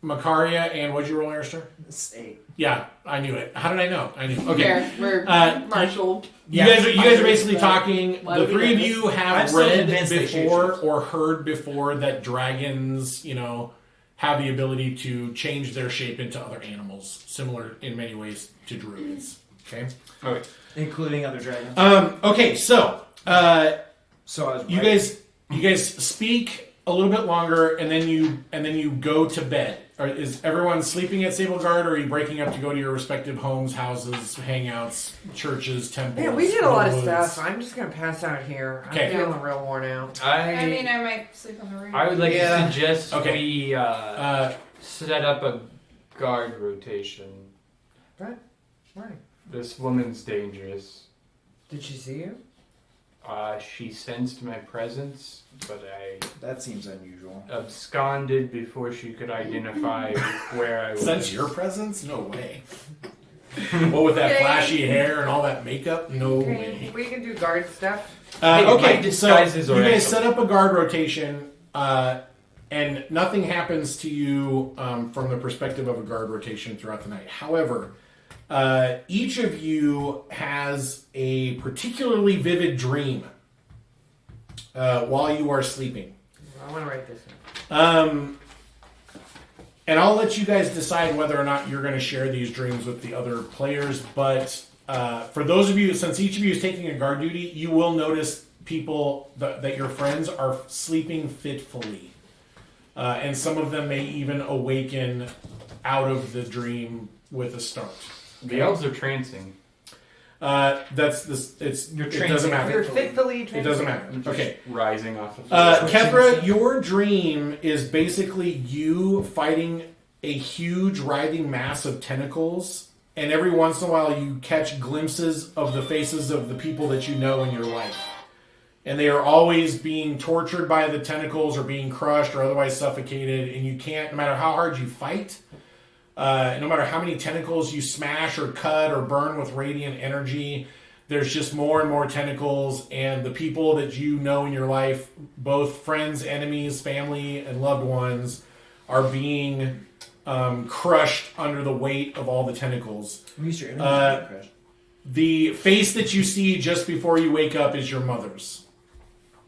S1: Makaria and what'd you roll, Arister?
S4: It's 8.
S1: Yeah, I knew it. How did I know? I knew. Okay.
S5: Fair. We're
S1: You
S5: Marshall.
S1: guys are basically
S5: but
S1: talking.
S5: why
S1: The
S5: would we
S1: three of
S5: do
S1: you
S4: I'm
S1: have
S4: still
S1: read
S4: convinced they
S1: before
S4: should.
S1: or heard before that dragons, have the ability to change their shape into other animals, similar in many ways to druids. Okay.
S3: Okay.
S4: Including other dragons.
S1: Okay. So
S4: So I was
S1: you guys speak a little bit longer, and then you go to bed. Is everyone sleeping at Sable Guard, or are you breaking up to go to your respective homes, houses, hangouts, churches, temples?
S2: Man, we did a lot of
S1: woods?
S2: stuff. I'm just gonna pass out here. I'm
S1: Okay.
S2: feeling real worn out.
S6: I mean, I might sleep on the roof.
S3: I would like
S4: Yeah.
S3: to suggest
S1: Okay.
S3: we set up a guard rotation.
S2: Why?
S3: This woman's dangerous.
S2: Did she see you?
S3: She sensed my presence, but I
S4: That seems unusual.
S3: absconded before she could identify where I was.
S1: Sense your presence? No way. What with that
S6: Okay.
S1: flashy hair and all that makeup? No
S6: Okay.
S1: way.
S2: We can do guard stuff.
S3: Hey, my
S1: Okay, so
S3: disguise is
S1: you guys
S3: oriental.
S1: set up a guard rotation, and nothing happens to you from the perspective of a guard rotation throughout the night. However, each of you has a particularly vivid dream while you are sleeping.
S2: I want to write this down.
S1: And I'll let you guys decide whether or not you're going to share these dreams with the other players. But for those of you, since each of you is taking a guard duty, you will notice people that your friends are sleeping fitfully. And some of them may even awaken out of the dream with a start.
S3: The elves are trancing.
S1: That's this.
S4: You're
S1: It doesn't
S4: trancing.
S1: matter.
S2: You're fitfully
S1: It doesn't matter.
S3: I'm just
S1: Okay.
S3: rising off of
S1: Kethra, your dream is basically you fighting a huge writhing mass of tentacles, and every once in a while you catch glimpses of the faces of the people that you know in your life. And they are always being tortured by the tentacles or being crushed or otherwise suffocated, and you can't, no matter how hard you fight, no matter how many tentacles you smash or cut or burn with radiant energy, there's just more and more tentacles, and the people that you know in your life, both friends, enemies, family, and loved ones, are being crushed under the weight of all the tentacles.
S4: At least your enemies are being crushed.
S1: The face that you see just before you wake up is your mother's.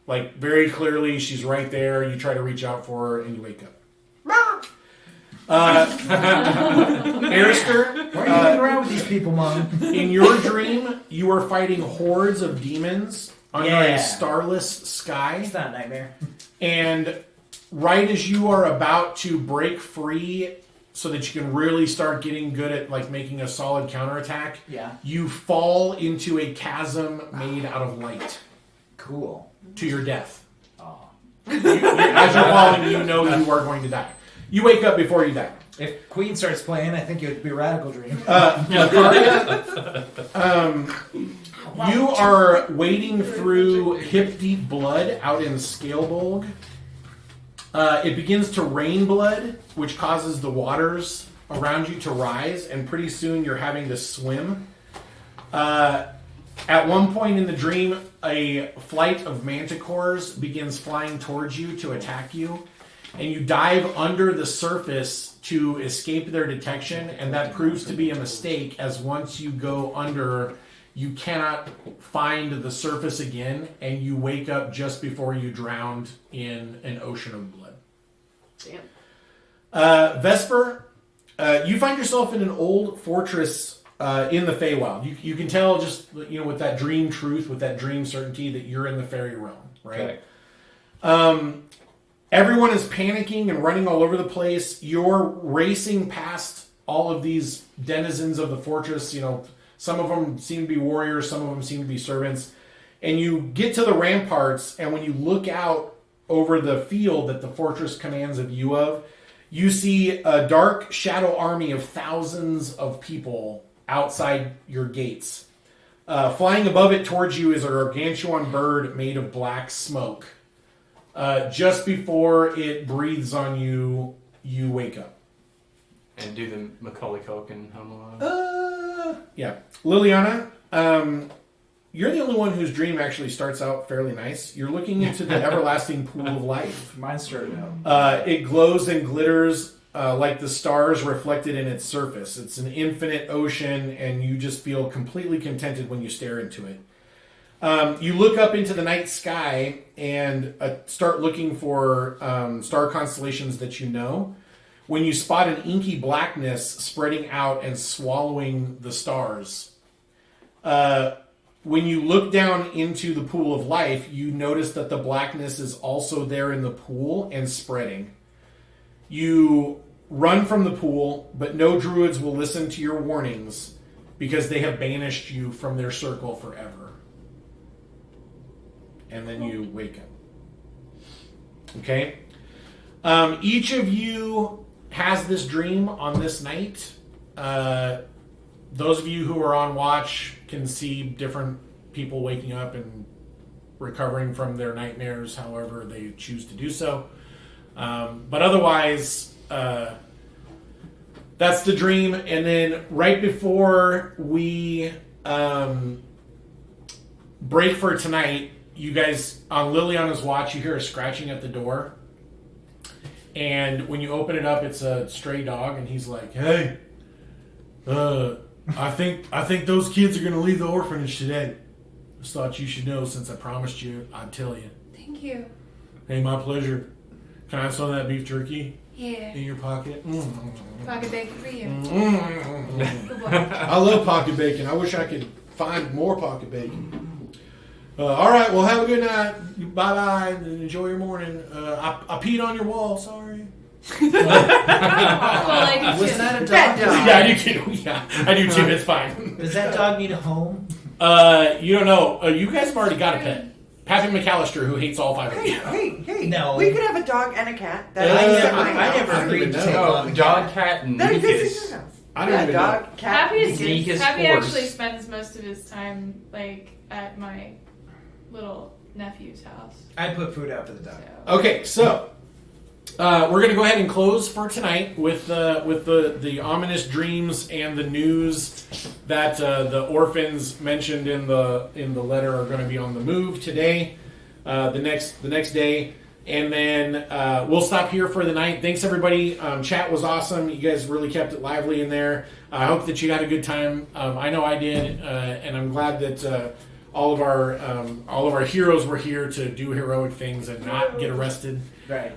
S1: Like, very clearly, she's right there. You try to reach out for her, and you wake up. Arister,
S4: Why are you hanging around with these people, Mom?
S1: in your dream, you are fighting hordes of demons under
S4: Yeah.
S1: a starless sky.
S4: It's not a nightmare.
S1: And right as you are about to break free so that you can really start getting good at like making a solid counterattack,
S4: Yeah.
S1: you fall into a chasm made out of light
S4: Cool.
S1: to your death.
S4: Oh.
S1: As you're falling, you know you are going to die. You wake up before you die.
S4: If Queen starts playing, I think it would be a radical dream.
S1: Makaria, you are wading through hip-deep blood out in Scalebolg. It begins to rain blood, which causes the waters around you to rise, and pretty soon you're having to swim. At one point in the dream, a flight of manticores begins flying towards you to attack you. and you dive under the surface to escape their detection, and that proves to be a mistake, as once you go under, you cannot find the surface again, and you wake up just before you drowned in an ocean of blood.
S5: Damn.
S1: Vesper, you find yourself in an old fortress in the Feywild. You can tell just, with that dream truth, with that dream certainty, that you're in the fairy realm, right?
S3: Okay.
S1: Everyone is panicking and running all over the place. You're racing past all of these denizens of the fortress. Some of them seem to be warriors, some of them seem to be servants. And you get to the ramparts, and when you look out over the field that the fortress commands a view of, you see a dark shadow army of thousands of people outside your gates. Flying above it towards you is a gargantuan bird made of black smoke. Just before it breathes on you, you wake up.
S3: And do the Macaulay Culkin Home Alone.
S1: Yeah. Liliana, you're the only one whose dream actually starts out fairly nice. You're looking into the everlasting pool of life.
S4: Mine started out.
S1: It glows and glitters like the stars reflected in its surface. It's an infinite ocean, and you just feel completely contented when you stare into it. You look up into the night sky and start looking for star constellations that you know. When you spot an inky blackness spreading out and swallowing the stars. When you look down into the pool of life, you notice that the blackness is also there in the pool and spreading. You run from the pool, but no druids will listen to your warnings because they have banished you from their circle forever. And then you wake up. Okay? Each of you has this dream on this night. Those of you who are on watch can see different people waking up and recovering from their nightmares however they choose to do so. But otherwise, that's the dream. And then right before we break for tonight, you guys, on Liliana's watch, you hear a scratching at the door. And when you open it up, it's a stray dog, and he's like, "Hey, I think those kids are going to leave the orphanage today. Just thought you should know, since I promised you I'd tell you."
S6: Thank you.
S1: Hey, my pleasure. Can I have some of that beef jerky
S6: Yeah.
S1: in your pocket?
S6: Pocket bacon for you. Good boy.
S1: I love pocket bacon. I wish I could find more pocket bacon. All right, well, have a good night. Bye-bye, and enjoy your morning. I peed on your wall, sorry.
S6: Well, I do
S4: Was
S6: too.
S4: that a dog?
S2: That dog.
S1: Yeah, I do too. Yeah, I do too. It's fine.
S4: Does that dog need a home?
S1: You don't know. You guys have already got a pet. Pappy McAllister, who hates all five of you.
S2: Hey,
S4: No.
S2: we could have a dog and a cat.
S4: I never
S1: I don't
S4: agreed
S1: even
S4: to
S1: know.
S4: take on the
S3: Dog,
S4: cat.
S3: cat, and
S2: That exists
S3: mucus.
S2: in your house.
S1: I don't even
S2: dog,
S1: know.
S2: cat,
S6: Happy is
S3: Zeke is
S6: Happy
S3: horse.
S6: actually spends most of his time at my little nephew's house.
S4: I put food out for the dog.
S6: So.
S1: Okay, so we're going to go ahead and close for tonight with the ominous dreams and the news that the orphans mentioned in the letter are going to be on the move today, the next day, and then we'll stop here for the night. Thanks everybody. Chat was awesome. You guys really kept it lively in there. I hope that you had a good time. I know I did, and I'm glad that all of our heroes were here to do heroic things and not get arrested.
S4: Right.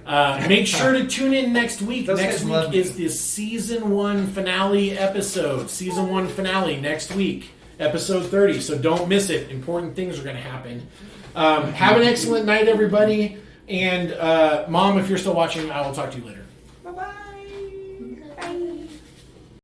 S1: Make sure to tune in next week.
S4: Those
S1: Next
S4: guys love
S1: week
S4: me.
S1: is the season 1 finale episode. Season 1 finale next week, episode 30. So don't miss it. Important things are going to happen. Have an excellent night, everybody. And Mom, if you're still watching, I will talk to you later.